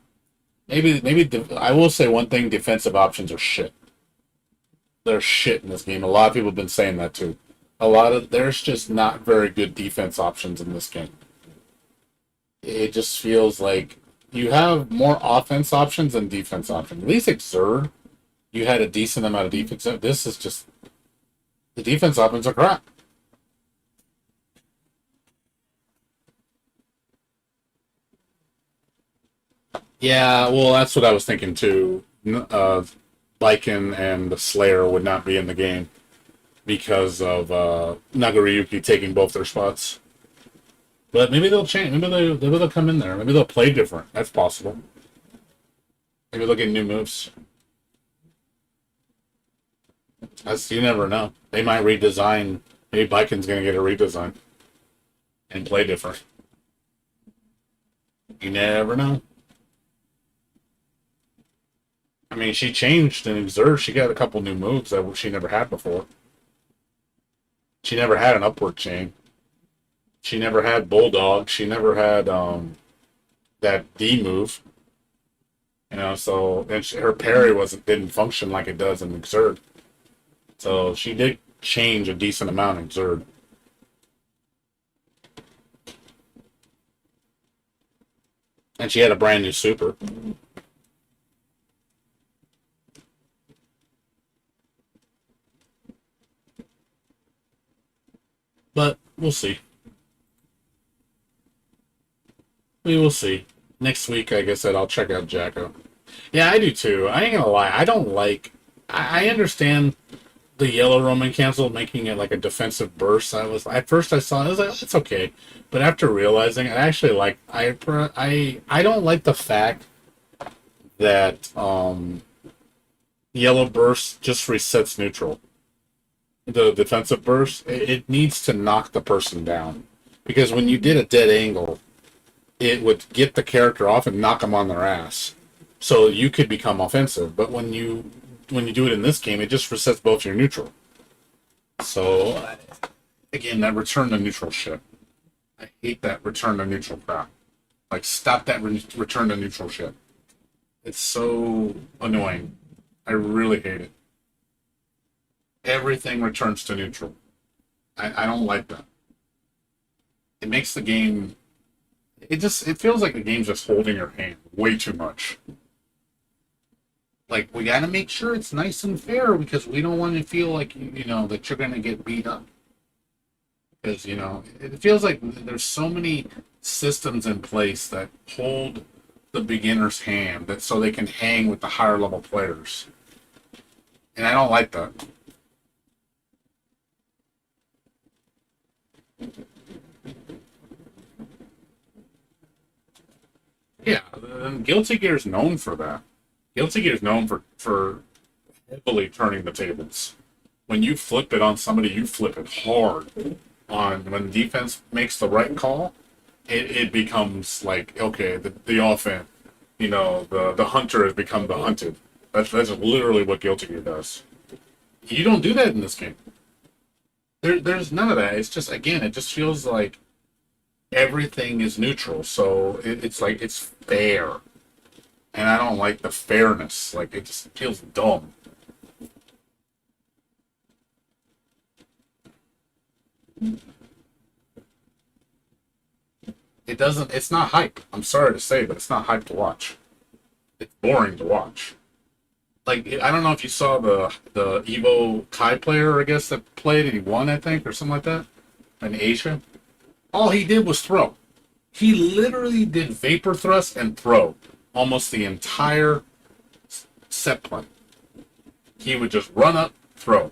I will say one thing: defensive options are shit. They're shit in this game. A lot of people have been saying that too. There's just not very good defense options in this game. It just feels like you have more offense options than defense options. At least Exerd, you had a decent amount of defense. This is just the defense options are crap. Yeah, well, that's what I was thinking too. Lycan and the Slayer would not be in the game because of Nagariyuki taking both their spots. But maybe they'll change. Maybe they'll come in there. Maybe they'll play different. That's possible. Maybe they'll get new moves. You never know. They might redesign. Maybe Lycan's gonna get a redesign and play different. You never know. I mean, she changed in Exert. She got a couple new moves that she never had before. She never had an upward chain. She never had Bulldog. She never had that D move. So and her parry didn't function like it does in Exert. So she did change a decent amount in Exert. And she had a brand new super. But we'll see. We will see. Next week, like I said, I'll check out Jacko. Yeah, I do too. I ain't gonna lie. I don't like. I understand the yellow Roman cancel making it like a defensive burst. I was at first I saw it, I was like, it's okay, but after realizing, I actually like. I don't like the fact that yellow burst just resets neutral. The defensive burst, it needs to knock the person down because when you did a dead angle, it would get the character off and knock them on their ass. So you could become offensive. But when you do it in this game, it just resets both your neutral. So again, that return to neutral shit. I hate that return to neutral crap. Like stop that return to neutral shit. It's so annoying. I really hate it. Everything returns to neutral. I don't like that. It makes the game. It feels like the game's just holding your hand way too much. Like we gotta make sure it's nice and fair because we don't want to feel like that you're gonna get beat up. Because it feels like there's so many systems in place that hold the beginner's hand that so they can hang with the higher level players, and I don't like that. Yeah, and Guilty Gear is known for that. Guilty Gear is known for heavily turning the tables. When you flip it on somebody, you flip it hard. On when defense makes the right call, it becomes like okay, the offense, the hunter has become the hunted. That's literally what Guilty Gear does. You don't do that in this game. There's none of that. It's just again, it just feels like everything is neutral, so it's like it's fair, and I don't like the fairness. Like it just feels dumb. It doesn't. It's not hype. I'm sorry to say, but it's not hype to watch. It's boring to watch. Like I don't know if you saw the Evo Kai player, I guess that played and he won, I think, or something like that, in Asia. All he did was throw. He literally did vapor thrust and throw almost the entire set play. He would just run up, throw,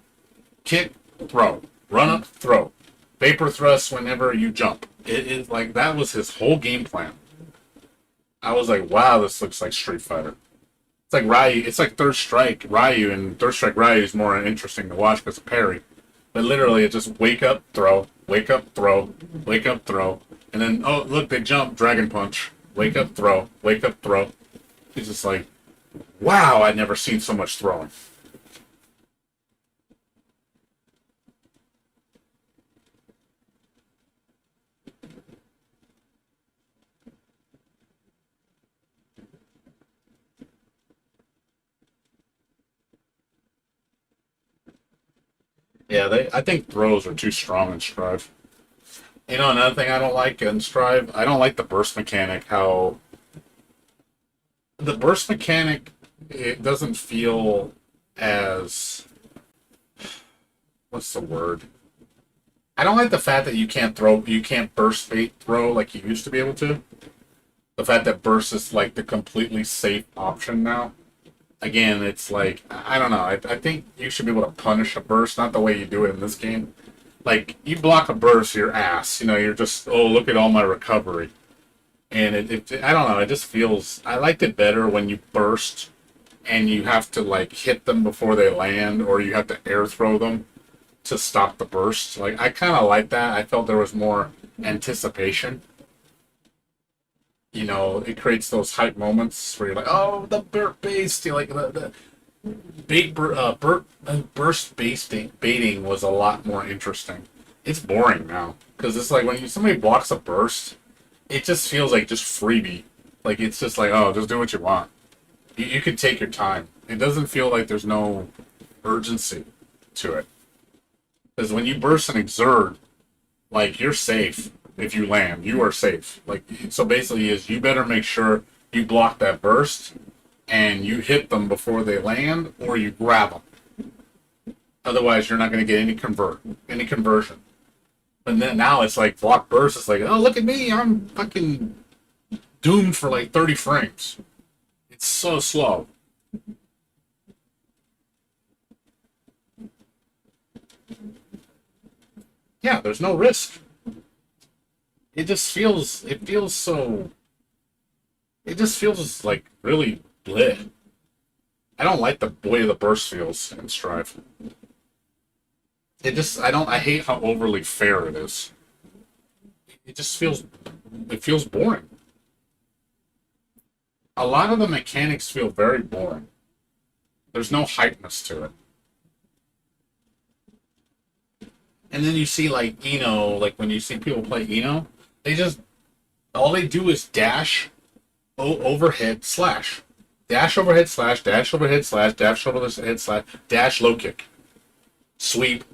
kick, throw, run up, throw, vapor thrust whenever you jump. It is like that was his whole game plan. I was like, wow, this looks like Street Fighter. It's like Ryu. It's like Third Strike Ryu, and Third Strike Ryu is more interesting to watch because of parry. But literally, it just wake up, throw, wake up, throw, wake up, throw, and then oh look, they jump, Dragon Punch, wake up, throw, wake up, throw. It's just like, wow, I'd never seen so much throwing. Yeah, I think throws are too strong in Strive. Another thing I don't like in Strive, I don't like the burst mechanic. How the burst mechanic, it doesn't feel as what's the word? I don't like the fact that you can't burst bait throw like you used to be able to. The fact that burst is like the completely safe option now. Again, it's like I don't know. I think you should be able to punish a burst, not the way you do it in this game. Like you block a burst, your ass. You're just look at all my recovery, and I don't know. It just feels. I liked it better when you burst, and you have to like hit them before they land, or you have to air throw them to stop the burst. Like I kind of like that. I felt there was more anticipation. It creates those hype moments where you're like, oh, the burst base. Like the bait burst baiting was a lot more interesting. It's boring now because it's like when somebody blocks a burst, it just feels like just freebie. Like it's just like, oh, just do what you want. You can take your time. It doesn't feel like there's no urgency to it. Because when you burst and exert, like you're safe. If you land, you are safe. Like so, basically, is you better make sure you block that burst and you hit them before they land, or you grab them. Otherwise, you're not going to get any conversion. But And then now it's like block burst. It's like, oh, look at me, I'm fucking doomed for like 30 frames. It's so slow. Yeah, there's no risk. It just feels, it feels so, it just feels like really bleh. I don't like the way the burst feels in Strive. It just, I hate how overly fair it is. It just feels, it feels boring. A lot of the mechanics feel very boring. There's no hypeness to it. And then you see like Eno, like when you see people play Eno, they just, all they do is dash, overhead, slash. Dash, overhead, slash, dash, overhead, slash, dash, overhead, slash, dash, low kick. Sweep,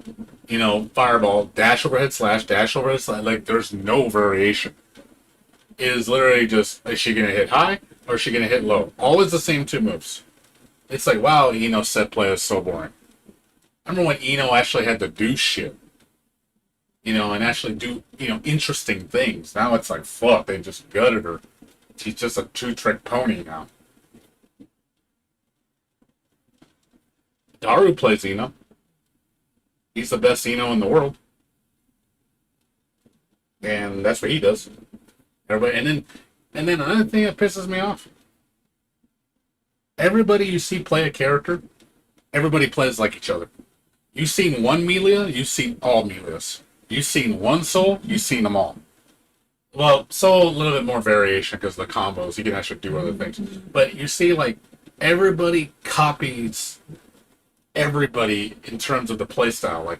fireball, dash, overhead, slash, dash, overhead, slash. Like, there's no variation. It is literally just, is she going to hit high or is she going to hit low? Always the same two moves. It's like, wow, Eno's set play is so boring. I remember when Eno actually had to do shit. And actually do, interesting things. Now it's like, fuck, they just gutted her. She's just a two-trick pony now. Daru plays Eno. He's the best Eno in the world. And that's what he does. Everybody, and then another thing that pisses me off. Everybody you see play a character, everybody plays like each other. You've seen one Melia, you've seen all Melias. You've seen one Soul, you've seen them all. Well, Soul, a little bit more variation because of the combos. You can actually do other things. But you see, like, everybody copies everybody in terms of the playstyle. Like,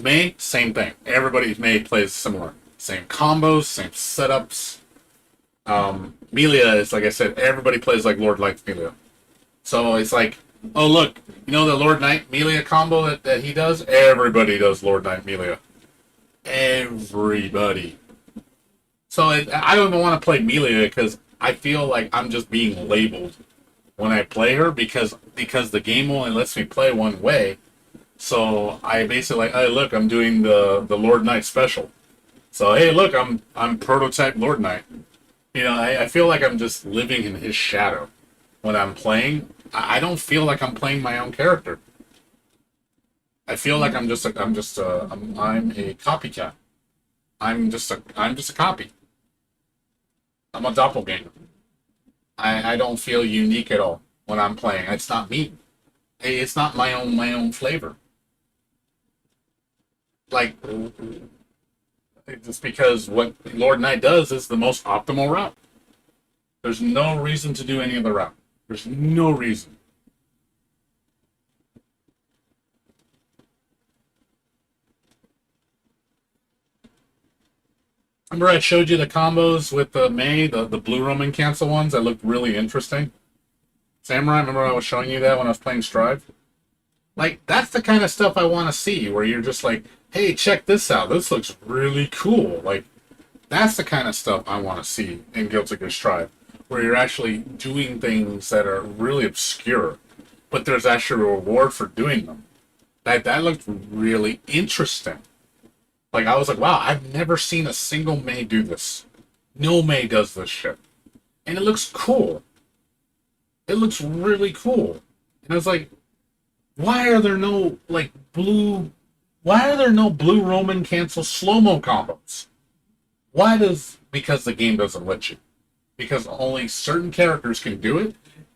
Mei, same thing. Everybody Mei plays similar. Same combos, same setups. Melia is, like I said, everybody plays like Lord Knight Melia. So it's like, oh, look, the Lord Knight Melia combo that he does? Everybody does Lord Knight Melia. Everybody. So I don't even want to play Melia because I feel like I'm just being labeled when I play her because the game only lets me play one way. So I basically like, hey, look, I'm doing the Lord Knight special. So hey, look, I'm prototype Lord Knight. I feel like I'm just living in his shadow when I'm playing. I don't feel like I'm playing my own character. I feel like I'm a copycat. I'm just a copy. I'm a doppelganger. I don't feel unique at all when I'm playing. It's not me. It's not my own flavor. Like, just because what Lord Knight does is the most optimal route. There's no reason to do any other route. There's no reason. Remember I showed you the combos with the Mei, the blue Roman cancel ones that looked really interesting? Samurai, remember I was showing you that when I was playing Strive? Like, that's the kind of stuff I want to see, where you're just like, hey, check this out. This looks really cool. Like, that's the kind of stuff I want to see in Guilty Gear Strive, where you're actually doing things that are really obscure, but there's actually a reward for doing them. That looked really interesting. Like, I was like, wow, I've never seen a single Mei do this. No Mei does this shit. And it looks cool. It looks really cool. And I was like, why are there no, blue Roman cancel slow-mo combos? Because the game doesn't let you. Because only certain characters can do it,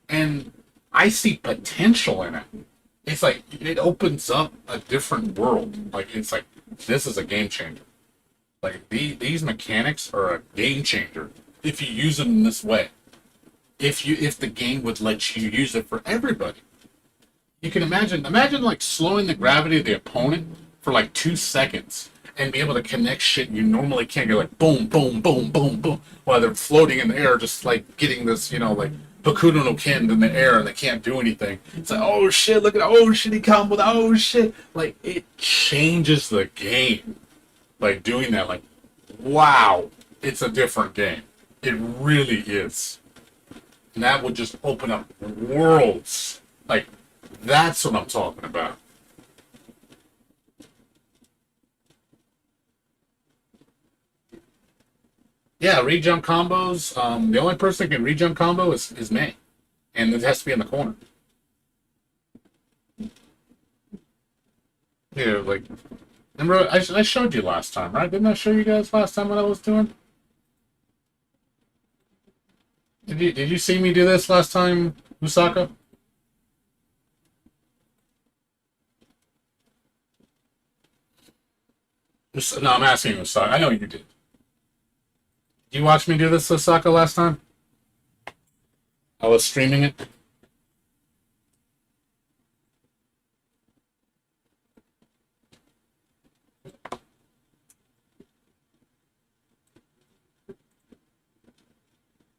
and I see potential in it. It's like, it opens up a different world. Like, it's like, this is a game changer. Like, these mechanics are a game changer if you use them in this way. If the game would let you use it for everybody. You can imagine like slowing the gravity of the opponent for like 2 seconds and be able to connect shit you normally can't. Go like boom, boom, boom, boom, boom, while they're floating in the air, just like getting this, like Hokuto no Ken in the air and they can't do anything. It's like, oh shit, look at that, oh shit, he comboed, oh shit. Like, it changes the game. Like, doing that, like, wow, it's a different game. It really is. And that would just open up worlds. Like, that's what I'm talking about. Yeah, re-jump combos. The only person that can re-jump combo is May. And it has to be in the corner. Yeah, like, remember, I showed you last time, right? Didn't I show you guys last time what I was doing? Did you see me do this last time, Musaka? No, I'm asking you, Musaka. I know you did. Did you watch me do this, Musaka, last time? I was streaming it.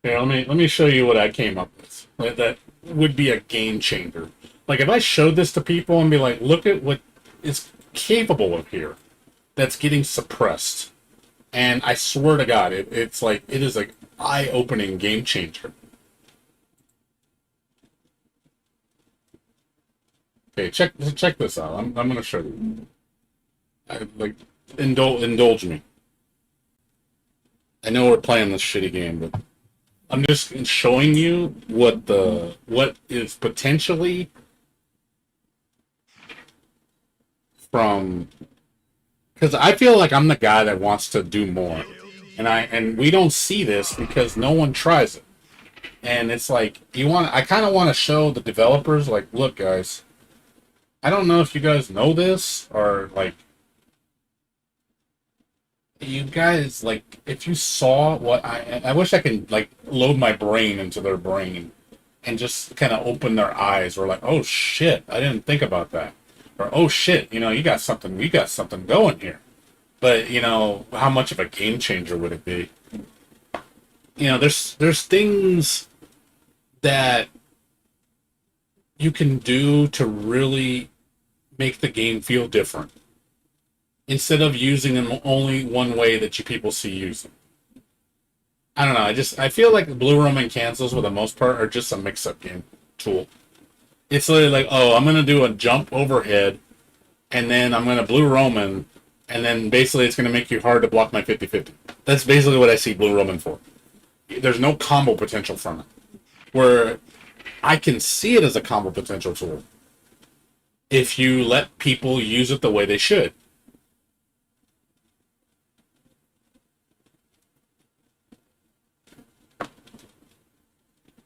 Here, let me show you what I came up with. That would be a game changer. Like if I showed this to people and be like, look at what is capable of here, that's getting suppressed. And I swear to God, it's like it is like eye-opening game changer. Okay, check this out. I'm gonna show you. Like indulge me. I know we're playing this shitty game, but I'm just showing you what is potentially from, because I feel like I'm the guy that wants to do more, and we don't see this because no one tries it, and it's like I kind of want to show the developers like, look guys, I don't know if you guys know this or like. You guys, like, if you saw what I wish I could, like, load my brain into their brain and just kind of open their eyes or like, oh shit, I didn't think about that. Or, oh shit, you got something going here. But, how much of a game changer would it be? There's things that you can do to really make the game feel different, instead of using them only one way that you people see using. I don't know. I feel like Blue Roman cancels for the most part are just a mix-up game tool. It's literally like, oh, I'm gonna do a jump overhead, and then I'm gonna Blue Roman, and then basically it's gonna make you hard to block my 50-50. That's basically what I see Blue Roman for. There's no combo potential from it. Where I can see it as a combo potential tool if you let people use it the way they should.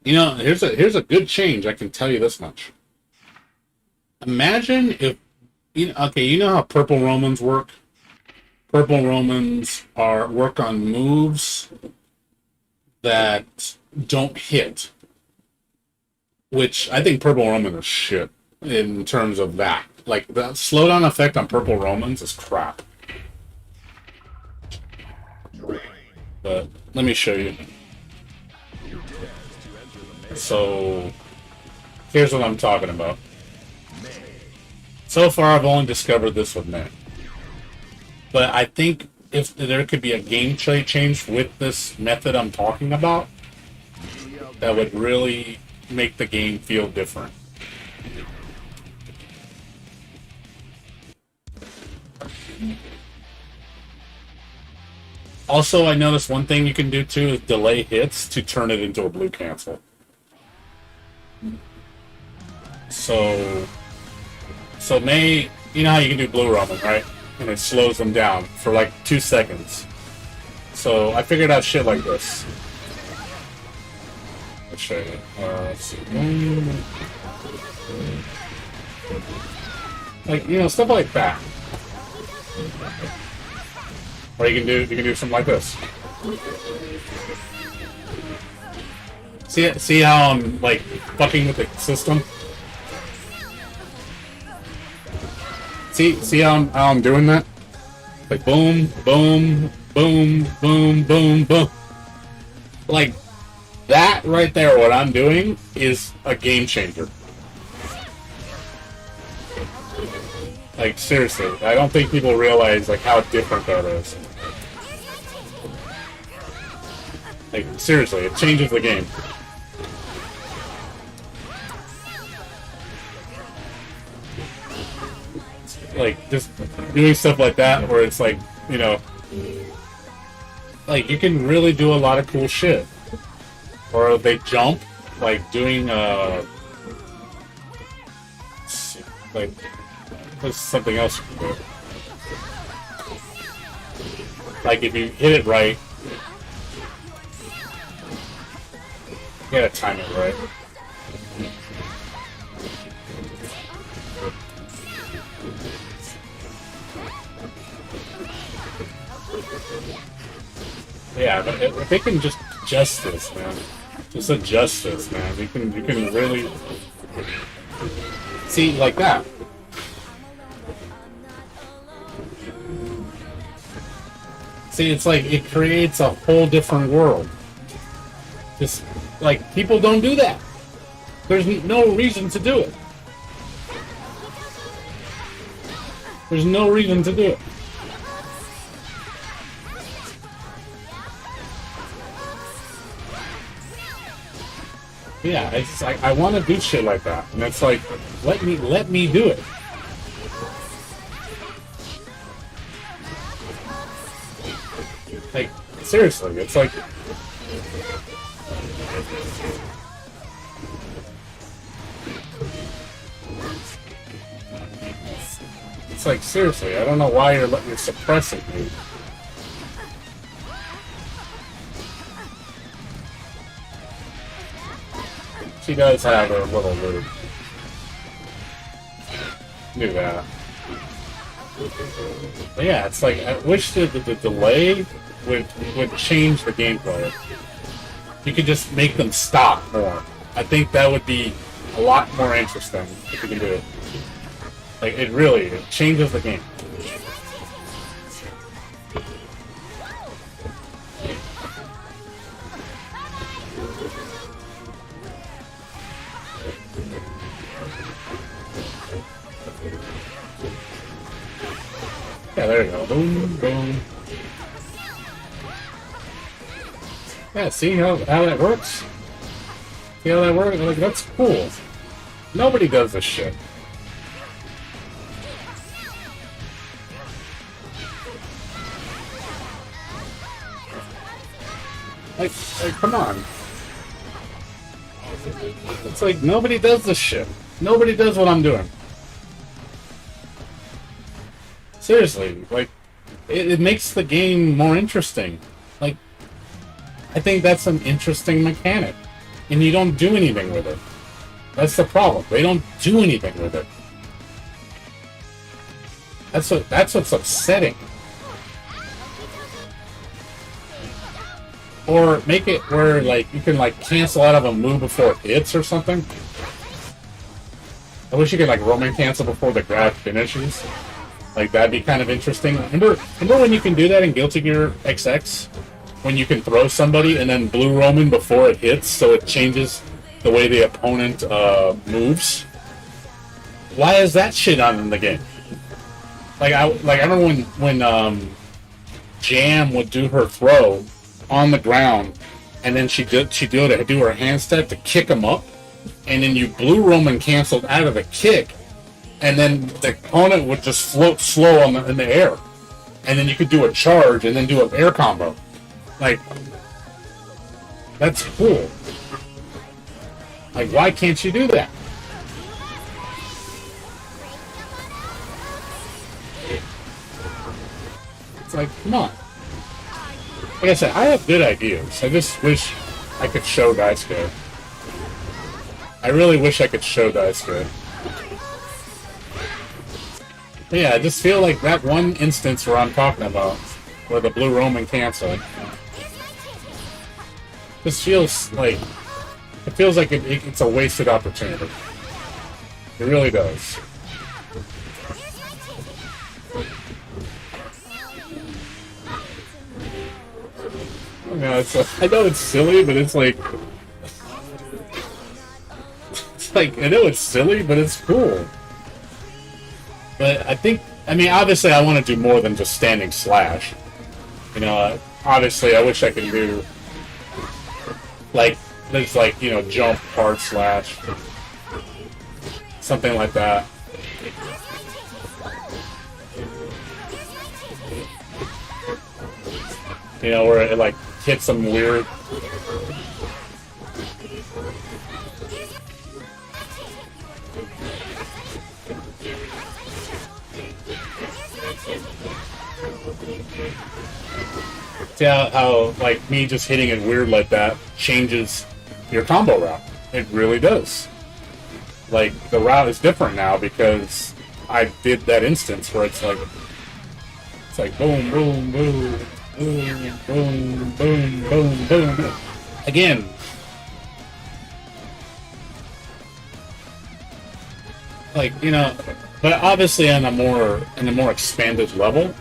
Here's a good change. I can tell you this much. Imagine if, you know how Purple Romans work? Purple Romans work on moves that don't hit, which I think Purple Roman is shit in terms of that. Like, the slowdown effect on Purple Romans is crap. But let me show you. So, here's what I'm talking about. So far, I've only discovered this with May. But I think if there could be a game change with this method I'm talking about, that would really make the game feel different. Also, I noticed one thing you can do too is delay hits to turn it into a blue cancel. So May, you know how you can do Blue Roman, right? And it slows them down for like 2 seconds. So I figured out shit like this. Let's show you. Let's see. Like, stuff like that. Or you can do something like this. See how I'm like fucking with the system? See how I'm doing that? Like boom, boom, boom, boom, boom, boom. Like that right there, what I'm doing is a game changer. Like seriously, I don't think people realize like how different that is. Like seriously, it changes the game. Like just doing stuff like that where it's like, like, you can really do a lot of cool shit. Or they jump, like doing like there's something else you can do. Like if you hit it right, you gotta time it right. Yeah, but if they can just adjust this, man. Just adjust this, man. You can really see like that. See, it's like it creates a whole different world. Just like people don't do that. There's no reason to do it. There's no reason to do it. Yeah, it's like I want to do shit like that, and it's like let me do it. Like seriously, it's like seriously. I don't know why you're suppressing me. She does have her little loop. Knew that. But yeah, it's like I wish the delay would change the gameplay. You could just make them stop more. I think that would be a lot more interesting if you can do it. Like it changes the game. Yeah, there you go. Boom, boom. Yeah, see how that works? See how that works? Like, that's cool. Nobody does this shit. Like, come on. It's like, nobody does this shit. Nobody does what I'm doing. Seriously, like, it makes the game more interesting. Like, I think that's an interesting mechanic. And you don't do anything with it. That's the problem. They don't do anything with it. That's what's upsetting. Or make it where, like, you can, like, cancel out of a move before it hits or something. I wish you could, like, Roman cancel before the grab finishes. Like, that'd be kind of interesting. Remember when you can do that in Guilty Gear XX? When you can throw somebody and then blue Roman before it hits, so it changes the way the opponent moves? Why is that shit on in the game? Like I remember when Jam would do her throw on the ground, and then she'd do her hand step to kick him up, and then you blue Roman canceled out of the kick, and then the opponent would just float slow in the air, and then you could do a charge and then do an air combo. Like, that's cool. Like, why can't you do that? It's like, come on. Like I said, I have good ideas. I just wish I could show Daisuke. I really wish I could show Daisuke. But yeah, I just feel like that one instance where I'm talking about, where the blue Roman canceled, this feels like it's a wasted opportunity. It really does. You know, I know it's silly, but it's like I know it's silly, but it's cool. But I mean, obviously, I want to do more than just standing slash. You know, obviously, I wish I could do there's jump hard slash, something like that. You know, where it like hits them weird. See how like me just hitting it weird like that changes your combo route. It really does. Like the route is different now because I did that instance where it's like boom, boom, boom, boom, boom, boom, boom, boom. Again. Like, you know, but obviously on a more expanded level.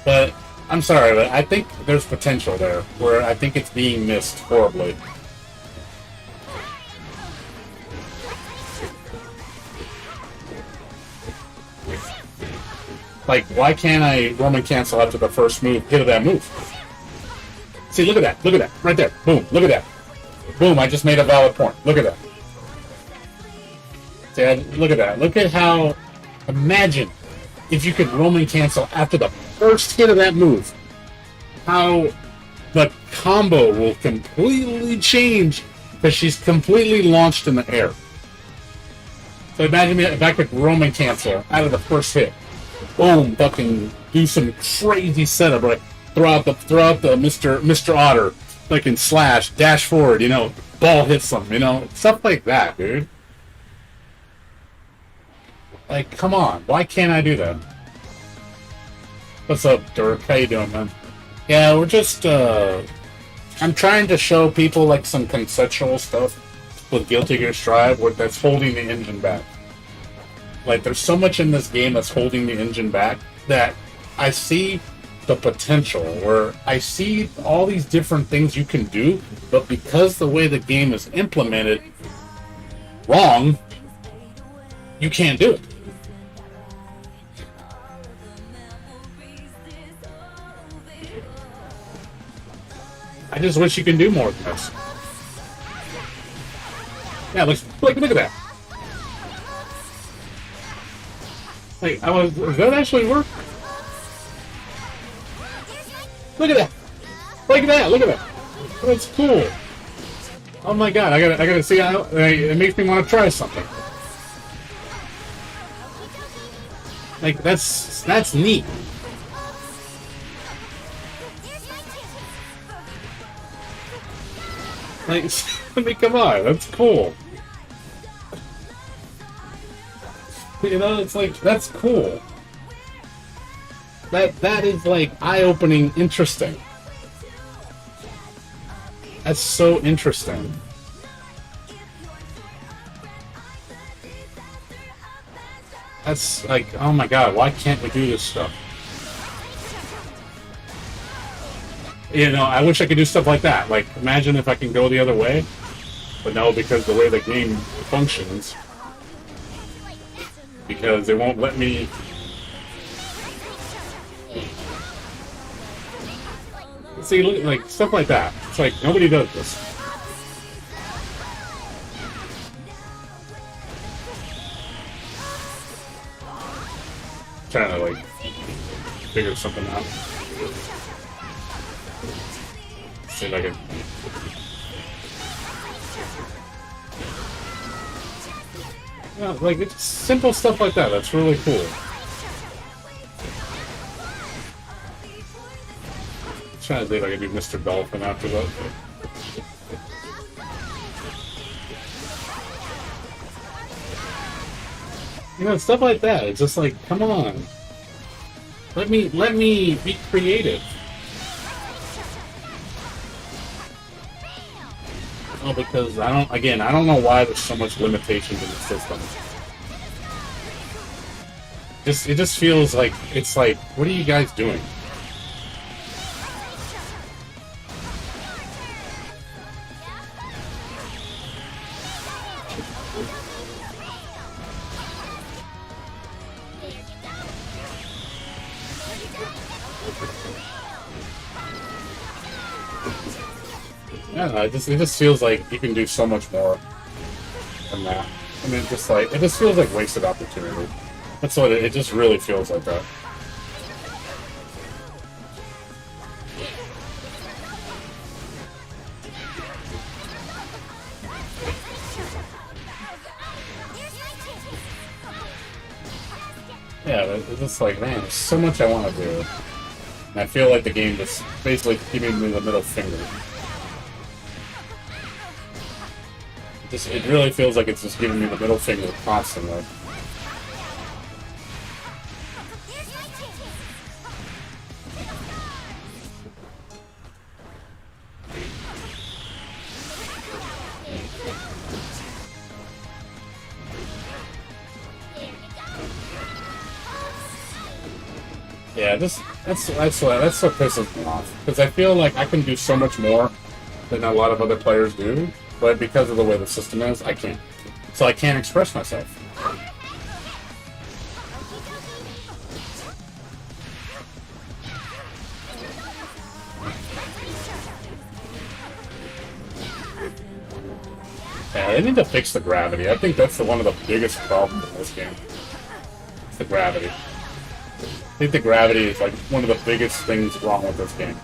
But I'm sorry, but I think there's potential there where I think it's being missed horribly. Like, why can't I Roman cancel after the first hit of that move? See, look at that, right there, boom, look at that. Boom, I just made a valid point, look at that. See, look at that, look at how, imagine if you could Roman cancel after the first hit of that move. How the combo will completely change because she's completely launched in the air. So imagine if I could Roman cancel out of the first hit. Boom, fucking do some crazy setup, like throw out the Mr. Otter, fucking slash, dash forward, you know, ball hits them, you know, stuff like that, dude. Like, come on, why can't I do that? What's up, Dirk? How you doing, man? Yeah, we're just, I'm trying to show people, like, some conceptual stuff with Guilty Gear Strive that's holding the engine back. Like, there's so much in this game that's holding the engine back that I see the potential, where I see all these different things you can do, but because the way the game is implemented wrong, you can't do it. I just wish you can do more than this. Yeah, look at that. Like, does that actually work? Look at that! Look at that! Look at that! That's cool. Oh my god! I gotta see how it makes me want to try something. Like that's neat. Like, I mean, come on, that's cool. You know, it's like, that's cool. That is like eye-opening, interesting. That's so interesting. That's like, oh my god, why can't we do this stuff? You know, I wish I could do stuff like that. Like, imagine if I can go the other way. But no, because the way the game functions, because they won't let me. See, look, like, stuff like that. It's like, nobody does this. Trying to, like, figure something out. See if I can. Yeah, like, it's simple stuff like that. That's really cool. Trying to think if I can do Mr. Dolphin after that. You know, stuff like that. It's just like, come on. Let me be creative. Oh, because I don't know why there's so much limitations in the system. It just feels like, it's like, what are you guys doing? Yeah, it just feels like you can do so much more than that. I mean, it just feels like wasted opportunity. That's what it just really feels like that. Yeah, it's just like, man, there's so much I want to do. And I feel like the game is basically giving me the middle finger. It really feels like it's just giving me the middle finger constantly. Yeah, that's what pisses me off. Because I feel like I can do so much more than a lot of other players do, but because of the way the system is, I can't. So I can't express myself. Yeah, they need to fix the gravity. I think that's one of the biggest problems in this game. It's the gravity. I think the gravity is like one of the biggest things wrong with this game.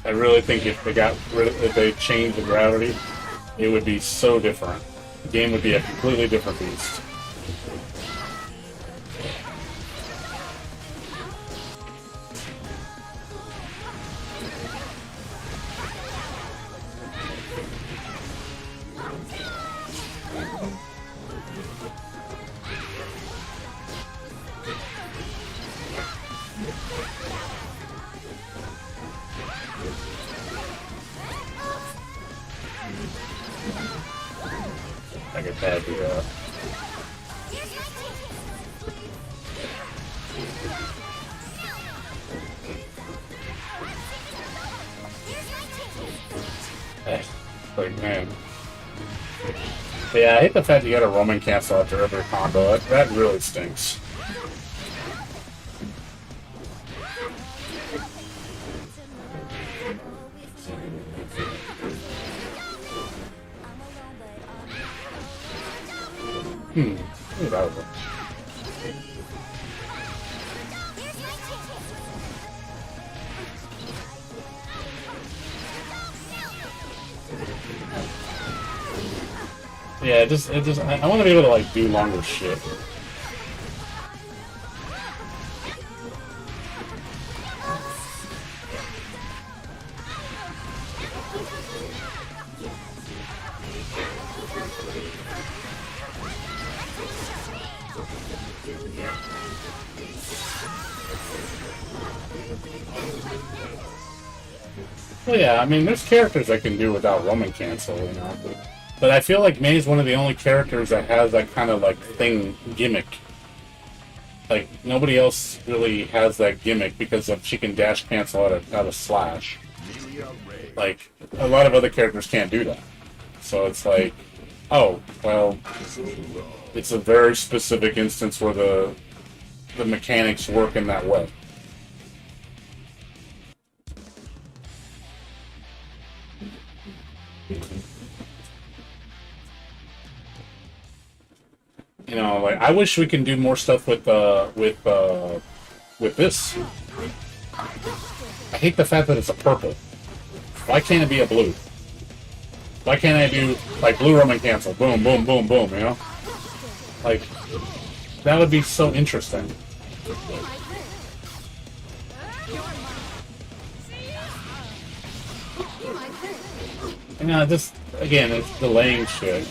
I really think if they changed the gravity, it would be so different. The game would be a completely different beast. I get bad the like, man. But yeah, I hate the fact you gotta Roman cancel after every combo. That really stinks. Look at that one. Yeah, I want to be able to like do longer shit. Well, yeah, I mean, there's characters I can do without Roman cancel, you know. But I feel like Mei's one of the only characters that has that kind of like gimmick. Like nobody else really has that gimmick because she can dash cancel out of slash. Like a lot of other characters can't do that. So it's like, oh well, it's a very specific instance where the mechanics work in that way. You know, like I wish we can do more stuff with this. I hate the fact that it's a purple. Why can't it be a blue? Why can't I do like blue Roman cancel? Boom, boom, boom, boom. You know, like that would be so interesting. You know, just again, it's delaying shit.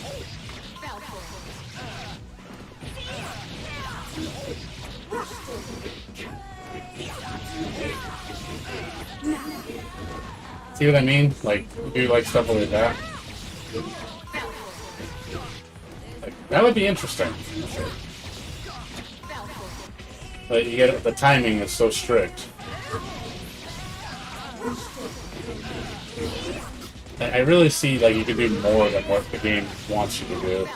See what I mean? Like, do like stuff like that. Like, that would be interesting. But you get the timing is so strict. I really see like you can do more than what the game wants you to do.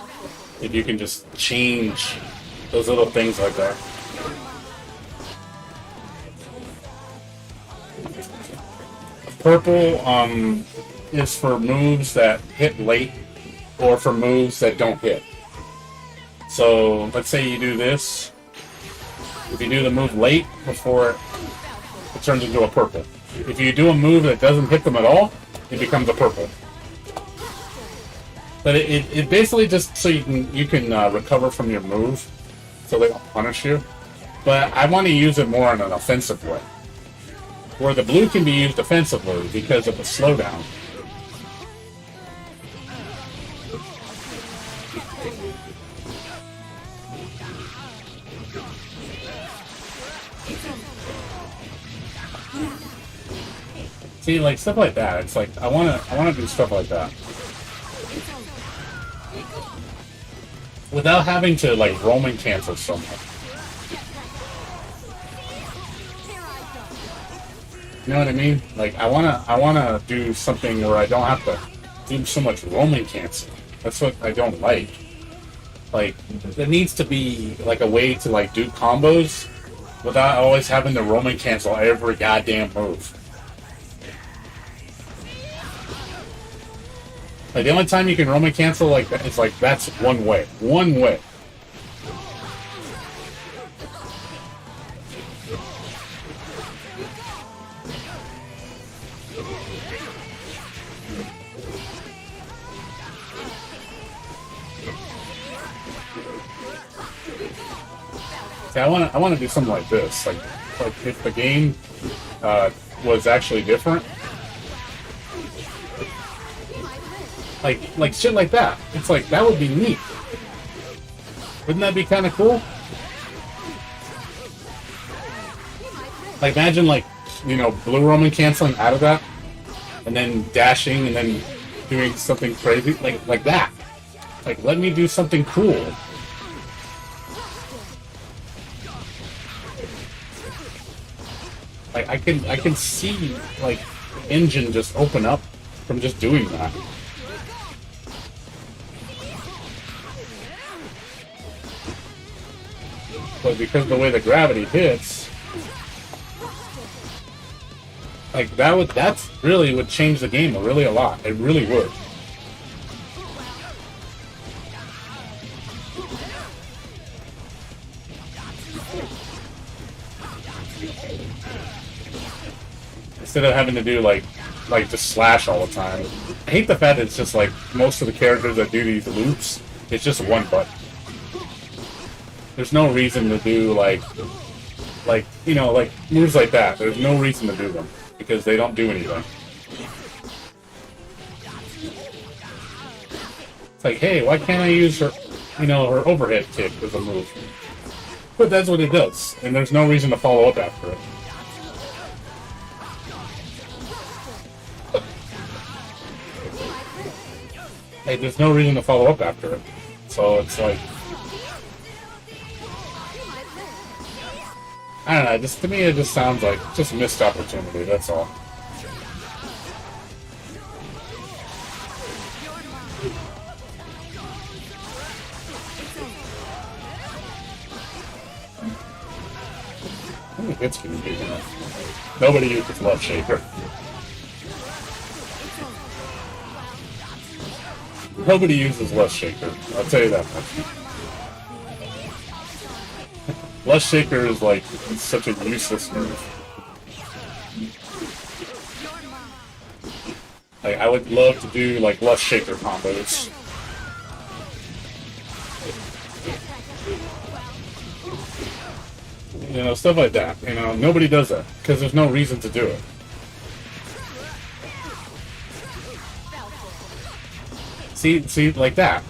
If you can just change those little things like that. Purple is for moves that hit late or for moves that don't hit. So let's say you do this. If you do the move late before it turns into a purple. If you do a move that doesn't hit them at all, it becomes a purple. But it basically just so you can recover from your move, so they don't punish you. But I want to use it more in an offensive way, where the blue can be used offensively because of the slowdown. See, like stuff like that. It's like I wanna do stuff like that without having to like roaming cancel so much. You know what I mean? Like I wanna do something where I don't have to do so much roaming cancel. That's what I don't like. Like there needs to be like a way to like do combos without always having to roaming cancel every goddamn move. Like the only time you can roaming cancel like that is like that's one way. One way. See, I wanna do something like this. Like if the game was actually different. Like shit like that. It's like that would be neat. Wouldn't that be kind of cool? Like imagine like blue roaming canceling out of that, and then dashing, and then doing something crazy like that. Like let me do something cool. Like I can see like the engine just open up from just doing that. But because of the way the gravity hits, like that's really would change the game really a lot. It really would. Instead of having to do like just slash all the time. I hate the fact that it's just like most of the characters that do these loops, it's just one button. There's no reason to do like moves like that. There's no reason to do them because they don't do anything. It's like, hey, why can't I use her, her overhead kick as a move? But that's what it does, and there's no reason to follow up after it. Hey, there's no reason to follow up after it. So it's like, I don't know, just to me it just sounds like just missed opportunity, that's all. How many hits can you do now? Nobody uses Love Shaker. Nobody uses Lust Shaker, I'll tell you that much. Lust Shaker is like such a useless move. Like I would love to do like Lust Shaker combos. Stuff like that. Nobody does that because there's no reason to do it. See, like that.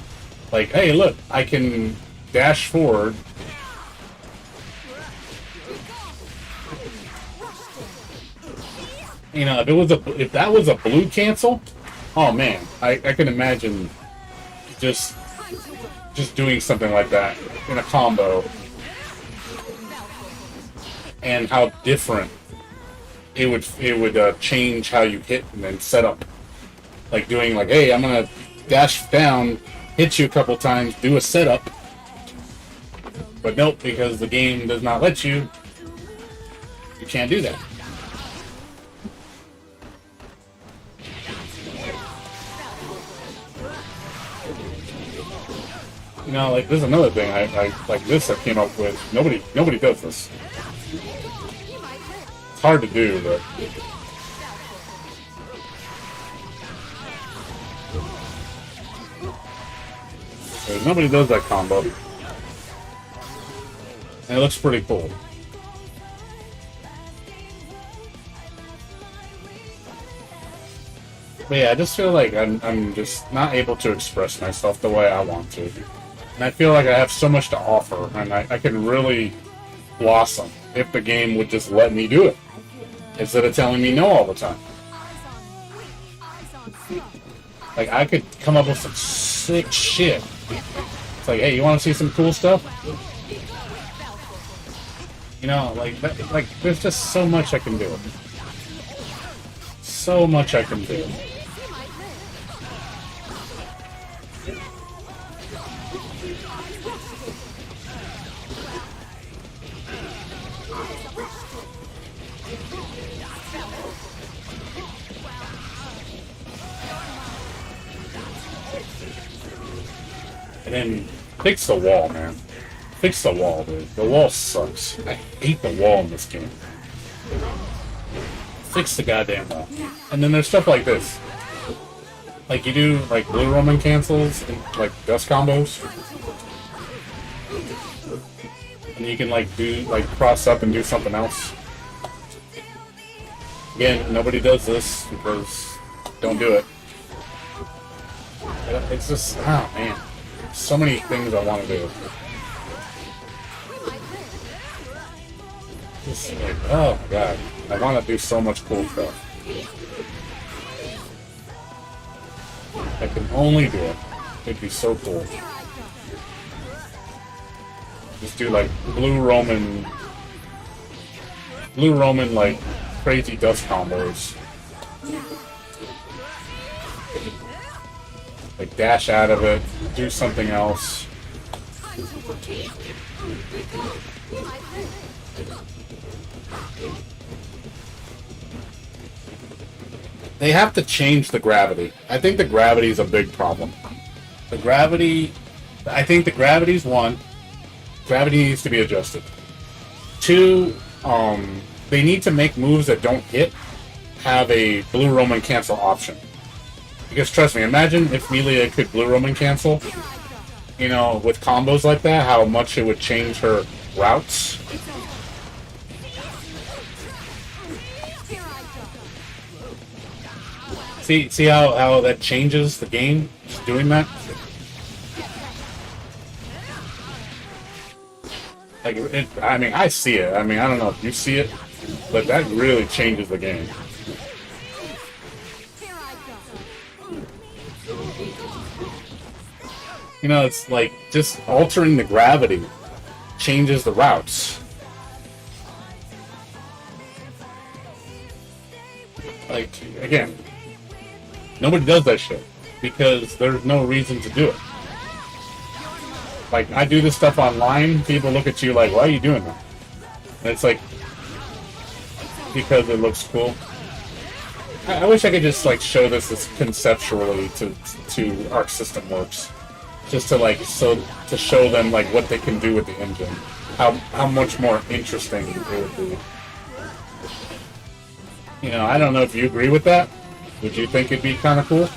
Like, hey, look, I can dash forward. If that was a blue cancel, oh man, I can imagine just doing something like that in a combo, and how different it would change how you hit and then set up. Like doing like, hey, I'm gonna dash down, hit you a couple times, do a setup. But nope, because the game does not let you, you can't do that. Like this is another thing I like this I came up with. Nobody does this. It's hard to do, but Nobody does that combo. And it looks pretty cool. But yeah, I just feel like I'm just not able to express myself the way I want to. And I feel like I have so much to offer, and I could really blossom if the game would just let me do it, instead of telling me no all the time. Like, I could come up with some sick shit. It's like, hey, you want to see some cool stuff? You know, like there's just so much I can do. So much I can do. And then fix the wall, man. Fix the wall, dude. The wall sucks. I hate the wall in this game. Fix the goddamn wall. And then there's stuff like this. Like you do like blue Roman cancels and like dust combos. And you can like do like cross up and do something else. Again, nobody does this because don't do it. It's just, oh man. So many things I want to do. Just like, oh my god. I want to do so much cool stuff. I can only do it. It'd be so cool. Just do like blue Roman like crazy dust combos. Like dash out of it, do something else. They have to change the gravity. I think the gravity is a big problem. The gravity, I think the gravity's one. Gravity needs to be adjusted. Two, they need to make moves that don't hit have a blue Roman cancel option. Because trust me, imagine if Melia could blue Roman cancel, you know, with combos like that, how much it would change her routes. See how that changes the game, just doing that? Like, I mean, I see it. I mean, I don't know if you see it, but that really changes the game. You know, it's like just altering the gravity changes the routes. Like, again, nobody does that shit because there's no reason to do it. Like, I do this stuff online, people look at you like, why are you doing that? And it's like, because it looks cool. I wish I could just, like, show this as conceptually to Arc System Works. Just to, like, to show them, like, what they can do with the engine. How much more interesting it would be. You know, I don't know if you agree with that. Would you think it'd be kind of cool?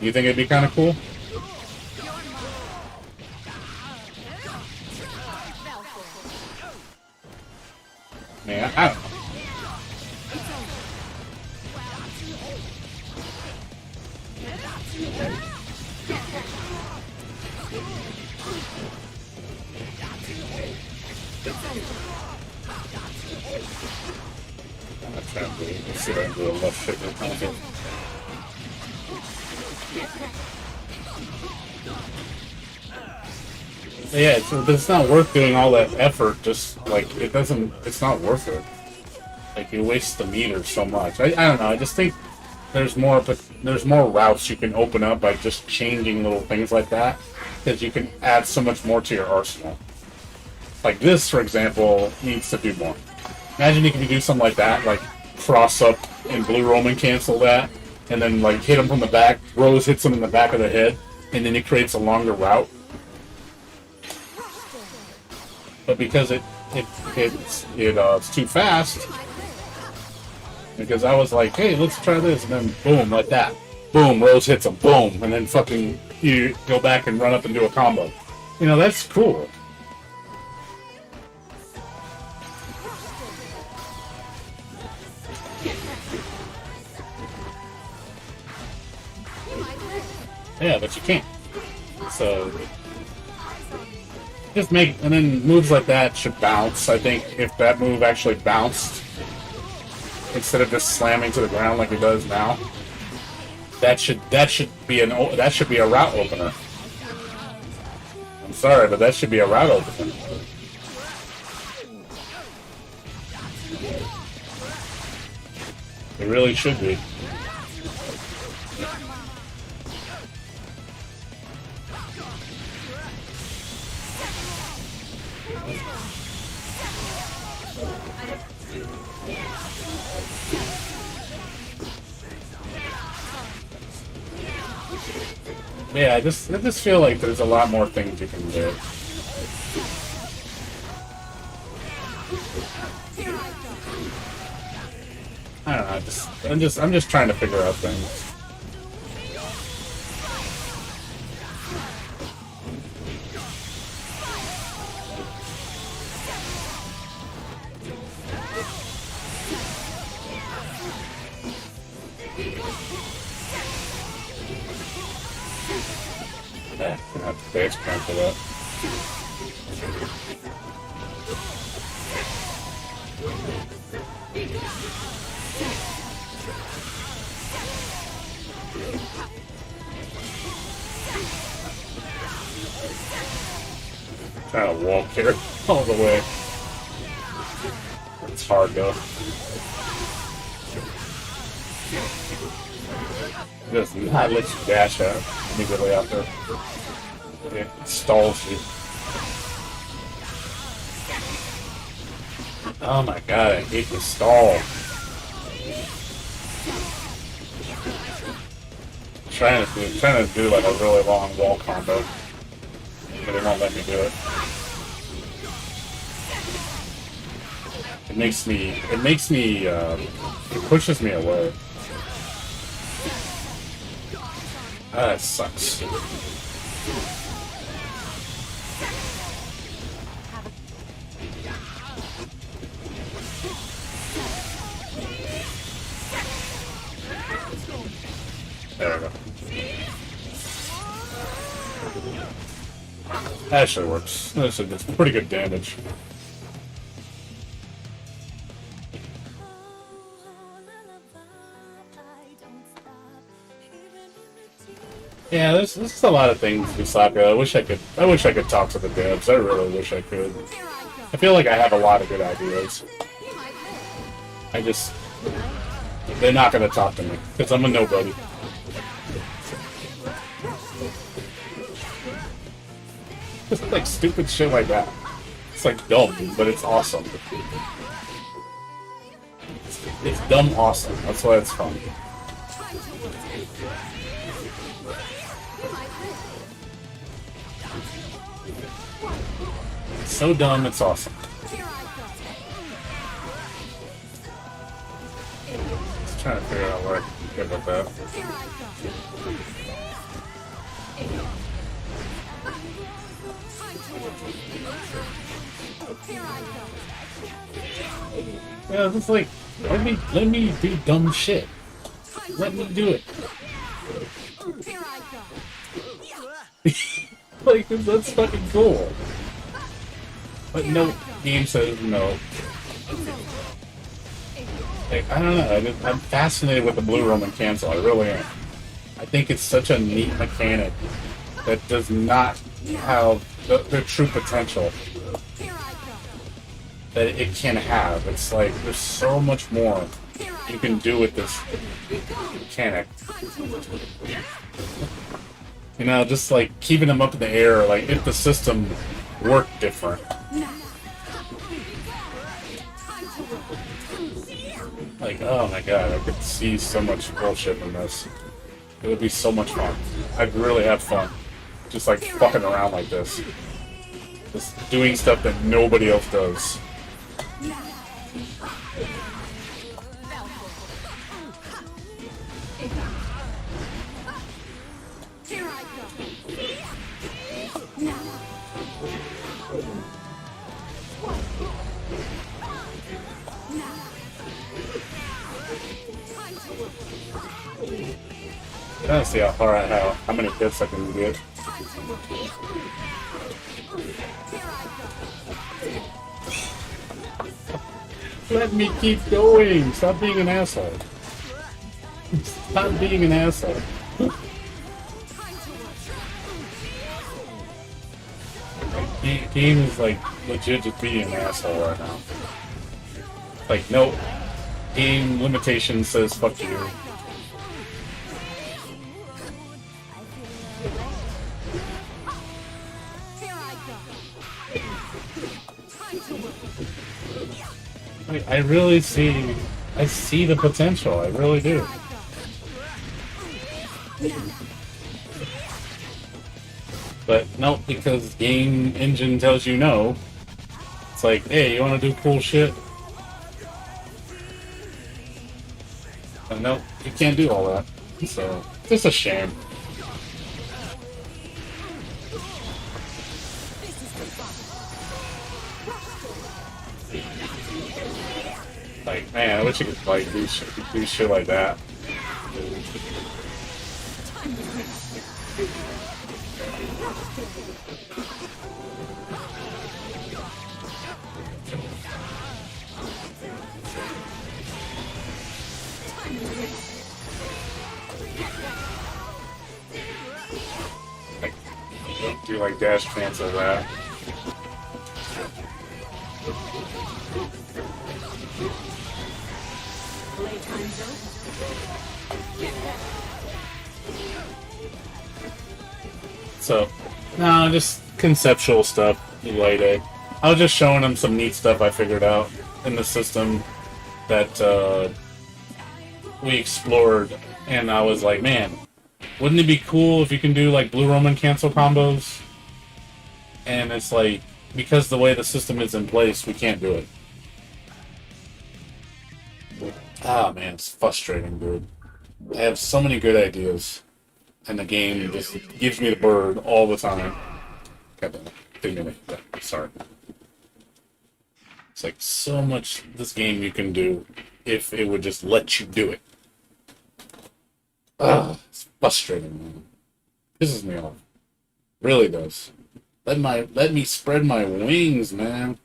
You think it'd be kind of cool? Man, I don't know. I'm not trying to do it. Let's see if I can do a left shit with console. Yeah, it's not worth doing all that effort. Just like it's not worth it. Like you waste the meter so much. I don't know. I just think there's more routes you can open up by just changing little things like that, because you can add so much more to your arsenal. Like this, for example, needs to do more. Imagine you can do something like that, like cross up and blue Roman cancel that, and then like hit him from the back. Rose hits him in the back of the head, and then it creates a longer route. But because it's too fast, because I was like, hey, let's try this, and then boom, like that, boom, Rose hits him, boom, and then fucking you go back and run up and do a combo. You know, that's cool. Yeah, but you can't. So just make, and then moves like that should bounce. I think if that move actually bounced instead of just slamming to the ground like it does now, that should be a route opener. I'm sorry, but that should be a route opener. It really should be. Yeah, I just feel like there's a lot more things you can do. I don't know. I'm just trying to figure out things. Yeah, I have to dance plan for that. Trying to walk here all the way. It's hard though. Just not let you dash out immediately after. It stalls you. Oh my god, I hate the stall. Trying to do like a really long wall combo, but it won't let me do it. It pushes me away. Ah, that sucks. There we go. That actually works. That's pretty good damage. Yeah, there's a lot of things with Sakura. I wish I could talk to the devs. I really wish I could. I feel like I have a lot of good ideas. They're not gonna talk to me because I'm a nobody. Just like stupid shit like that. It's like dumb, but it's awesome. It's dumb awesome. That's why it's fun. It's so dumb, it's awesome. Just trying to figure out where I can get with that. Yeah, it's like let me do dumb shit. Let me do it. Like that's fucking cool. But no game says no. Like I don't know. I'm fascinated with the Blue Roman cancel. I really am. I think it's such a neat mechanic that does not have the true potential that it can have. It's like there's so much more you can do with this mechanic. You know, just like keeping them up in the air, like if the system worked different. Like, oh my god, I could see so much bullshit in this. It would be so much fun. I'd really have fun. Just like fucking around like this. Just doing stuff that nobody else does. I don't see how far how many hits I can get. Let me keep going. Stop being an asshole. Stop being an asshole. Game is like legit just being an asshole right now. Like, no, game limitation says fuck you. I really I see the potential. I really do. But no, because game engine tells you no. It's like, hey, you want to do cool shit? And no, you can't do all that. So, it's just a shame. Like, man, I wish you could like do shit like that. Like, don't do like dash cancel that. So, no, just conceptual stuff, light A. I was just showing him some neat stuff I figured out in the system that we explored, and I was like, man, wouldn't it be cool if you can do like Blue Roman cancel combos? And it's like, because the way the system is in place, we can't do it. Ah, man, it's frustrating, dude. I have so many good ideas, and the game just gives me the bird all the time. God damn it. Didn't mean to- Sorry. It's like so much this game you can do if it would just let you do it. Ah, it's frustrating, man. Pisses me off. Really does. Let me spread my wings, man.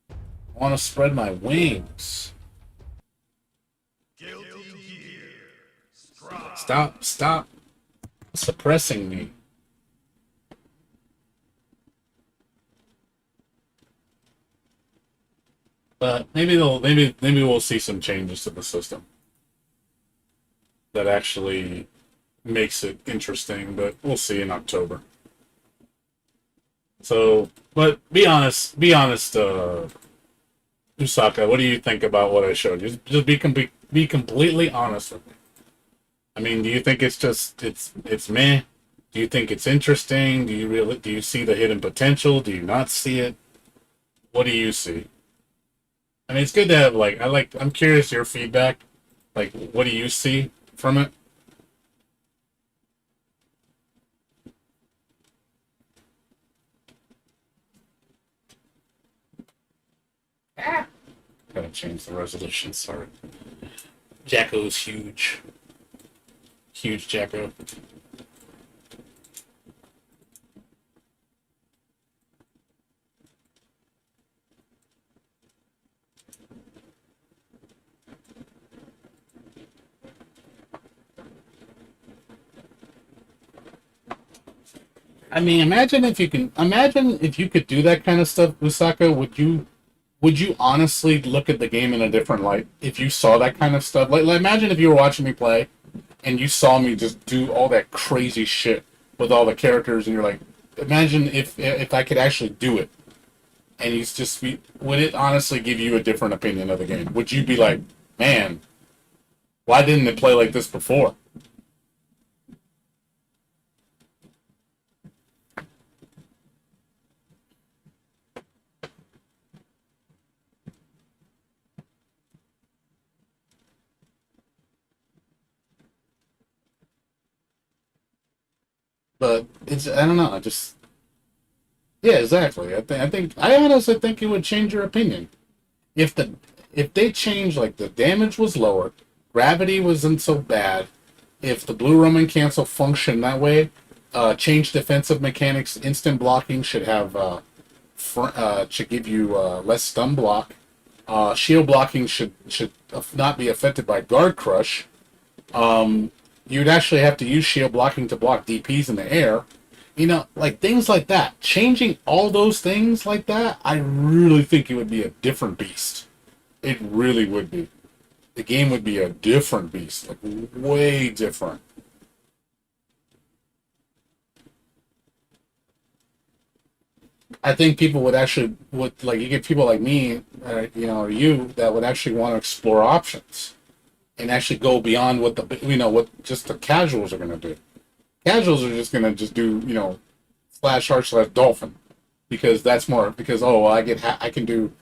I want to spread my wings. Stop suppressing me. But maybe we'll see some changes to the system that actually makes it interesting, but we'll see in October. So, but be honest, Usaka, what do you think about what I showed you? Just be completely honest with me. I mean, do you think it's meh? Do you think it's interesting? Do you see the hidden potential? Do you not see it? What do you see? I mean, it's good to have I'm curious your feedback. Like, what do you see from it? Gotta change the resolution, sorry. Jacko's huge. Huge Jacko. I mean, imagine if you could do that kind of stuff, Usaka, would you honestly look at the game in a different light if you saw that kind of stuff? Like imagine if you were watching me play and you saw me just do all that crazy shit with all the characters, and you're like, imagine if I could actually do it, and would it honestly give you a different opinion of the game? Would you be like, man, why didn't it play like this before? But it's I don't know. I just yeah, exactly. I honestly think it would change your opinion if they changed like the damage was lower, gravity wasn't so bad. If the blue Roman cancel functioned that way, change defensive mechanics. Instant blocking should have should give you less stun block. Shield blocking should not be affected by guard crush. You'd actually have to use shield blocking to block DPs in the air. You know, like things like that. Changing all those things like that, I really think it would be a different beast. It really would be. The game would be a different beast, like way different. I think people would actually would like you get people like me, or you that would actually want to explore options and actually go beyond what the what just the casuals are going to do. Casuals are just going to just do slash heart slash dolphin because that's more because I can do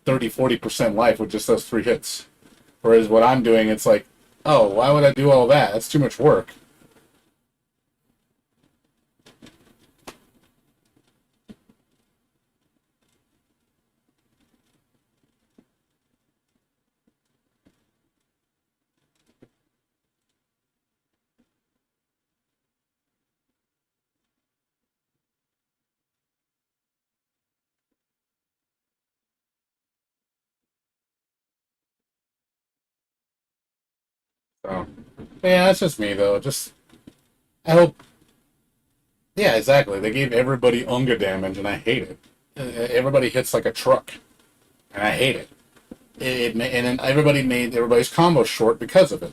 30-40% life with just those 3 hits. Whereas what I'm doing, it's like, oh, why would I do all that? That's too much work. So, yeah, that's just me though. Just I hope. Yeah, exactly. They gave everybody Unga damage, and I hate it. Everybody hits like a truck, and I hate it. And then everybody made everybody's combo short because of it.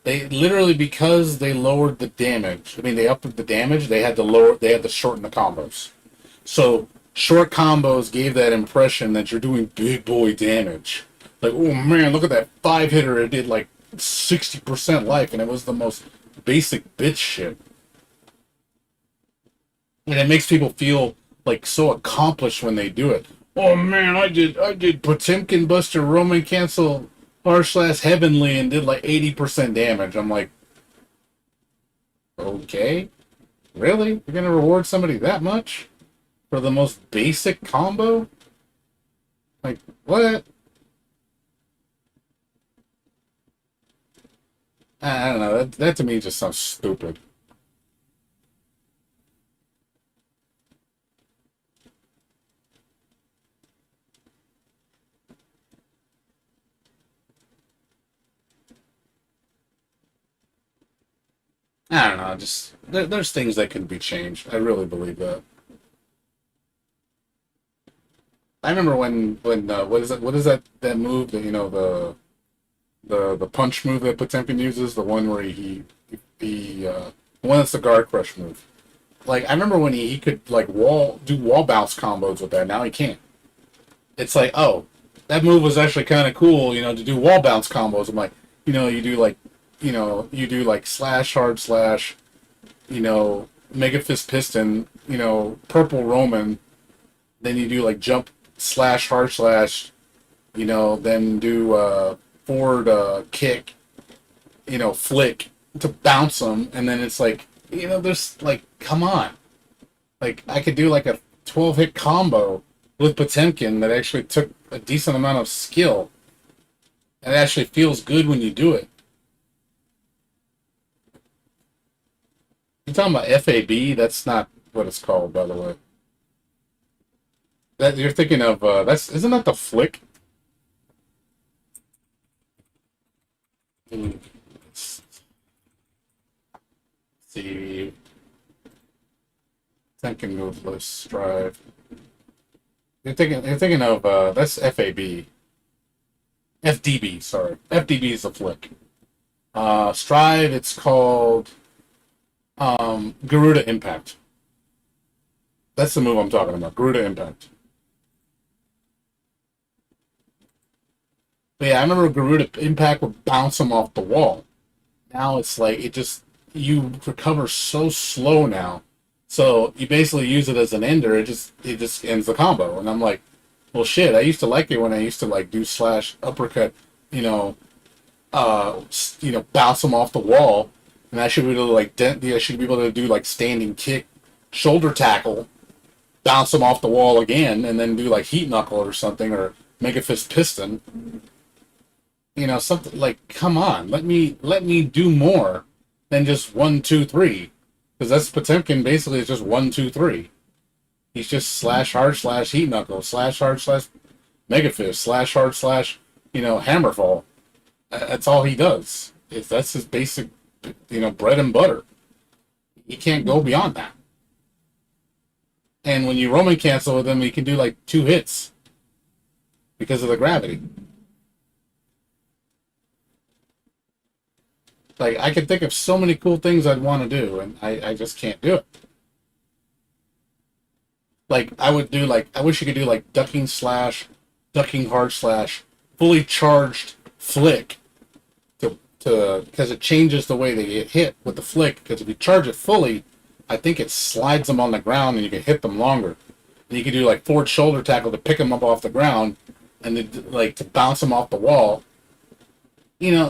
They literally because they lowered the damage. I mean, they upped the damage. They had to lower. They had to shorten the combos. So short combos gave that impression that you're doing big boy damage. Like, oh man, look at that 5 hitter. It did like 60% life, and it was the most basic bitch shit. And it makes people feel like so accomplished when they do it. Oh man, I did Potemkin Buster Roman Cancel R// Heavenly and did like 80% damage. I'm like, okay, really? You're gonna reward somebody that much for the most basic combo? Like what? I don't know. That to me just sounds stupid. I don't know. Just there's things that can be changed. I really believe that. I remember when what is that move that the punch move that Potemkin uses, the one where the one that's the guard crush move. Like I remember when he could like wall bounce combos with that. Now he can't. It's like, oh, that move was actually kind of cool, to do wall bounce combos. I'm like, you do like slash hard slash, mega fist piston, purple Roman, then you do like jump slash hard slash, then do forward kick, flick to bounce them, and then it's like, there's like, come on, like I could do like a 12-hit combo with Potemkin that actually took a decent amount of skill. And it actually feels good when you do it. You're talking about FAB? That's not what it's called, by the way. That you're thinking of that's isn't that the flick? Let's see. Thinking move list strive. You're thinking of that's FAB. FDB, sorry. FDB is the flick. Strive, it's called Garuda Impact. That's the move I'm talking about. Garuda Impact. But yeah, I remember Garuda Impact would bounce them off the wall. Now it's like you recover so slow now. So you basically use it as an ender. It just ends the combo, and I'm like, well, shit. I used to like it when I used to like do slash uppercut, bounce them off the wall, And I should be able to like I should be able to do like standing kick, shoulder tackle, bounce them off the wall again, and then do like heat knuckle or something, or make a fist piston. You know, something like, come on, let me do more than just 1, 2, 3, because that's Potemkin basically is just 1, 2, 3. He's just slash hard slash heat knuckle slash hard slash mega fist slash hard slash hammerfall. That's all he does. That's his basic bread and butter. He can't go beyond that. And when you Roman cancel with him, he can do like 2 hits because of the gravity. Like, I can think of so many cool things I'd want to do, and I just can't do it. Like, I wish you could do like ducking slash, ducking hard slash, fully charged flick because it changes the way they get hit with the flick. Because if you charge it fully, I think it slides them on the ground and you can hit them longer. And you can do like forward shoulder tackle to pick them up off the ground and to bounce them off the wall.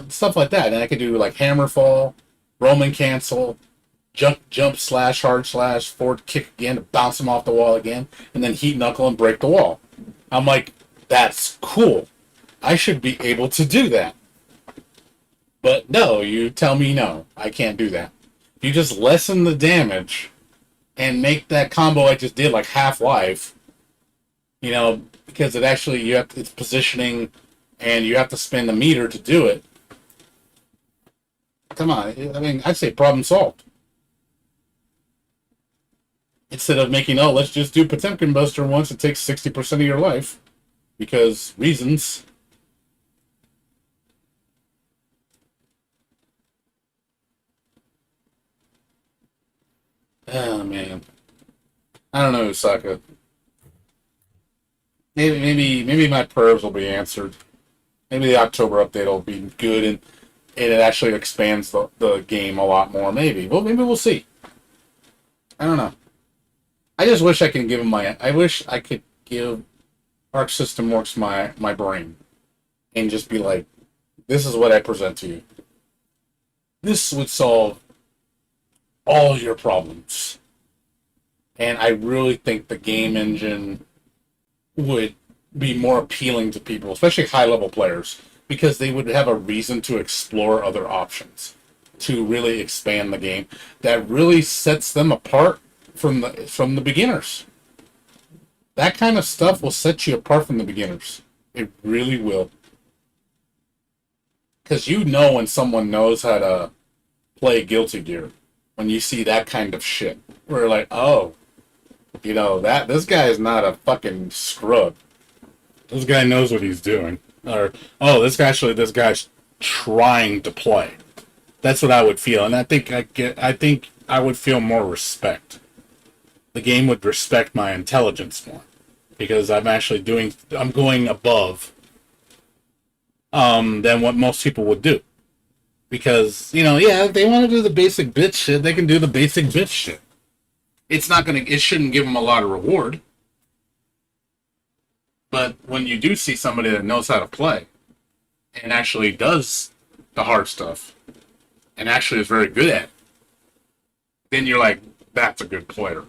Stuff like that. And I could do like hammer fall, Roman cancel, jump slash hard slash, forward kick again to bounce them off the wall again, and then heat knuckle and break the wall. I'm like, that's cool. I should be able to do that. But no, you tell me no, I can't do that. You just lessen the damage and make that combo I just did like half-life, because it's positioning and you have to spend the meter to do it. Come on, I mean, I'd say problem solved. Instead of making, let's just do Potemkin Buster once, it takes 60% of your life. Because reasons. Oh, man. I don't know, Usaka. Maybe my prayers will be answered. Maybe the October update will be good and it actually expands the game a lot more. Maybe. Well, maybe we'll see. I don't know. I just wish I could give him I wish I could give Arc System Works my brain and just be like, this is what I present to you. This would solve all your problems. And I really think the game engine would be more appealing to people, especially high-level players, because they would have a reason to explore other options, to really expand the game. That really sets them apart from the beginners. That kind of stuff will set you apart from the beginners. It really will. Because when someone knows how to play Guilty Gear, when you see that kind of shit. We're like, this guy is not a fucking scrub. This guy knows what he's doing. Or, this guy's trying to play. That's what I would feel. And I think I would feel more respect. The game would respect my intelligence more. Because I'm going above than what most people would do. Because, if they want to do the basic bitch shit, they can do the basic bitch shit. It shouldn't give them a lot of reward. But when you do see somebody that knows how to play, and actually does the hard stuff, and actually is very good at it, then you're like, that's a good player.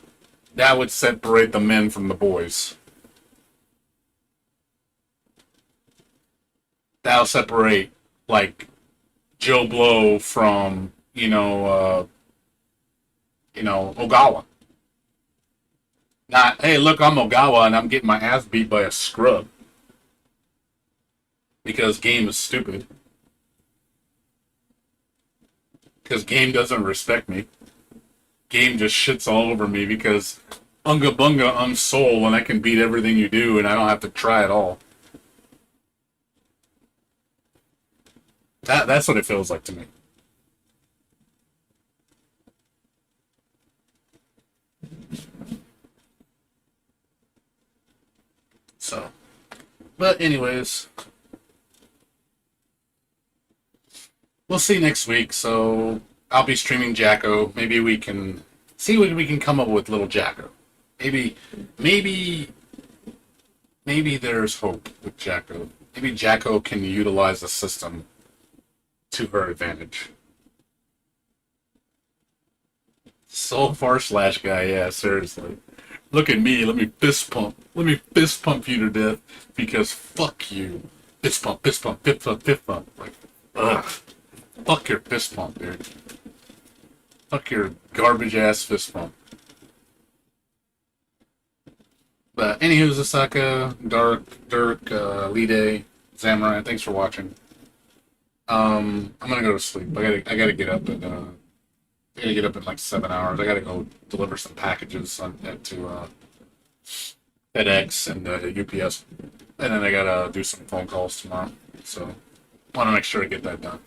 That would separate the men from the boys. That'll separate, like, Joe Blow from, Ogawa. Not, hey, look, I'm Ogawa and I'm getting my ass beat by a scrub. Because game is stupid. Because game doesn't respect me. Game just shits all over me because Unga Bunga, I'm Soul, and I can beat everything you do and I don't have to try at all. That's what it feels like to me. So, but anyways, we'll see next week. So I'll be streaming Jacko. Maybe we can see what we can come up with, little Jacko. Maybe there's hope with Jacko. Maybe Jacko can utilize the system to her advantage. So far slash guy, yeah, seriously. Look at me, let me fist pump. Let me fist pump you to death because fuck you. Fist pump, fist pump, fist pump, fist pump. Like, ugh. Fuck your fist pump, dude. Fuck your garbage ass fist pump. But anywho, Zasaka, Dark, Dirk, Lide, Samurai, thanks for watching. I'm gonna go to sleep. I gotta get up and I gotta get up in like 7 hours. I gotta go deliver some packages to FedEx and UPS, and then I gotta do some phone calls tomorrow. So, want to make sure to get that done.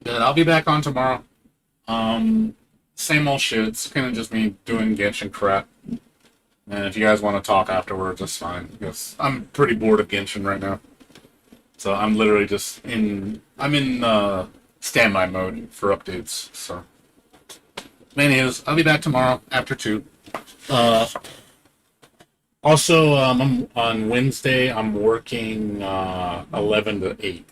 But I'll be back on tomorrow. Same old shit. It's gonna just me doing Genshin crap. And if you guys want to talk afterwards, that's fine. Because I'm pretty bored of Genshin right now. So I'm literally just in standby mode for updates. So, anyways, I'll be back tomorrow after 2. Also, on Wednesday, I'm working 11 to 8.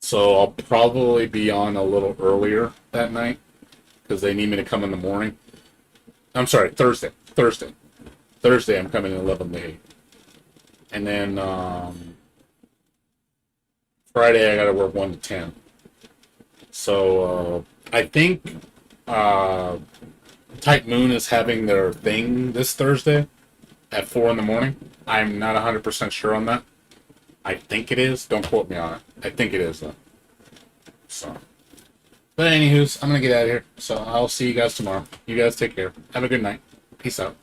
So I'll probably be on a little earlier that night because they need me to come in the morning. I'm sorry, Thursday. Thursday, I'm coming in 11 to 8. And then Friday, I got to work 1 to 10. So I think Type Moon is having their thing this Thursday at 4 in the morning. I'm not 100% sure on that. I think it is. Don't quote me on it. I think it is, though. So. But anywho's, I'm going to get out of here. So I'll see you guys tomorrow. You guys take care. Have a good night. Peace out.